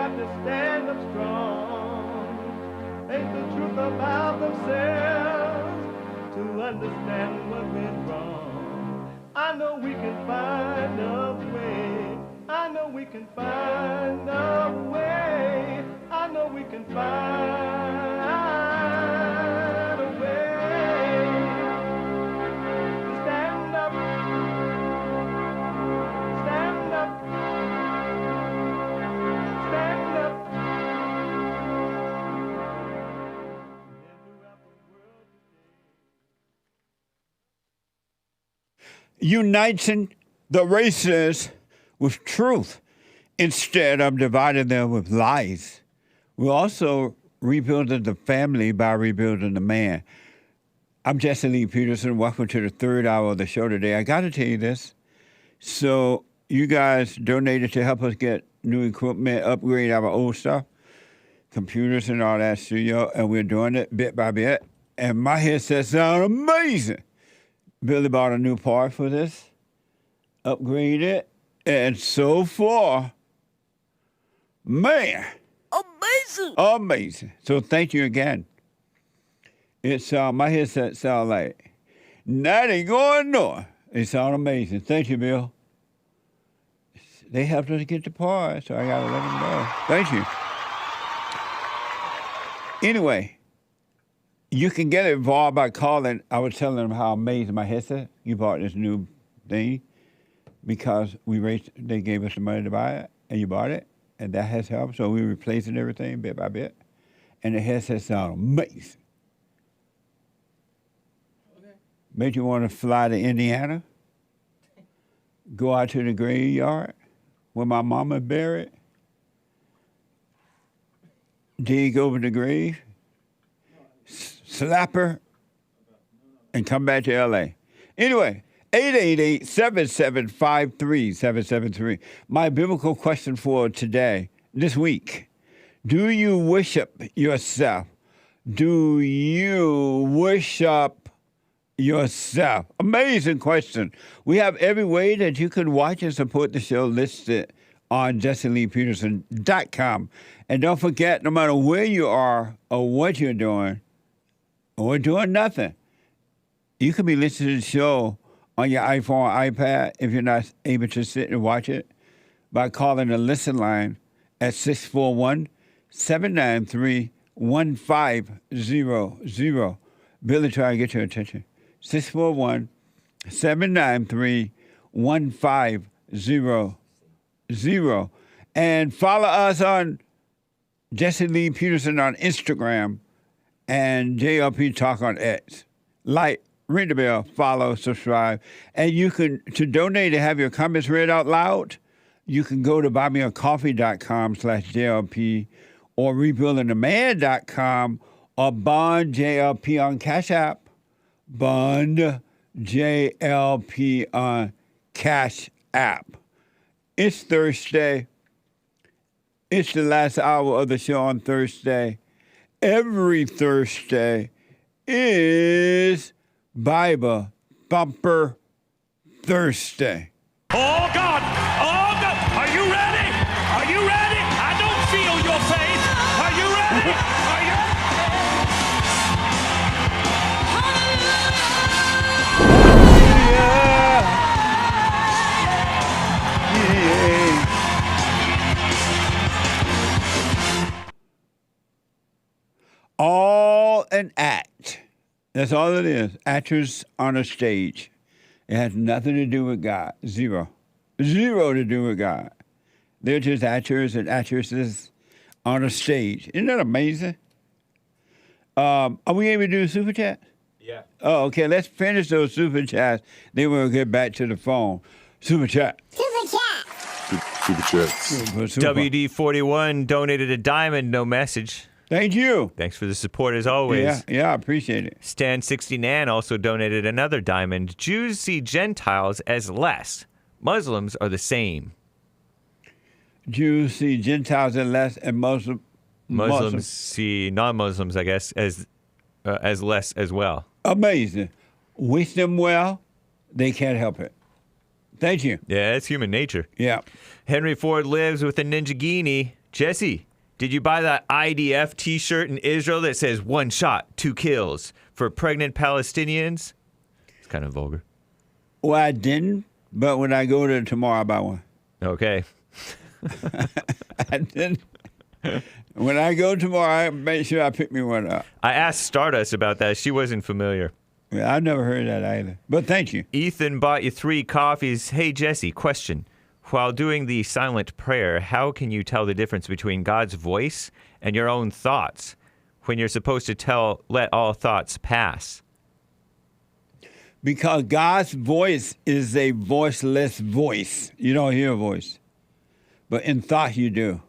To stand up strong, face the truth about themselves, to understand what went wrong. I know we can find a way. I know know we can find a way. I know we can find a way to stand up, stand up, stand up.
Uniting the races with truth instead of dividing them with lies. We're also rebuilding the family by rebuilding the man. I'm Jesse Lee Peterson. Welcome to the third hour of the show today. I got to tell you this. So you guys donated to help us get new equipment, upgrade our old stuff, computers and all that studio, and we're doing it bit by bit. And my headset sound amazing. Billy bought a new part for this, upgraded it, and so far, man, amazing. So thank you again. It's my headset sound like now they going north. It sound amazing. Thank you, Bill. They helped us get the part, so I gotta let them know. Thank you. Anyway. You can get involved by calling. I was telling them how amazing my headset. You bought this new thing because they gave us the money to buy it, and you bought it, and that has helped. So we're replacing everything bit by bit, and the headset sounds amazing. Okay. Made you want to fly to Indiana, go out to the graveyard where my mama buried, dig over the grave, slap her, and come back to L.A. Anyway, 888-7753-773. My biblical question for today, this week. Do you worship yourself? Do you worship yourself? Amazing question. We have every way that you can watch and support the show listed on JesseLeePeterson.com. And don't forget, no matter where you are or what you're doing, or doing nothing, you can be listening to the show on your iPhone or iPad if you're not able to sit and watch it by calling the listen line at 641-793-1500. Billy trying to get your attention. 641-793-1500. And follow us on Jesse Lee Peterson on Instagram and JLP Talk on X. Like, ring the bell, follow, subscribe. And you can, to donate and have your comments read out loud, you can go to buymeacoffee.com/JLP or rebuildingtheman.com or Bond JLP on Cash App. Bond JLP on Cash App. It's Thursday. It's the last hour of the show on Thursday. Every Thursday is Bible Bumper Thursday.
Oh, God! Oh, God! Are you ready? Are you ready? I don't feel your faith. Are you ready? Are you
All an act. That's all it is. Actors on a stage. It has nothing to do with God. Zero to do with God. They're just actors and actresses on a stage. Isn't that amazing? Are we able to do super chat?
Yeah.
Oh, okay. Let's finish those super chats. Then we'll get back to the phone. Super chat.
Super chats. WD41 donated a diamond, no message.
Thank you.
Thanks for the support as always.
Yeah, I appreciate it.
Stan69 also donated another diamond. Jews see Gentiles as less. Muslims are the same.
Jews see Gentiles as less, and
Muslims see non-Muslims, I guess, as less as well.
Amazing. Wish them well. They can't help it. Thank you.
Yeah, it's human nature.
Yeah.
Henry Ford lives with a Ninjagini. Jesse, did you buy that IDF T-shirt in Israel that says 1 shot, 2 kills for pregnant Palestinians? It's kind of vulgar.
Well, I didn't, but when I go there tomorrow, I'll buy one.
Okay.
And then when I go tomorrow, I make sure I pick me one up.
I asked Stardust about that. She wasn't familiar.
Yeah, I've never heard that either. But thank you.
Ethan bought you 3 coffees. Hey, Jesse, question. While doing the silent prayer, how can you tell the difference between God's voice and your own thoughts when you're supposed to let all thoughts pass?
Because God's voice is a voiceless voice. You don't hear a voice. But in thought you do.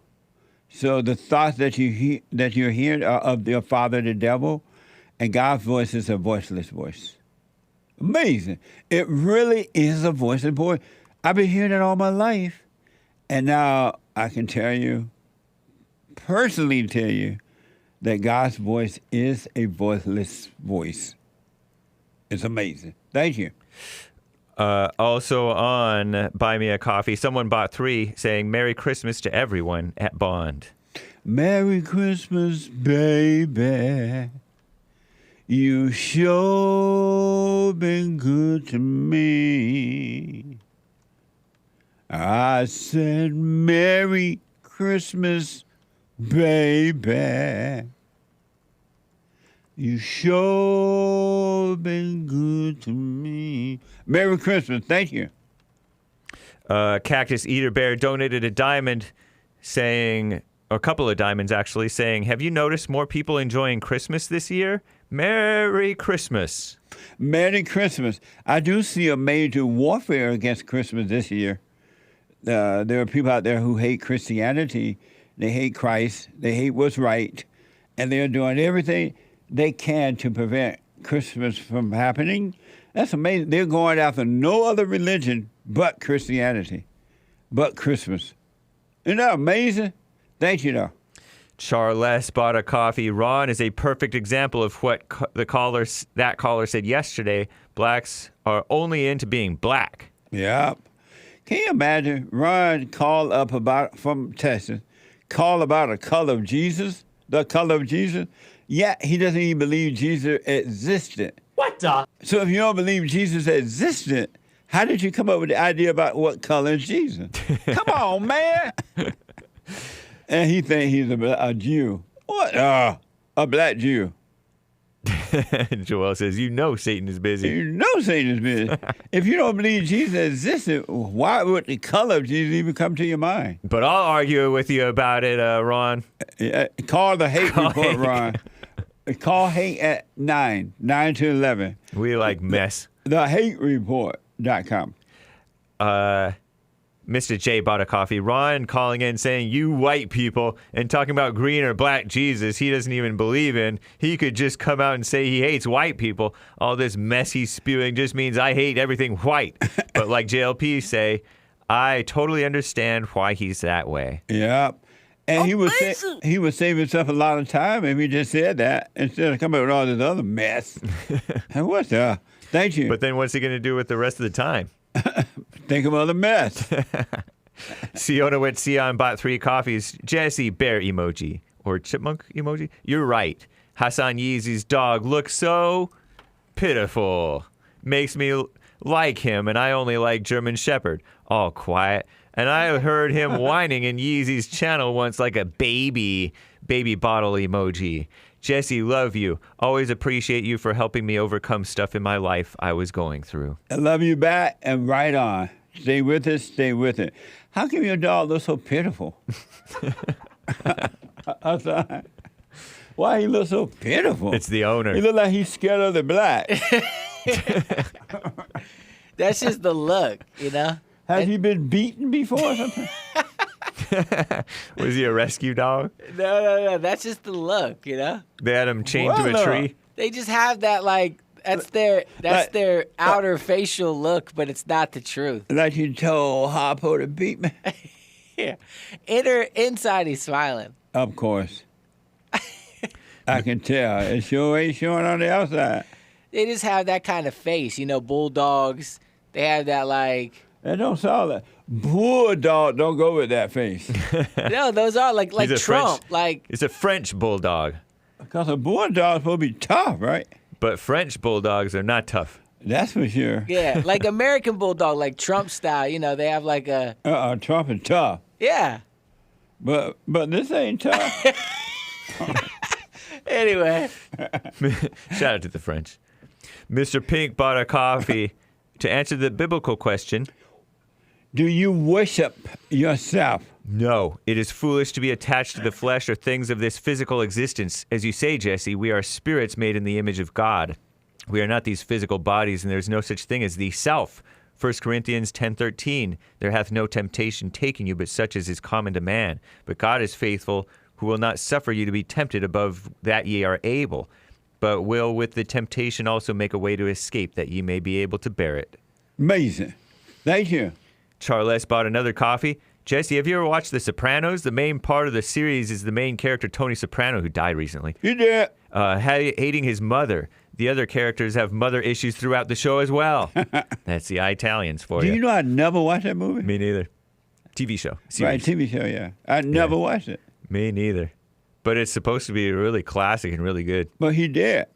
So the thoughts that you're hearing are of your father, the devil, and God's voice is a voiceless voice. Amazing. It really is a voiceless voice. I've been hearing it all my life. And now I can personally tell you, that God's voice is a voiceless voice. It's amazing. Thank you.
Also on Buy Me a Coffee, someone bought 3 saying, Merry Christmas to everyone at Bond.
Merry Christmas, baby. You sure been good to me. I said, Merry Christmas, baby. You sure been good to me. Merry Christmas. Thank you.
Cactus Eater Bear donated a diamond saying, a couple of diamonds actually, saying, have you noticed more people enjoying Christmas this year? Merry Christmas.
Merry Christmas. I do see a major warfare against Christmas this year. There are people out there who hate Christianity. They hate Christ. They hate what's right. And they're doing everything they can to prevent Christmas from happening. That's amazing. They're going after no other religion but Christianity, but Christmas. Isn't that amazing? Thank you, though.
Charles bought a coffee. Ron is a perfect example of what that caller said yesterday. Blacks are only into being black.
Yep. Can you imagine Ron called up from Texas, called about the color of Jesus, Yet he doesn't even believe Jesus existed.
What the?
So if you don't believe Jesus existed, how did you come up with the idea about what color is Jesus? Come on, man. And he thinks he's a Jew. What? A black Jew.
Joel says, you know Satan is busy.
You know Satan is busy. If you don't believe Jesus existed, why would the color of Jesus even come to your mind?
But I'll argue with you about it, Ron.
Call the Hake report, Ron. Call Hake at 9 to 11.
We like mess.
TheHakeReport.com.
Mr. J bought a coffee. Ron calling in saying, you white people, and talking about green or black Jesus he doesn't even believe in. He could just come out and say he hates white people. All this mess he's spewing just means I hate everything white. But like JLP say, I totally understand why he's that way.
Yep. And he would save himself a lot of time if he just said that instead of coming up with all this other mess. And what the? Thank you.
But then what's he going to do with the rest of the time?
Think of other mess.
Siona went Sion bought 3 coffees. Jesse, bear emoji. Or chipmunk emoji. You're right. Hassan Yeezy's dog looks so pitiful. Makes me like him, and I only like German Shepherd. All quiet. And I heard him whining in Yeezy's channel once like a baby bottle emoji. Jesse, love you. Always appreciate you for helping me overcome stuff in my life I was going through.
I love you back and right on. Stay with it, stay with it. How come your dog looks so pitiful? Why he looks so pitiful?
It's the owner.
He look like he's scared of the black.
That's just the look, you know?
Has he been beaten before or something?
Was he a rescue dog?
No. That's just the look, you know?
They had him chained to a tree?
They just have that, like, that's their outer facial look, but it's not the truth.
Like you told Harpo to beat me?
Yeah. Inside he's smiling.
Of course. I can tell. It sure ain't showing on the outside.
They just have that kind of face. You know, bulldogs, they have that, like...
That don't sound like... Bulldog don't go with that face.
No, those are like Trump.
It's a French bulldog.
Because a bulldog's supposed to be tough, right?
But French bulldogs are not tough.
That's for sure.
Yeah, like American bulldog, like Trump style. You know, they have like a...
Trump is tough.
Yeah.
But this ain't tough.
Anyway.
Shout out to the French. Mr. Pink bought a coffee to answer the biblical question.
Do you worship yourself?
No, it is foolish to be attached to the flesh or things of this physical existence. As you say, Jesse, we are spirits made in the image of God. We are not these physical bodies, and there is no such thing as the self. 1 Corinthians 10:13, there hath no temptation taken you, but such as is common to man. But God is faithful, who will not suffer you to be tempted above that ye are able, but will with the temptation also make a way to escape, that ye may be able to bear it.
Amazing. Thank you.
Charles bought another coffee. Jesse, have you ever watched The Sopranos? The main part of the series is the main character, Tony Soprano, who died recently.
You did.
Hating his mother. The other characters have mother issues throughout the show as well. That's the Italians for you.
Do you know I never watched that movie?
Me neither. TV show. Series.
Right, TV show, yeah. I never watched it.
Me neither. But it's supposed to be really classic and really good.
But he dead.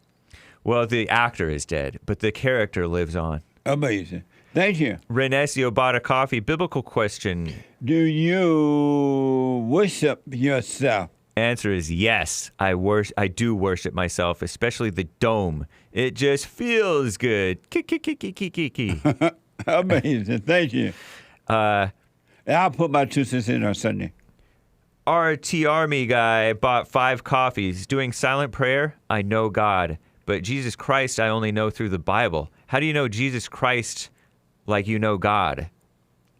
Well, the actor is dead, but the character lives on.
Amazing. Thank you.
Renesio bought a coffee. Biblical question.
Do you worship yourself?
Answer is yes. I do worship myself, especially the dome. It just feels good.
Amazing. Thank you. I'll put my 2 cents in on Sunday.
RT Army guy bought 5 coffees. Doing silent prayer, I know God. But Jesus Christ, I only know through the Bible. How do you know Jesus Christ like you know God,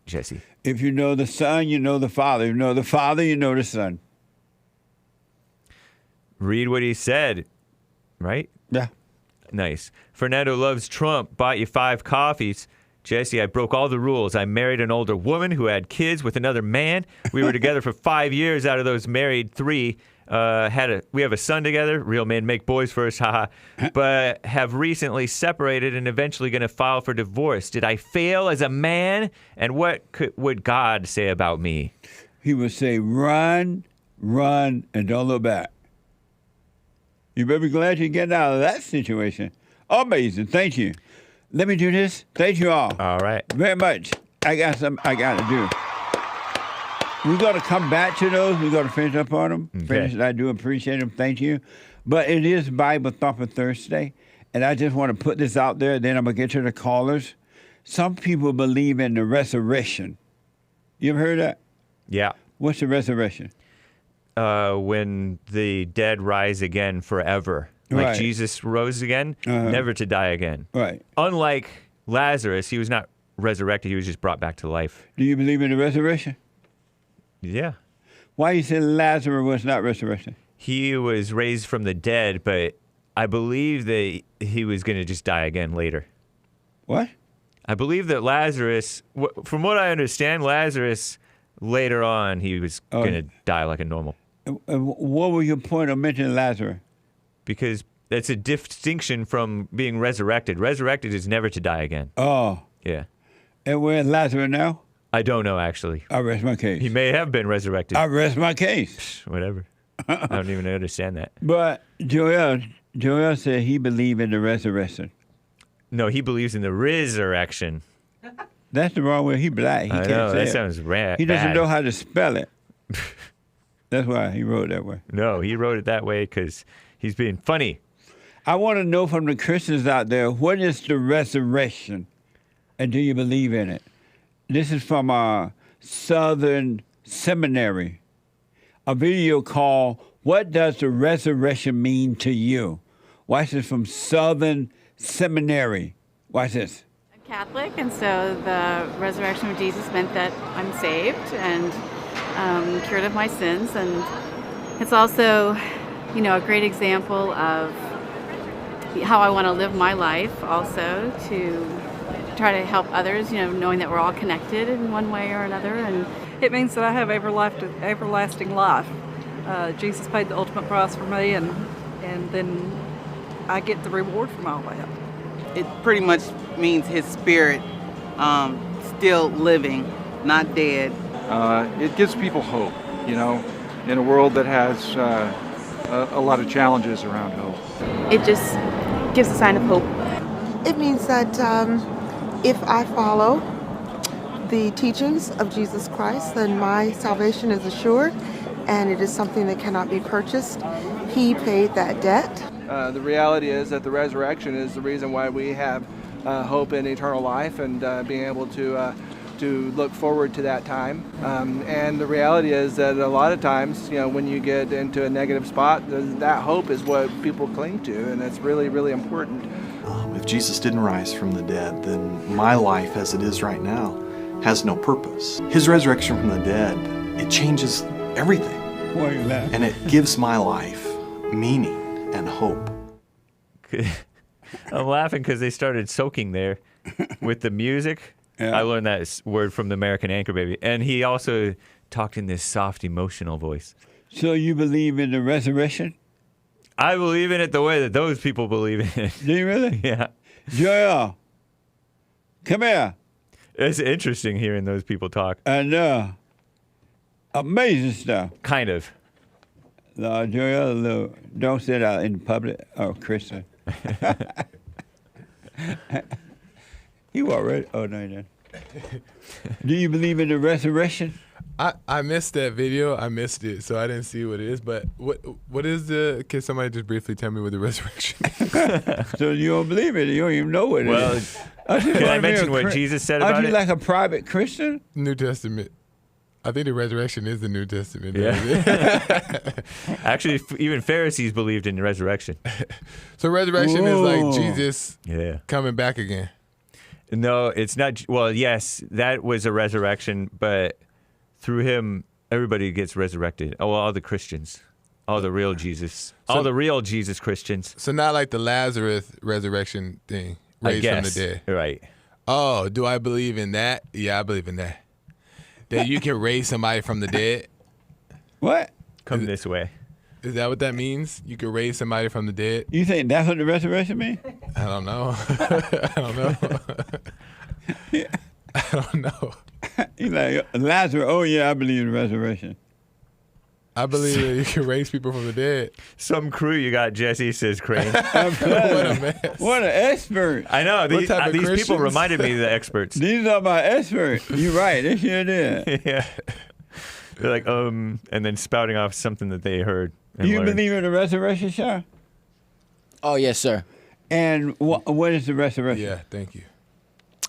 Jesse?
If you know the Son, you know the Father. If you know the Father, you know the Son.
Read what he said, right?
Yeah.
Nice. Fernando loves Trump. Bought you 5 coffees. Jesse, I broke all the rules. I married an older woman who had kids with another man. We were together for 5 years. Out of those married 3, we have a son together. Real men make boys first, haha. But have recently separated and eventually going to file for divorce. Did I fail as a man? And what would God say about me?
He would say, run, and don't look back. You better be glad you're getting out of that situation. Amazing. Thank you. Let me do this. Thank you all.
All right.
Very much. I got something I got to do. We're going to come back to those. We're going to finish up on them.
Okay.
I do appreciate them. Thank you. But it is Bible Thought for Thursday. And I just want to put this out there. Then I'm going to get to the callers. Some people believe in the resurrection. You ever heard that?
Yeah.
What's the resurrection?
When the dead rise again forever. Like
Right.
Jesus rose again, never to die again.
Right.
Unlike Lazarus, he was not resurrected. He was just brought back to life.
Do you believe in the resurrection?
Yeah.
Why you say Lazarus was not resurrected?
He was raised from the dead, but I believe that he was going to just die again later.
What?
I believe that Lazarus, from what I understand, Lazarus, later on, he was going to die like a normal.
What was your point of mentioning Lazarus?
Because that's a distinction from being resurrected. Resurrected is never to die again.
Oh.
Yeah.
And where's Lazarus now?
I don't know, actually.
I rest my case.
He may have been resurrected.
I rest my case.
Whatever. I don't even understand that.
But Joel said he believed in the resurrection.
No, he believes in the resurrection.
That's the wrong way. He black. He
I
can't
know,
say
that
it.
sounds bad.
He doesn't know how to spell it. That's why he wrote that way.
No, he wrote it that way because he's being funny.
I want to know from the Christians out there, what is the resurrection? And do you believe in it? This is from a Southern Seminary. A video called, What Does the Resurrection Mean to You? Watch this from Southern Seminary. Watch this.
Catholic, and so the resurrection of Jesus meant that I'm saved and cured of my sins, and it's also, a great example of how I want to live my life, also to try to help others, knowing that we're all connected in one way or another. And
it means that I have everlasting life. Jesus paid the ultimate price for me, and then I get the reward from all that.
It pretty much means his spirit still living, not dead.
It gives people hope, in a world that has a lot of challenges around hope.
It just gives a sign of hope.
It means that if I follow,
the teachings of Jesus Christ, then my salvation is assured, and it is something that cannot be purchased. He paid that debt.
The reality is that the resurrection is the reason why we have hope in eternal life and being able to look forward to that time. And the reality is that a lot of times, when you get into a negative spot, that hope is what people cling to, and it's really, really important.
If Jesus didn't rise from the dead, then my life as it is right now has no purpose. His resurrection from the dead, it changes everything.
Why are you laughing?
And it gives my life meaning and hope.
I'm laughing because they started soaking there with the music. Yeah. I learned that word from the American Anchor Baby. And he also talked in this soft, emotional voice.
So you believe in the resurrection?
I believe in it the way that those people believe in it.
Do you really?
Yeah.
Joel, come here.
It's interesting hearing those people talk.
I know. Amazing stuff.
Kind of.
No, Joel, don't say that in public. Oh, Christian. You already? Oh, no, no. Do you believe in the resurrection?
I missed that video. I missed it, so I didn't see what it is. But what is the? Can somebody just briefly tell me what the resurrection is?
So you don't believe it? You don't even know what it is.
Can I mention what Jesus said about it?
Aren't you like a private Christian?
New Testament. I think the resurrection is the New Testament.
Yeah. Actually, even Pharisees believed in the resurrection.
So resurrection is like Jesus coming back again.
No, it's not. Well, yes, that was a resurrection, but through him, everybody gets resurrected. Oh, all the Christians, all the real Jesus, all the real Jesus Christians.
So not like the Lazarus resurrection thing, raised from the dead.
Right.
Oh, do I believe in that? Yeah, I believe in that. That you can raise somebody from the dead.
What?
Come this way.
Is that what that means? You can raise somebody from the dead?
You think that's what the resurrection means?
I don't know. I don't know. I don't know.
He's like, Lazarus, oh yeah, I believe in the resurrection.
I believe that you can raise people from the dead.
Some crew you got, Jesse, says Crane.
What a mess.
What an expert.
I know. These people reminded me of the experts.
These are my experts. You're right. They sure did.
Yeah. They're like, and then spouting off something that they heard.
Do you believe in the resurrection, Sean?
Oh, yes, sir.
And what is the resurrection?
Yeah, thank you.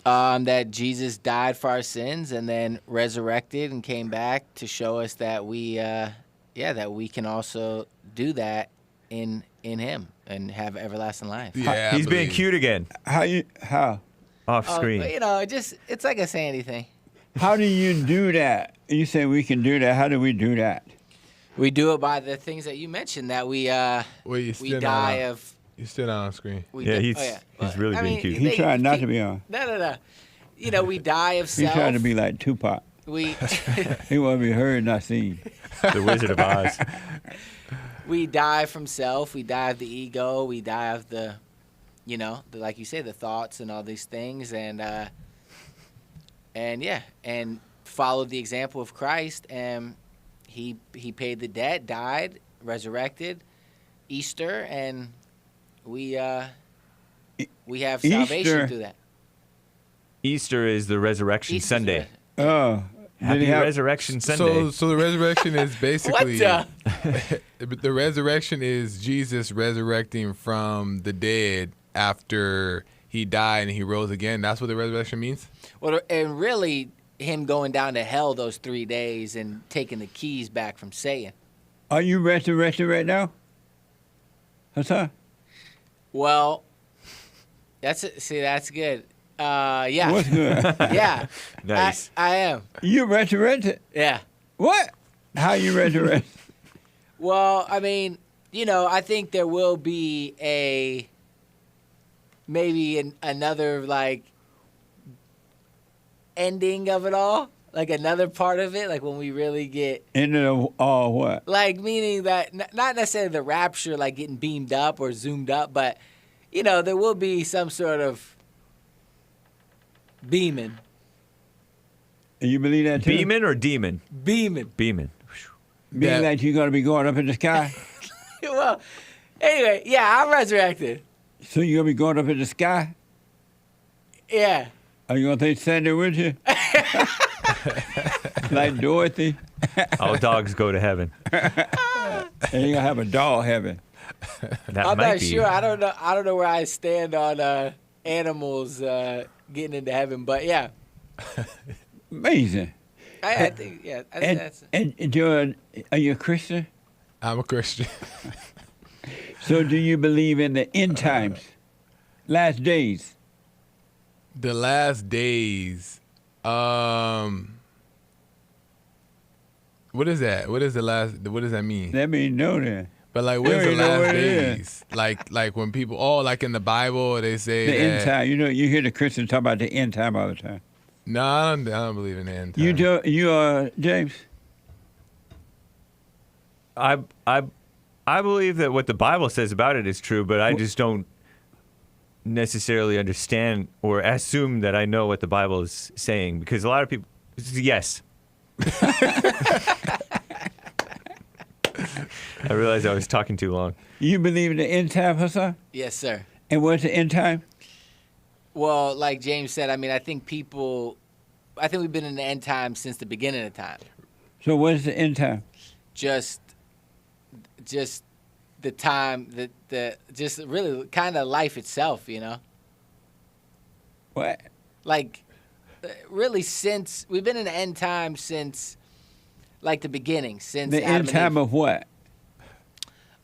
That Jesus died for our sins and then resurrected and came back to show us that we can also do that in Him and have everlasting life.
Yeah,
he's being cute again.
How?
Off screen.
It's like a sandy thing.
How do you do that? You say we can do that. How do we do that?
We do it by the things that you mentioned, that we die of.
You're still not on screen.
He's really being cute.
He's trying not to be on.
No. We die of self.
He's trying to be like Tupac. He want to be heard, not seen.
The Wizard of Oz.
We die from self. We die of the ego. We die of the like you say, the thoughts and all these things, and follow the example of Christ. And he paid the debt, died, resurrected, Easter, and we have salvation through that.
Easter is the Resurrection Sunday.
Oh.
Happy Resurrection Sunday.
So the resurrection is basically the resurrection is Jesus resurrecting from the dead after he died and he rose again. That's what the resurrection means?
Well, and really him going down to hell those 3 days and taking the keys back from Satan.
Are you resurrected right now? What's that?
Well, that's good. Yeah.
What's good?
Yeah.
Nice.
I am.
You resurrected?
Yeah.
What? How you resurrected?
Well, I mean, I think there will be another like ending of it all, like another part of it, like when we really get
into all what?
Like meaning that not necessarily the rapture, like getting beamed up or zoomed up, but there will be some sort of beaming.
And you believe that too?
Beaming or demon?
Beaming.
Beaming.
Being like you're going to be going up in the sky?
Well, anyway, yeah, I'm resurrected.
So you're going to be going up in the sky?
Yeah.
Are you going to take Sandy with you? Like Dorothy.
All dogs go to heaven.
And you're gonna have a dog heaven.
That
I'm
might
not
be.
sure. I don't know where I stand on animals getting into heaven, but yeah.
Amazing.
I think that's.
And are you a Christian?
I'm a Christian.
So do you believe in the end times, last days?
The last days. What is that? What is the last? What does that mean?
Let me know then.
But like, what is the last days? Like when people, like in the Bible, they say
The
that,
end time. You know, you hear the Christians talk about the end time all the time.
No, I don't believe in the end time.
You James?
I believe that what the Bible says about it is true, but I just don't necessarily understand or assume that I know what the Bible is saying, because a lot of people, yes. I realized I was talking too long.
You believe in the end time, Hassan?
Yes, sir.
And what's the end time?
Well, like James said, I mean, I think we've been in the end time since the beginning of time.
So what is the end time?
Just the time that just really kind of life itself, you know.
What?
Like, really, since we've been in the end time since, like, the beginning, since
The
Adam
end time
and Eve.
of what?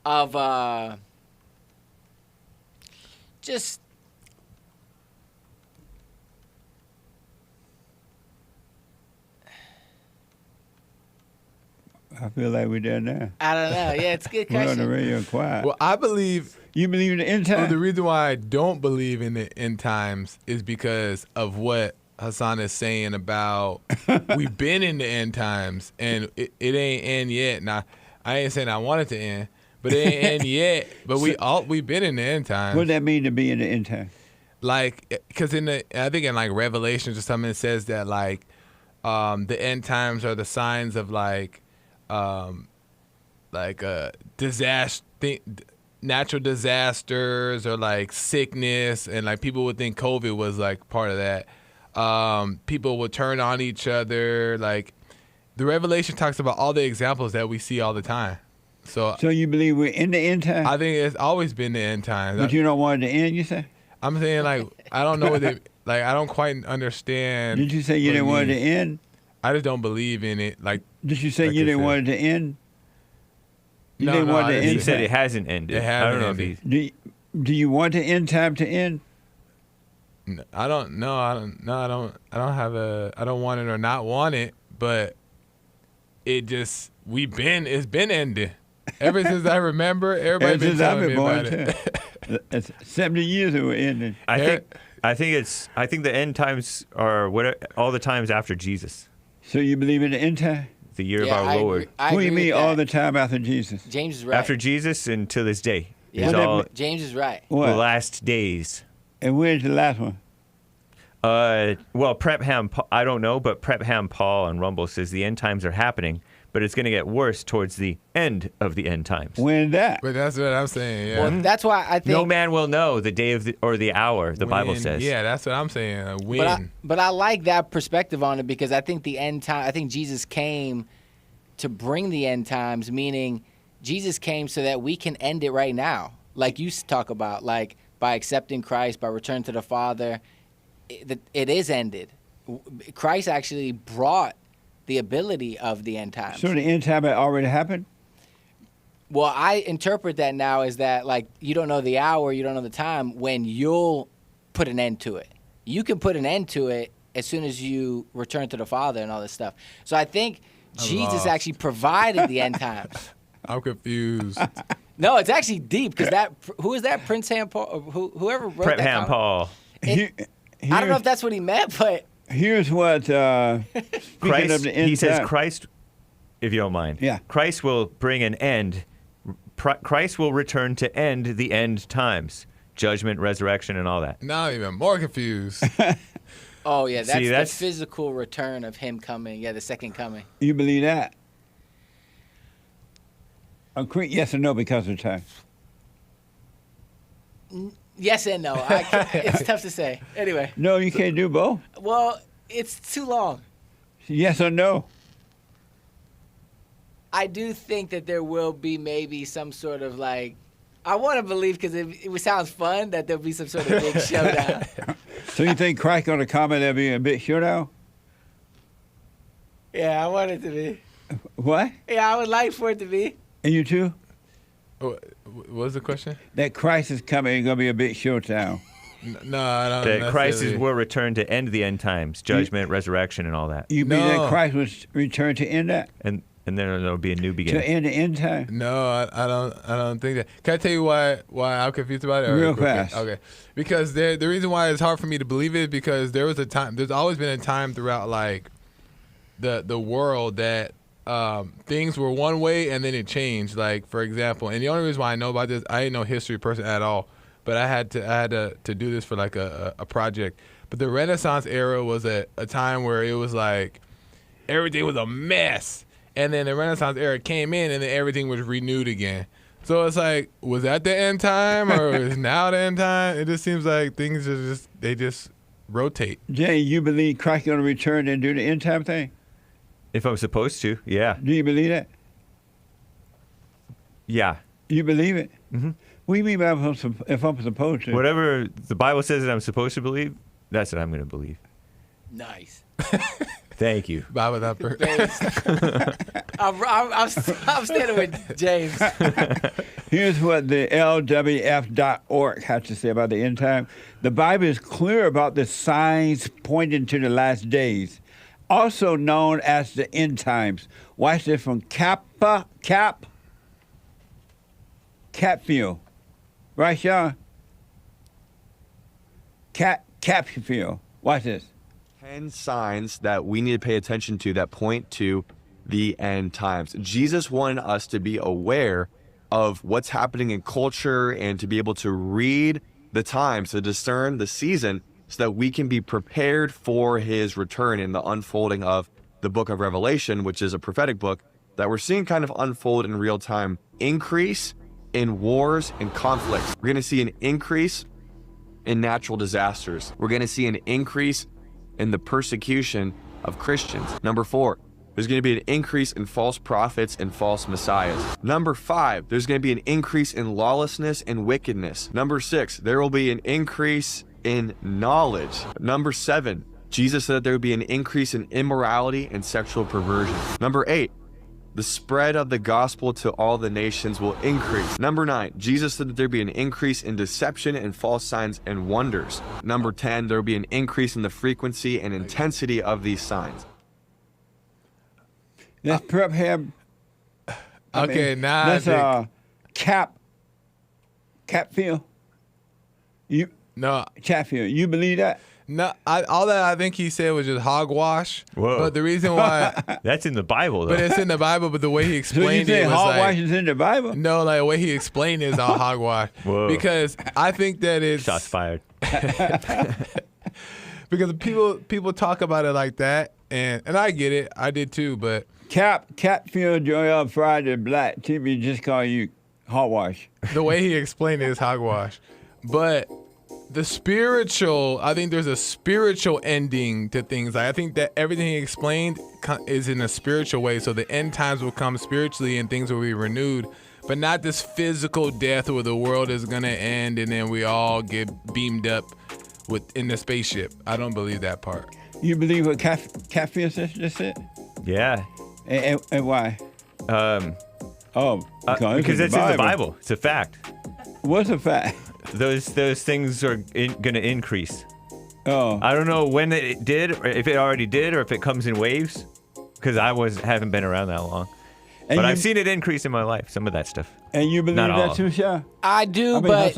Of just.
I feel like we're there now.
I don't know. Yeah, it's a good
We're on
question.
the radio quiet.
Well, I believe.
You believe in the end time?
Well, the reason why I don't believe in the end times is because of what Hassan is saying about we've been in the end times and it ain't end yet. Now, I ain't saying I want it to end, but it ain't end yet. But we've been in the end times.
What does that mean to be in the end time?
Like, because I think in like Revelations or something, it says that like the end times are the signs of natural disasters or like sickness, and like people would think COVID was like part of that. People would turn on each other. Like the Revelation talks about all the examples that we see all the time. So
you believe we're in the end time?
I think it's always been the end times.
But you don't want it to end, you say?
I'm saying like I don't know what they like. I don't quite understand.
Did you say you didn't want it to end?
I just don't believe in it. Like,
did you say
like
you
I
didn't
said.
want it to end? You
No,
didn't
no,
want
I
the
didn't
end
He said
time?
it hasn't ended.
It
I don't
hasn't
know if he.
Do you want the end time to end?
No, I don't want it or not want it, but it's been ending. Ever since I remember, everybody
Ever
been
since I've
telling me
been born,
about it.
It's 70 years that we're ending.
I think the end times are all the times after Jesus,
So you believe in the end time?
the year
Yeah,
of
I
our Lord.
agree. I
What do you
agree
mean
with
all
that.
the time after Jesus?
James is right.
After Jesus and to this day
Yeah.
is
What
all
that
James is right.
the
What?
last days.
And where's the last one?
Well, I don't know, but Prep Ham Paul on Rumble says the end times are happening, but it's going to get worse towards the end of the end times.
When that?
But that's what I'm saying. Yeah.
Well, that's why I think.
No man will know the day or the hour, the Bible
When-
says.
Yeah, that's what I'm saying. When?
But I like that perspective on it, because I think the end time. I think Jesus came to bring the end times, meaning Jesus came so that we can end it right now, like you talk about, like by accepting Christ, by returning to the Father. It is ended. Christ actually brought the ability of the end times.
So the end time had already happened?
Well, I interpret that now as that, like, you don't know the hour, you don't know the time when you'll put an end to it. You can put an end to it as soon as you return to the Father and all this stuff. So I think Jesus
lost.
actually provided the end times.
I'm confused.
No, it's actually deep, because who is that? Prince Ham Paul? Whoever wrote
Prep
that
Ham
comment?
Paul.
I don't know if that's what he meant, but
Here's what, speaking
Christ,
of the end
he says
time.
Christ, if you don't mind.
Yeah.
Christ will bring an end. Christ will return to end the end times. Judgment, resurrection, and all that.
Now I'm even more confused.
oh yeah, that's,
See, that's-
the physical return of him coming. Yeah, the second coming.
You believe that? A quick yes or no because of time.
Yes and no. It's tough to say. Anyway.
No, you can't do both.
Well, It's too long.
Yes or no?
I do think that there will be maybe some sort of like, I want to believe because it sounds fun that there'll be some sort of big showdown.
So you think Christ going to come and there'll be a big showdown?
Yeah, I want it to be.
What?
Yeah, I would like for it to be.
And you too?
What was the question?
That Christ is coming and going to be a big showdown.
No, I don't.
That Christ will return to end the end times, judgment, resurrection, and all that.
You mean that Christ will return to end that?
And then there'll be a new beginning.
To end the end time?
No, I don't think that. Can I tell you why I'm confused about it?
Real fast.
Okay. Because the reason why it's hard for me to believe it is because there was a time. There's always been a time throughout like the world that things were one way and then it changed. Like for example, and the only reason why I know about this, I ain't no history person at all. But I had to do this for like a project. But the Renaissance era was a time where it was like everything was a mess. And then the Renaissance era came in and then everything was renewed again. So it's like, was that the end time or is now the end time? It just seems like things are just rotate.
Jay, you believe Christ going to return and do the end time thing?
If I'm supposed to, yeah.
Do you believe that?
Yeah.
You believe it?
Mm-hmm.
What do you mean by if I'm supposed to?
Whatever the Bible says that I'm supposed to believe, that's what I'm going to believe.
Nice.
Thank you.
Bible Thumper.
I'm standing with James.
Here's what the LWF.org has to say about the end time. The Bible is clear about the signs pointing to the last days, also known as the end times. Watch this from Capfield. Right, Sean? Capfield. Watch this.
10 signs that we need to pay attention to that point to the end times. Jesus wanted us to be aware of what's happening in culture and to be able to read the times, to discern the season so that we can be prepared for his return in the unfolding of the book of Revelation, which is a prophetic book that we're seeing kind of unfold in real time. Increase in wars and conflicts. We're going to see an increase in natural disasters. We're going to see an increase in the persecution of Christians. Number 4, there's going to be an increase in false prophets and false messiahs. Number 5, there's going to be an increase in lawlessness and wickedness. Number 6, there will be an increase in knowledge. Number 7, Jesus said that there would be an increase in immorality and sexual perversion. Number 8, the spread of the gospel to all the nations will increase. Number 9, Jesus said that there'd be an increase in deception and false signs and wonders. Number 10, there will be an increase in the frequency and intensity of these signs.
Let's prep him.
That's
Capfield. Chatfield. You believe that?
No, all that I think he said was just hogwash.
Whoa.
But the reason why
that's in the Bible, though.
But it's in the Bible. But the way he explained
so you
it
say
was
hogwash
like,
is in the Bible.
No, like the way he explained it is all hogwash.
Whoa.
Because I think that it's
shots fired.
Because people talk about it like that, and I get it. I did too. But
Capfield Joel Friday Black TV just call you hogwash.
The way he explained it is hogwash. But the spiritual, I think there's a spiritual ending to things. I think that everything he explained is in a spiritual way. So the end times will come spiritually and things will be renewed, but not this physical death where the world is going to end and then we all get beamed up in the spaceship. I don't believe that part.
You believe what Capfield just said?
Yeah.
And why?
Because
it's
in the Bible. It's a fact.
What's a fact?
Those things are going to increase.
Oh.
I don't know when it did, or if it already did, or if it comes in waves, because I haven't been around that long. But I've seen it increase in my life, some of that stuff.
And you believe that too, Sha?
I do, but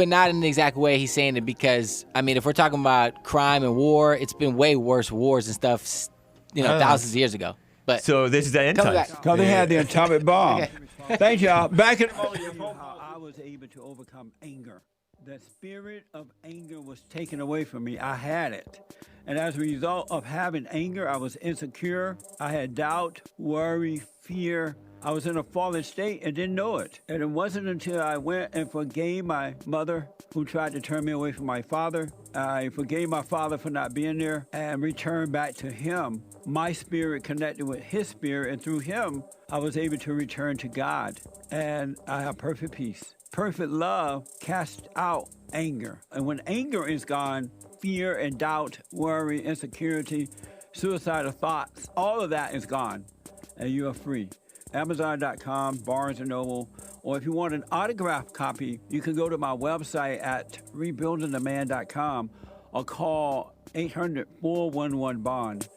not in the exact way he's saying it, because, I mean, if we're talking about crime and war, it's been way worse wars and stuff, thousands of years ago. But
so this is the end times.
Because they had the atomic bomb.
Okay.
Thank y'all. Back in I was able to overcome anger. The spirit of anger was taken away from me. I had it. And as a result of having anger, I was insecure. I had doubt, worry, fear. I was in a fallen state and didn't know it. And it wasn't until I went and forgave my mother, who tried to turn me away from my father,
I forgave my father for not being there and returned back to him. My spirit connected with his spirit, and through him, I was able to return to God. And I have perfect peace. Perfect love casts out anger. And when anger is gone, fear and doubt, worry, insecurity, suicidal thoughts, all of that is gone. And you are free. Amazon.com, Barnes & Noble, or if you want an autographed copy, you can go to my website at rebuildingtheman.com or call 800-411-BOND.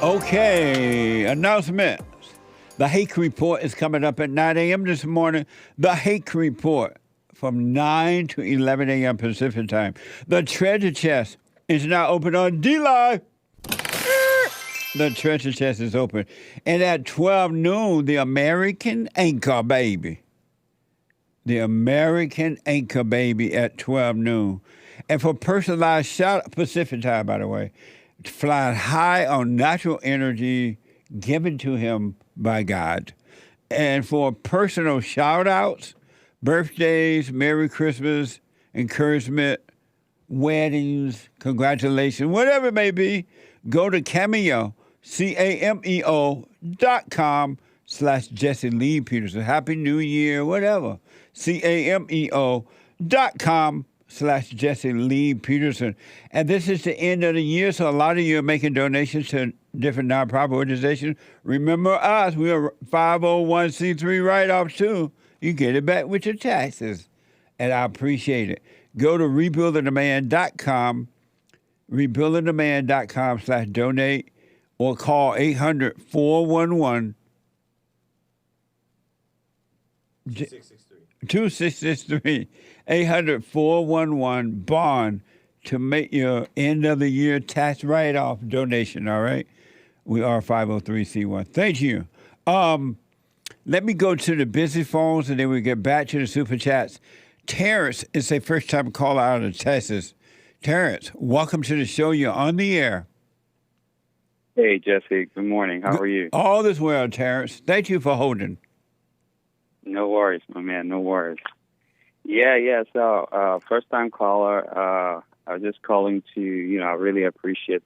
Okay, announcements. The Hake Report is coming up at 9 a.m. this morning. The Hake Report from 9 to 11 a.m. Pacific time. The Treasure Chest is now open on D-Live. The Treasure Chest is open. And at 12 noon, the American Anchor Baby. The American Anchor Baby at 12 noon. And for personalized shout Pacific time, by the way, flying high on natural energy given to him by God. And for personal shout-outs, birthdays, Merry Christmas, encouragement, weddings, congratulations, whatever it may be, go to Cameo, CAMEO.com/Jesse Lee Peterson. Happy New Year, whatever. CAMEO.com/Jesse Lee Peterson. And this is the end of the year, so a lot of you are making donations to different nonprofit organizations. Remember us, we are 501c3 write-offs too. You get it back with your taxes, and I appreciate it. Go to rebuildingtheman.com, rebuildingtheman.com/donate, or call 800-411 2663 800-411-BOND to make your end of the year tax write-off donation, all right? We are 503c1. Thank you. Let me go to the busy phones, and then we get back to the super chats. Terrence is a first-time caller out of Texas. Terrence, welcome to the show. You're on the air.
Hey, Jesse. Good morning. How are you?
All is well, Terrence. Thank you for holding.
No worries, my man. No worries. Yeah. So, first-time caller. I was just calling to, I really appreciate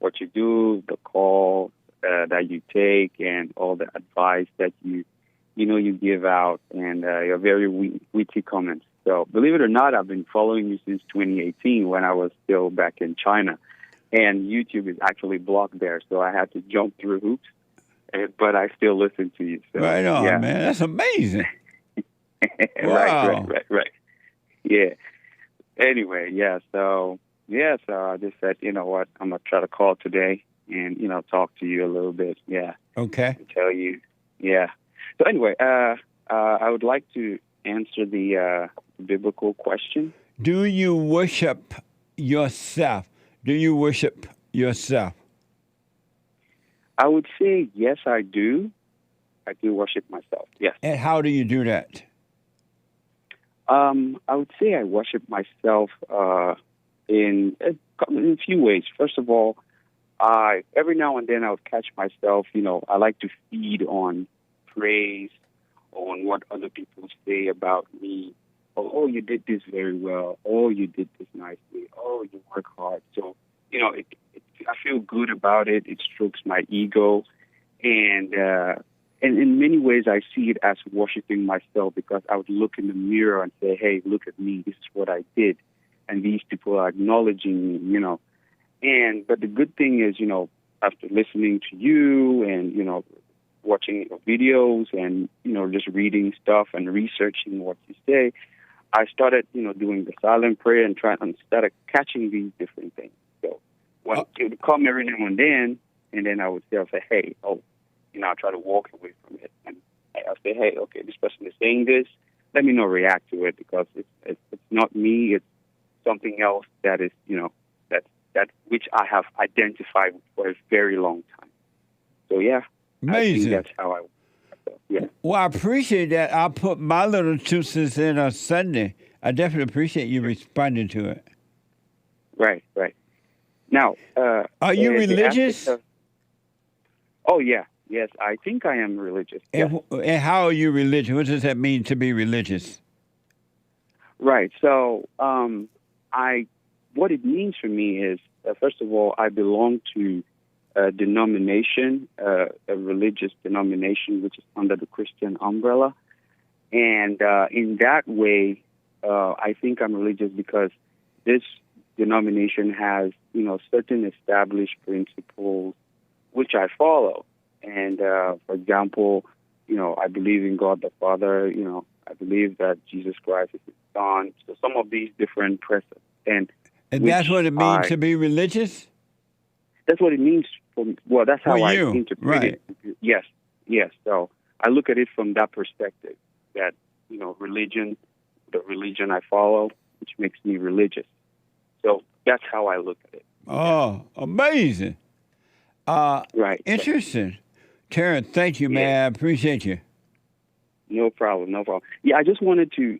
what you do, the call that you take, and all the advice that you give out, and your very witty comments. So, believe it or not, I've been following you since 2018 when I was still back in China, and YouTube is actually blocked there, so I had to jump through hoops, but I still listen to you. So,
right on,
yeah.
Man. That's amazing.
Wow. Right. Yeah. Anyway, so I just said, you know what, I'm going to try to call today and, talk to you a little bit. Yeah.
Okay.
And tell you. Yeah. So anyway, I would like to answer the biblical question.
Do you worship yourself? Do you worship yourself?
I would say, yes, I do. I do worship myself, yes.
And how do you do that?
I would say I worship myself in a few ways. First of all, every now and then I would catch myself, I like to feed on praise, on what other people say about me, oh, you did this very well. Oh, you did this nicely. Oh, you work hard. So, I feel good about it. It strokes my ego. And in many ways, I see it as worshiping myself, because I would look in the mirror and say, hey, look at me. This is what I did. And these people are acknowledging me, But the good thing is, after listening to you and, watching your videos and, just reading stuff and researching what you say, I started, doing the silent prayer and started catching these different things. So it would come every now and then I would say, hey, I try to walk away from it. And I'll say, hey, okay, this person is saying this. Let me not react to it, because it's not me. It's something else that is, that which I have identified for a very long time. So, yeah.
Amazing.
I think that's how yeah.
Well, I appreciate that. I'll put my little 2 cents in on Sunday. I definitely appreciate you responding to it.
Right. Now,
are you religious?
Oh, yeah. Yes, I think I am religious.
And how are you religious? What does that mean to be religious?
Right. So, what it means for me is, first of all, I belong to a denomination, a religious denomination, which is under the Christian umbrella. And in that way, I think I'm religious because this denomination has, certain established principles which I follow. And, for example, I believe in God the Father, I believe that Jesus Christ is his Son. So some of these different precepts. And
that's what it means to be religious?
That's what it means for me. Well, that's how I interpret
it.
Yes. So I look at it from that perspective, that, religion, the religion I follow, which makes me religious. So that's how I look at it.
Oh, amazing.
Right.
Interesting. Terrence, thank you, man. I appreciate you.
No problem. Yeah, I just wanted to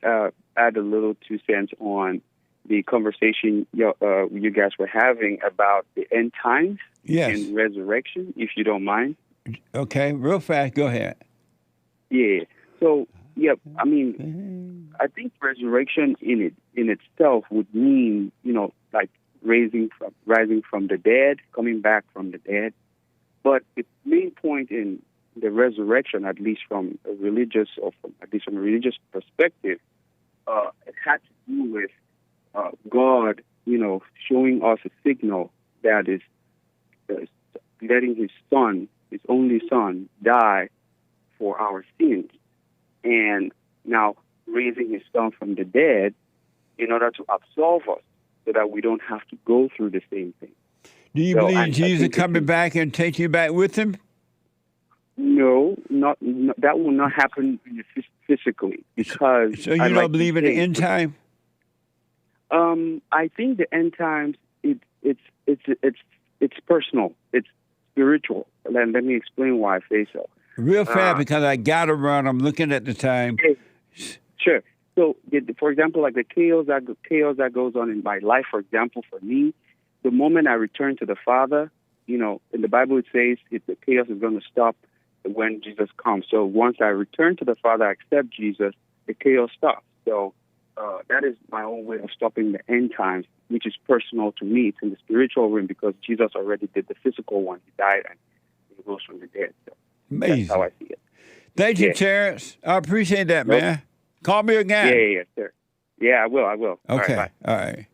add a little 2 cents on the conversation you guys were having about the end times and resurrection, if you don't mind.
Okay, real fast. Go ahead.
Yeah. So, I think resurrection in itself would mean, like rising from the dead, coming back from the dead. But the main point in the resurrection, at least from a religious perspective, it had to do with God, showing us a signal that is letting his son, his only son, die for our sins. And now raising his son from the dead in order to absolve us so that we don't have to go through the same thing.
Do you believe Jesus coming back and take you back with him?
No, that will not happen physically, because...
So you don't believe in the end time?
I think the end times, it's personal. It's spiritual. Let me explain why I say so.
Real fast, because I got to run. I'm looking at the time.
Sure. So, for example, like the chaos that goes on in my life, for example, for me, the moment I return to the Father, in the Bible it says the chaos is going to stop when Jesus comes. So once I return to the Father, I accept Jesus, the chaos stops. So that is my own way of stopping the end times, which is personal to me. It's in the spiritual realm because Jesus already did the physical one. He died and he rose from the dead. So
amazing.
That's how I see it.
Thank you, Terrence. I appreciate that, man. Call me again.
Yeah, sure. Yeah, I will.
Okay. All right.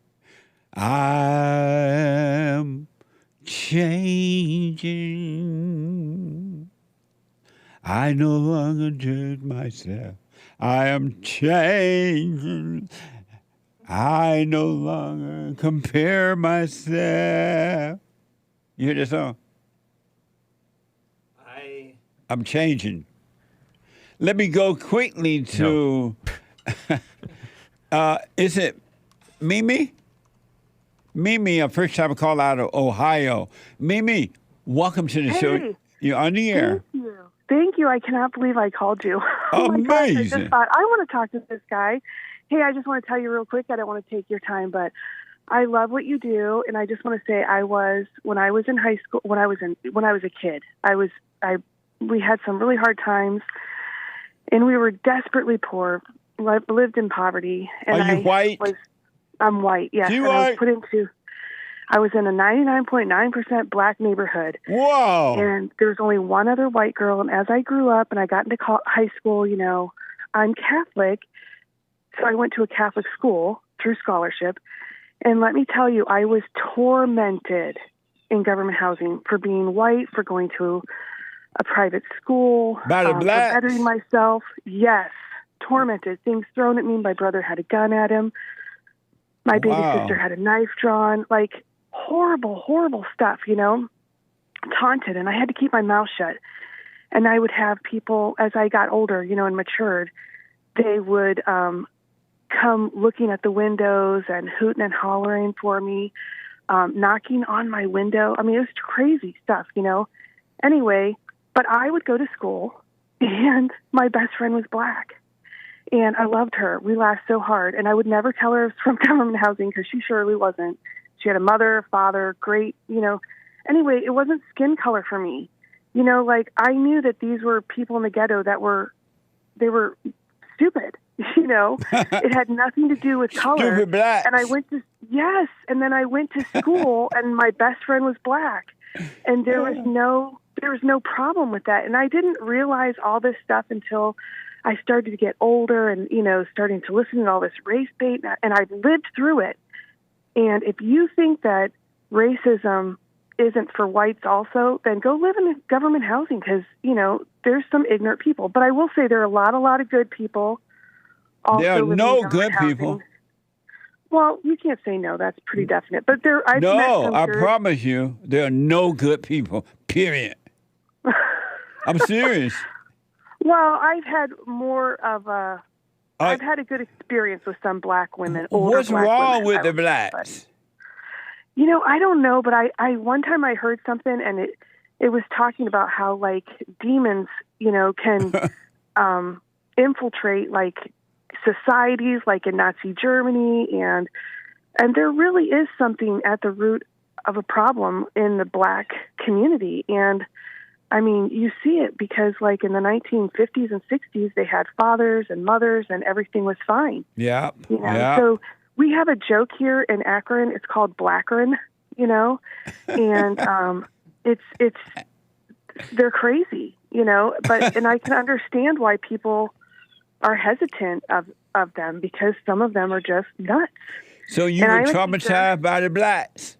I'm changing. I no longer judge myself. I am changing. I no longer compare myself. You hear this song? I'm changing. Let me go quickly to... is it Mimi? Mimi, a first-time call out of Ohio. Mimi, welcome to the show. You're on the air.
Thank you. I cannot believe I called you. Oh my gosh, I just thought, I want to talk to this guy. Hey, I just want to tell you real quick, I don't want to take your time, but I love what you do, and I just want to say when I was in high school, when I was a kid, we had some really hard times, and we were desperately poor, lived in poverty. And
Are you white?
I'm white, yes.
You
and
white?
I was in a 99.9% black neighborhood.
Whoa.
And there was only one other white girl. And as I grew up and I got into high school, you know, I'm Catholic. So I went to a Catholic school through scholarship. And let me tell you, I was tormented in government housing for being white, for going to a private school,
By the
for
blacks?
bettering myself. Yes, tormented. Things thrown at me. My brother had a gun at him. My baby sister had a knife drawn. Like, horrible, horrible stuff, you know, taunted. And I had to keep my mouth shut. And I would have people, as I got older, you know, and matured, they would come looking at the windows and hooting and hollering for me, knocking on my window. I mean, it was crazy stuff, you know. Anyway, but I would go to school, and my best friend was black. And I loved her. We laughed so hard. And I would never tell her it was from government housing because she surely wasn't. She had a mother, father, great, you know. Anyway, it wasn't skin color for me. You know, like, I knew that these were people in the ghetto that they were stupid, you know. It had nothing to do with color.
Stupid blacks.
And I went to, yes, and then I went to school, and my best friend was black. And there was no problem with that. And I didn't realize all this stuff until I started to get older and, you know, starting to listen to all this race bait. And I lived through it. And if you think that racism isn't for whites also, then go live in government housing because, you know, there's some ignorant people. But I will say there are a lot of good people.
There are no good people.
Well, you can't say no. That's pretty definite. But
I promise you, there are no good people, period. I'm serious.
Well, I've had more of a... I've had a good experience with some black women.
What's wrong with the blacks?
You know, I don't know, but I one time I heard something, and it was talking about how, like, demons, you know, can infiltrate, like, societies, like in Nazi Germany, and there really is something at the root of a problem in the black community. And I mean, you see it because, like, in the 1950s and 60s, they had fathers and mothers, and everything was fine.
Yeah.
You know? So we have a joke here in Akron. It's called Blackron, you know, and they're crazy, you know. And I can understand why people are hesitant of them because some of them are just nuts.
So you were traumatized by the blacks?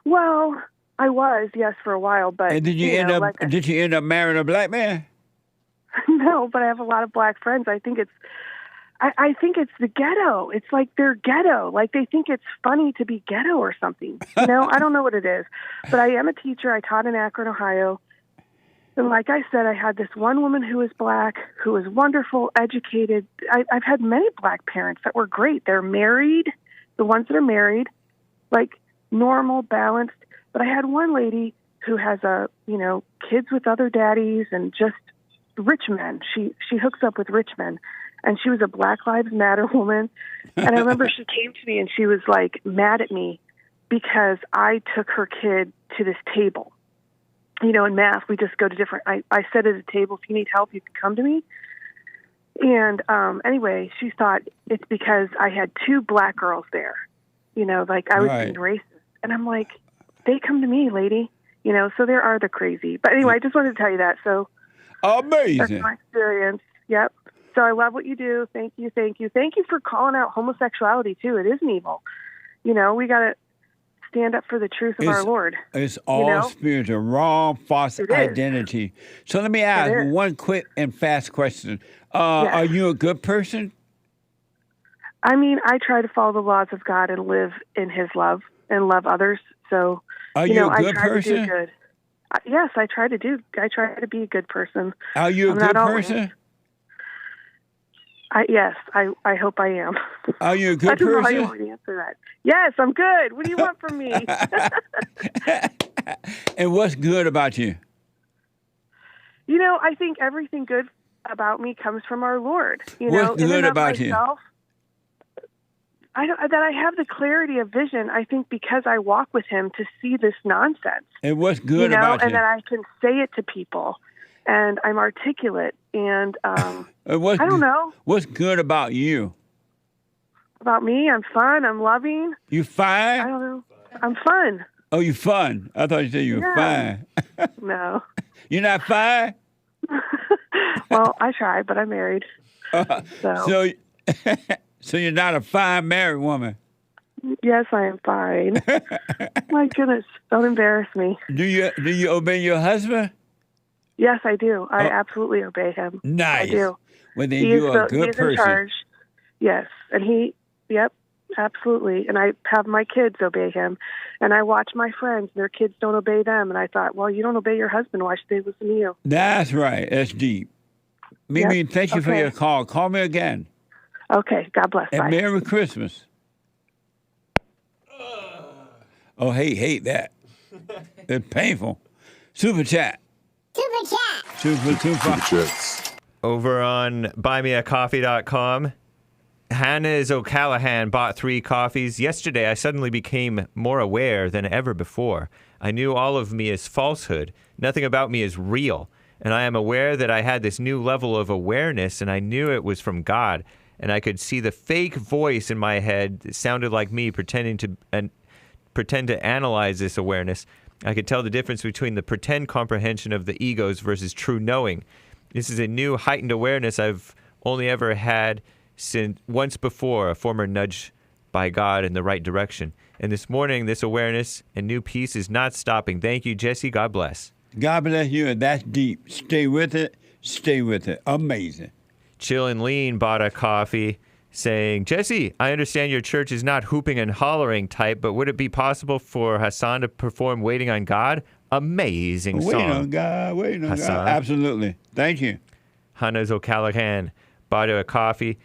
Well, I was, yes, for a while, but
and did you end up marrying a black man?
No, but I have a lot of black friends. I think it's the ghetto. It's like they're ghetto. Like they think it's funny to be ghetto or something. You know, I don't know what it is, but I am a teacher. I taught in Akron, Ohio. And like I said, I had this one woman who was black, who was wonderful, educated. I've had many black parents that were great. They're married, the ones that are married, like normal, balanced. But I had one lady who has kids with other daddies and just rich men. She hooks up with rich men. And she was a Black Lives Matter woman. And I remember she came to me and she was like mad at me because I took her kid to this table. You know, in math, we just go to different, I said at a table, if you need help, you can come to me. And anyway, she thought it's because I had two black girls there. You know, like I was being racist. And I'm like, they come to me, lady. You know, so there are the crazy. But anyway, I just wanted to tell you that. So
amazing.
That's my experience. Yep. So I love what you do. Thank you. Thank you. Thank you for calling out homosexuality, too. It is an evil. You know, we got to stand up for the truth of our Lord.
It's all spiritual, wrong, false identity. So let me ask one quick and fast question. Are you a good person?
I mean, I try to follow the laws of God and live in his love and love others. So,
are you a good
I try
person?
To do good. Yes, I try to be a good person.
Are you a good person?
Yes, I hope I am.
Are you a good person?
I don't know how you want me to answer that. Yes, I'm good. What do you want from me?
And what's good about you?
You know, I think everything good about me comes from our Lord. You
what's
know,
good about you?
That I have the clarity of vision, I think, because I walk with him to see this nonsense.
And what's good about you?
And that I can say it to people. and I'm articulate, and I
What's
don't know
What's good about you?
about me. I'm fun. I'm loving.
You fine?
I don't know. I'm fun.
Oh, you fun. I thought you said you were
Yeah.
fine.
No.
You're not fine?
Well, I tried, but I'm married. So.
So you're not a fine married woman.
Yes, I am fine. My goodness, don't embarrass me.
Do you obey your husband?
Yes, I do. I absolutely obey him.
Nice.
I do.
Well, then you're a good
he's
person.
in charge. Yes, and yep, absolutely. And I have my kids obey him, and I watch my friends; their kids don't obey them. And I thought, well, you don't obey your husband. Why should they listen to you?
That's right. That's deep. Mimi, thank you for your call. Call me again.
Okay. God bless.
And
Bye.
Merry Christmas. Oh, hate that. It's painful. Super chat. Super chats.
Over on buymeacoffee.com, Hannah's O'Callahan bought 3 coffees. Yesterday, I suddenly became more aware than ever before. I knew all of me is falsehood. Nothing about me is real. And I am aware that I had this new level of awareness, and I knew it was from God. And I could see the fake voice in my head that sounded like me pretend to analyze this awareness. I could tell the difference between the pretend comprehension of the egos versus true knowing. This is a new heightened awareness I've only ever had since once before, a former nudge by God in the right direction. And this morning, this awareness and new peace is not stopping. Thank you, Jesse. God bless.
God bless you, and that's deep. Stay with it. Stay with it. Amazing.
Chill and Lean bought a coffee saying, Jesse, I understand your church is not hooping and hollering type, but would it be possible for Hassan to perform Waiting on God? Amazing song.
Waiting on God, waiting on
Hassan.
God. Absolutely. Thank you.
Hannah's O'Callahan bought a coffee.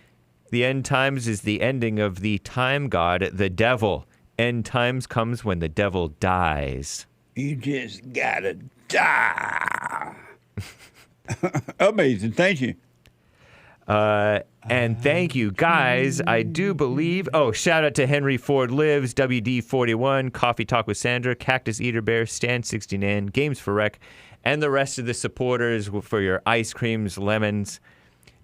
The end times is the ending of the time god, the devil. End times comes when the devil dies.
You just gotta die. Amazing. Thank you.
And thank you, guys. I do believe. Oh, shout out to Henry Ford Lives, WD41, Coffee Talk with Sandra, Cactus Eater Bear, Stan 69, Games for Rec, and the rest of the supporters for your ice creams, lemons,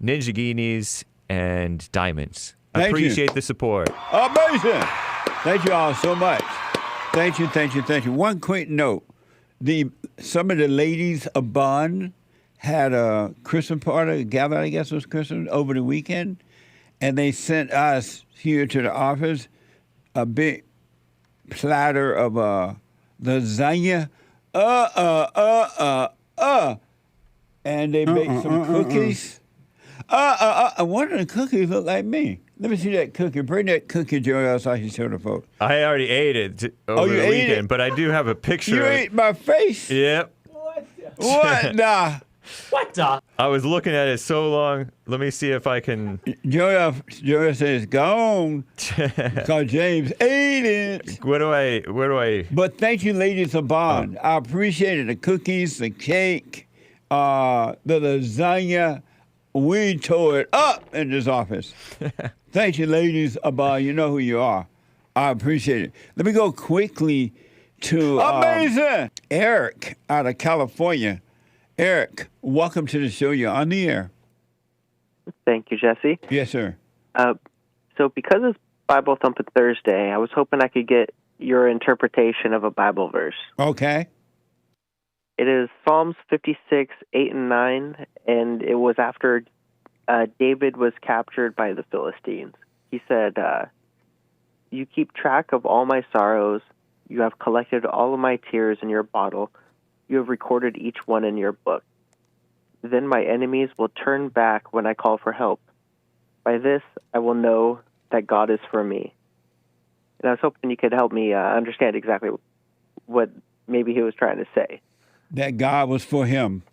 Ninja Guineas, and diamonds. Appreciate the support.
Amazing. Thank you all so much. Thank you, thank you, thank you. One quick note. Some of the ladies of Bonn had a Christmas party, gathered, I guess it was Christmas, over the weekend, and they sent us here to the office a big platter of lasagna, and they baked some cookies. One of the cookies looked like me. Let me see that cookie. Bring that cookie, Joey, so I can show the folks.
I already ate it over the weekend, but I do have a picture.
You ate my face?
Yep.
What? Nah.
What the?
I was looking at it so long. Let me see if I can.
Joey says, gone. Because James ate it.
Where do I?
But thank you, ladies of Bond. I appreciate it. The cookies, the cake, the lasagna. We tore it up in this office. Thank you, ladies of Bond. You know who you are. I appreciate it. Let me go quickly to amazing Eric out of California. Eric, welcome to the show. You're on the air.
Thank you, Jesse.
Yes, sir.
So because it's Bible Thumping Thursday, I was hoping I could get your interpretation of a Bible verse.
Okay.
It is Psalms 56, 8 and 9, and it was after David was captured by the Philistines. He said, you keep track of all my sorrows. You have collected all of my tears in your bottle. You have recorded each one in your book. Then my enemies will turn back when I call for help. By this, I will know that God is for me. And I was hoping you could help me understand exactly what maybe he was trying to say.
That God was for him.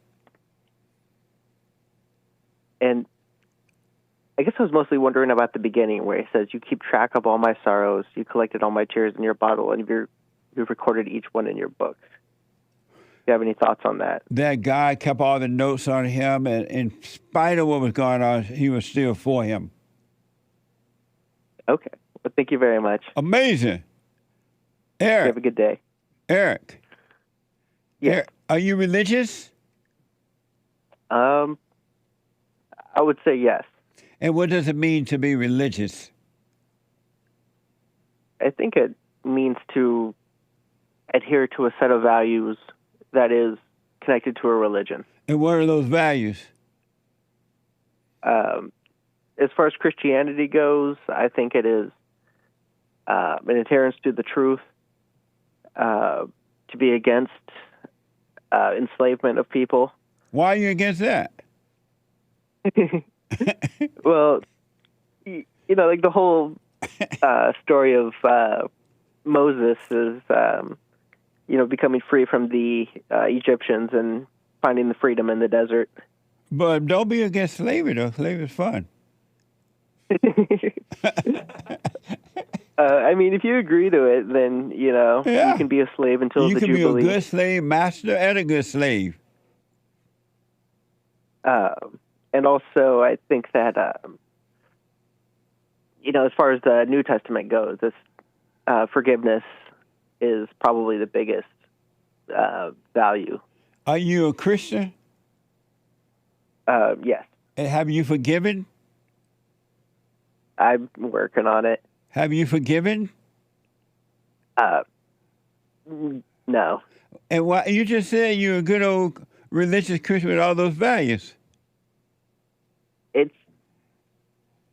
And I guess I was mostly wondering about the beginning where he says, you keep track of all my sorrows. You collected all my tears in your bottle, and you've recorded each one in your book. Do you have any thoughts on that?
That God kept all the notes on him, and in spite of what was going on, he was still for him.
Okay. Well, thank you very much.
Amazing. Eric.
You have a good day.
Eric.
Yeah.
Eric, are you religious?
I would say yes.
And what does it mean to be religious?
I think it means to adhere to a set of values that is connected to a religion.
And what are those values?
As far as Christianity goes, I think it is an adherence to the truth, to be against enslavement of people.
Why are you against that?
Well, like the whole story of Moses is, becoming free from the Egyptians and finding the freedom in the desert.
But don't be against slavery, though. Slavery is fun.
If you agree to it, then, you can be a slave until
you
the
can
Jubilee.
be a good slave master and a good slave.
And also, I think that, as far as the New Testament goes, this forgiveness is probably the biggest value.
Are you a Christian?
Yes.
And have you forgiven?
I'm working on it.
Have you forgiven?
No.
And why you just said you're a good old religious Christian with all those values.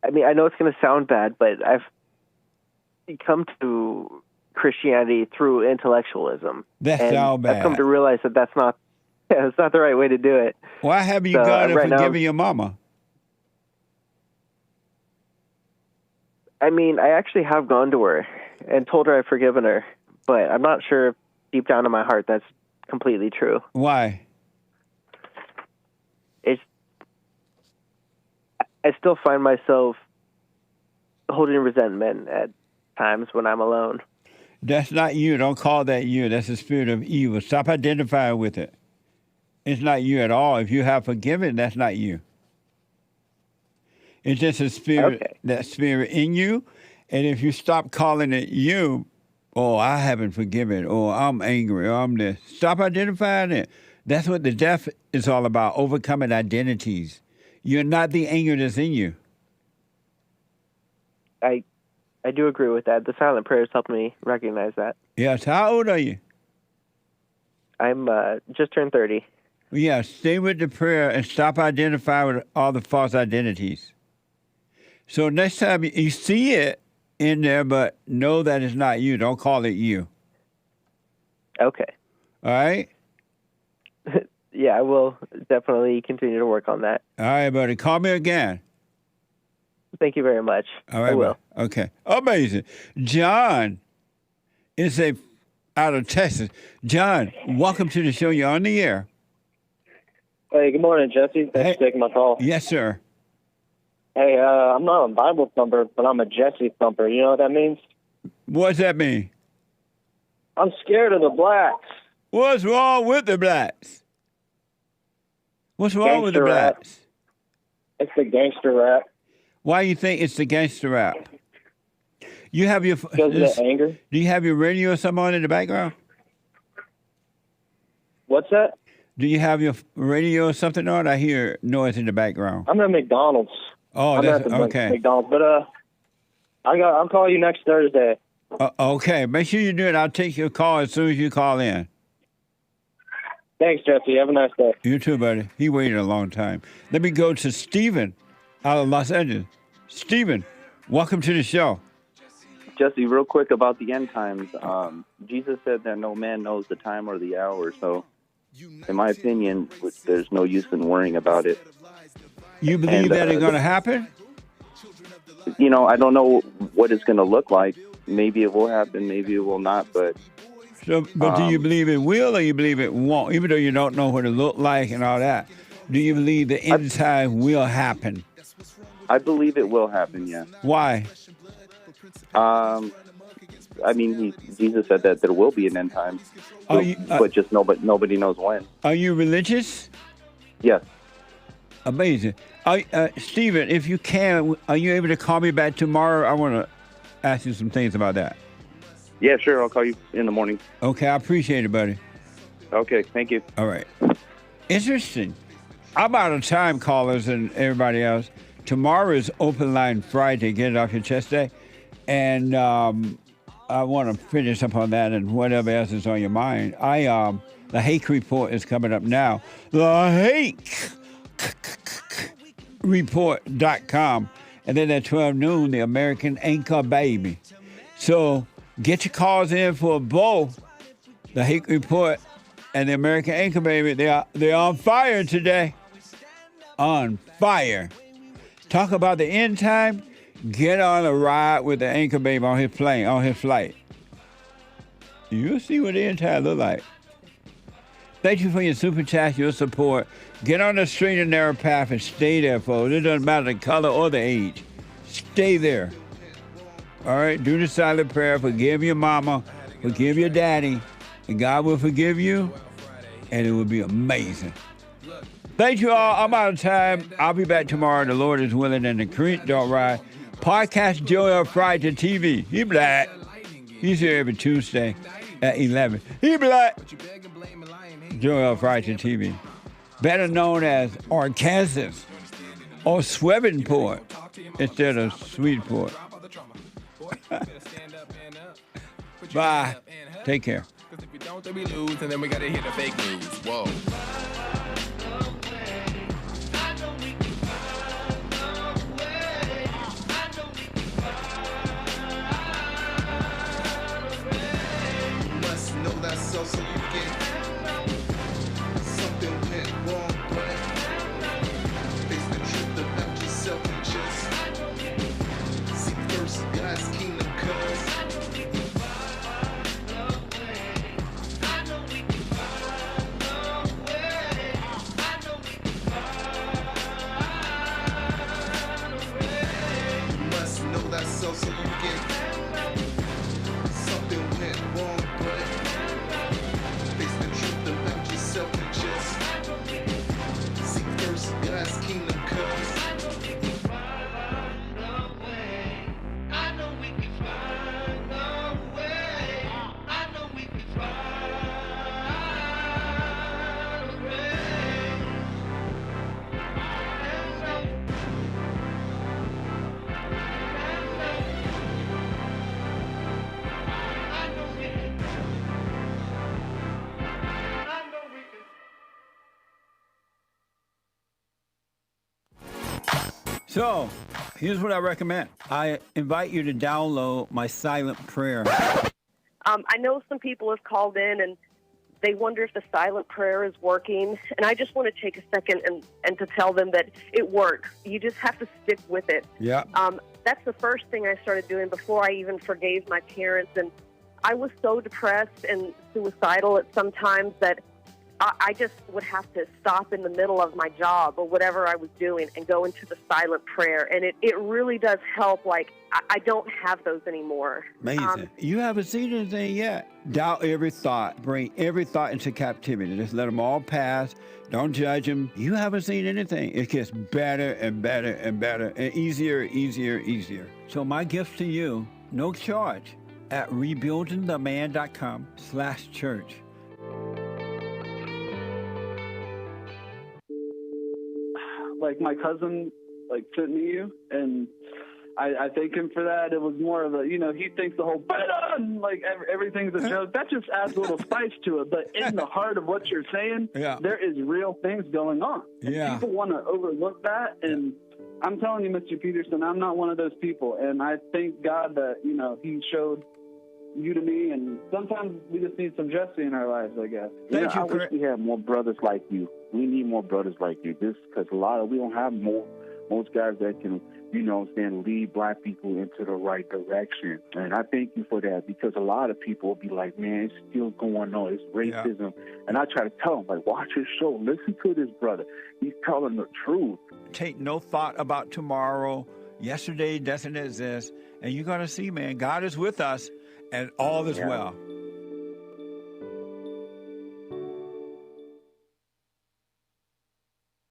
I know it's going to sound bad, but I've come to Christianity through intellectualism.
That's all bad.
I've come to realize that that's not the right way to do it.
Why have you gone and forgiven your mama?
I actually have gone to her and told her I've forgiven her, but I'm not sure if deep down in my heart that's completely true.
Why?
I still find myself holding resentment at times when I'm alone.
That's not you. Don't call that you. That's the spirit of evil. Stop identifying with it. It's not you at all. If you have forgiven, that's not you. It's just a spirit, that spirit in you. And if you stop calling it you, I haven't forgiven, or I'm angry, or I'm this. Stop identifying it. That's what the death is all about, overcoming identities. You're not the anger that's in you.
I do agree with that. The silent prayers helped me recognize that.
Yes. How old are you?
I'm just turned 30.
Yeah, stay with the prayer and stop identifying with all the false identities. So next time you see it in there, but know that it's not you. Don't call it you.
Okay.
All right?
Yeah, I will definitely continue to work on that.
All right, buddy. Call me again.
Thank you very much.
All right,
I will.
Okay. Amazing. John is out of Texas. John, welcome to the show. You're on the air.
Hey, good morning, Jesse. Thanks for taking my call.
Yes, sir.
Hey, I'm not a Bible thumper, but I'm a Jesse thumper. You know what that means?
What does that mean?
I'm scared of the blacks.
What's wrong with the blacks? What's wrong with the blacks?
It's the gangster rap.
Why do you think it's the gangster rap? You have your
because of the anger.
Do you have your radio or something on in the background?
What's that?
Do you have your radio or something on? I hear noise in the background.
I'm at McDonald's.
Oh,
I'm
that's
at the
okay.
McDonald's, but I'll call you next Thursday.
Okay, make sure you do it. I'll take your call as soon as you call in.
Thanks, Jesse. Have a nice day.
You too, buddy. He waited a long time. Let me go to Stephen out of Los Angeles. Stephen, welcome to the show.
Jesse, real quick about the end times. Jesus said that no man knows the time or the hour, so in my opinion, there's no use in worrying about it.
You believe that it's going to happen?
I don't know what it's going to look like. Maybe it will happen, maybe it will not, but...
But do you believe it will or you believe it won't? Even though you don't know what it look like and all that, do you believe the end time will happen?
I believe it will happen, yeah.
Why?
Jesus said that there will be an end time, but just nobody knows when.
Are you religious?
Yes.
Amazing. Stephen, if you can, are you able to call me back tomorrow? I want to ask you some things about that.
Yeah, sure. I'll call you in the morning.
Okay, I appreciate it, buddy.
Okay, thank you.
All right. Interesting.
I'm out of time, callers and everybody else. Tomorrow is Open Line Friday, Get It Off Your Chest Day. And I want to finish up on that and whatever else is on your mind. The Hake Report is coming up now. The Hake Report.com. And then at 12 noon, the American Anchor Baby. So get your calls in for both the Hake Report and the American Anchor Baby. They're on fire today. On fire. Talk about the end time. Get on a ride with the Anchor Baby on his plane, on his flight. You'll see what the end time look like. Thank you for your super chat, your support. Get on the straight and narrow path and stay there, folks. It doesn't matter the color or the age. Stay there. All right? Do the silent prayer. Forgive your mama. Forgive your daddy. And God will forgive you. And it will be amazing. Thank you all. I'm out of time. I'll be back tomorrow. The Lord is willing and the creek don't ride. Podcast Joel Friday TV. He black. He's here every Tuesday at 11. He black. Joel Friday TV. Better known as Arkansas or Swevenport instead of Sweetport. Bye. Take care.
If we don't, then we lose, and then we gotta hit the fake news. Whoa.
Must know that so you get something went wrong, but face the truth about yourself and just seek first God's kingdom, cause so you get something went wrong, but face the truth about yourself and just seek first God's kingdom, cause I know we can find a way. I know we can find a way.
So, here's what I recommend. I invite you to download my silent prayer.
I know some people have called in and they wonder if the silent prayer is working. And I just want to take a second and to tell them that it works. You just have to stick with it.
Yeah.
That's the first thing I started doing before I even forgave my parents. And I was so depressed and suicidal at some times that I just would have to stop in the middle of my job or whatever I was doing and go into the silent prayer. And it really does help. Like, I don't have those anymore.
Amazing. You haven't seen anything yet. Doubt every thought. Bring every thought into captivity. Just let them all pass. Don't judge them. You haven't seen anything. It gets better and better and better and easier, easier, easier. So my gift to you, no charge, at rebuildingtheman.com/church.
Like my cousin, sent me you, and I thank him for that. It was more of a, he thinks the whole everything's a joke. That just adds a little spice to it. But in the heart of what you're saying, there is real things going on. And people want to overlook that. And I'm telling you, Mr. Peterson, I'm not one of those people. And I thank God that He showed you to me. And sometimes we just need some Jesse in our lives, I guess.
I wish we had more brothers like you. We need more brothers like you. This because we don't have most guys that can, lead black people into the right direction. And I thank you for that, because a lot of people will be like, man, it's still going on. It's racism. Yeah. And I try to tell them, watch his show. Listen to this brother. He's telling the truth.
Take no thought about tomorrow. Yesterday doesn't exist. And you're going to see, man, God is with us and all is well.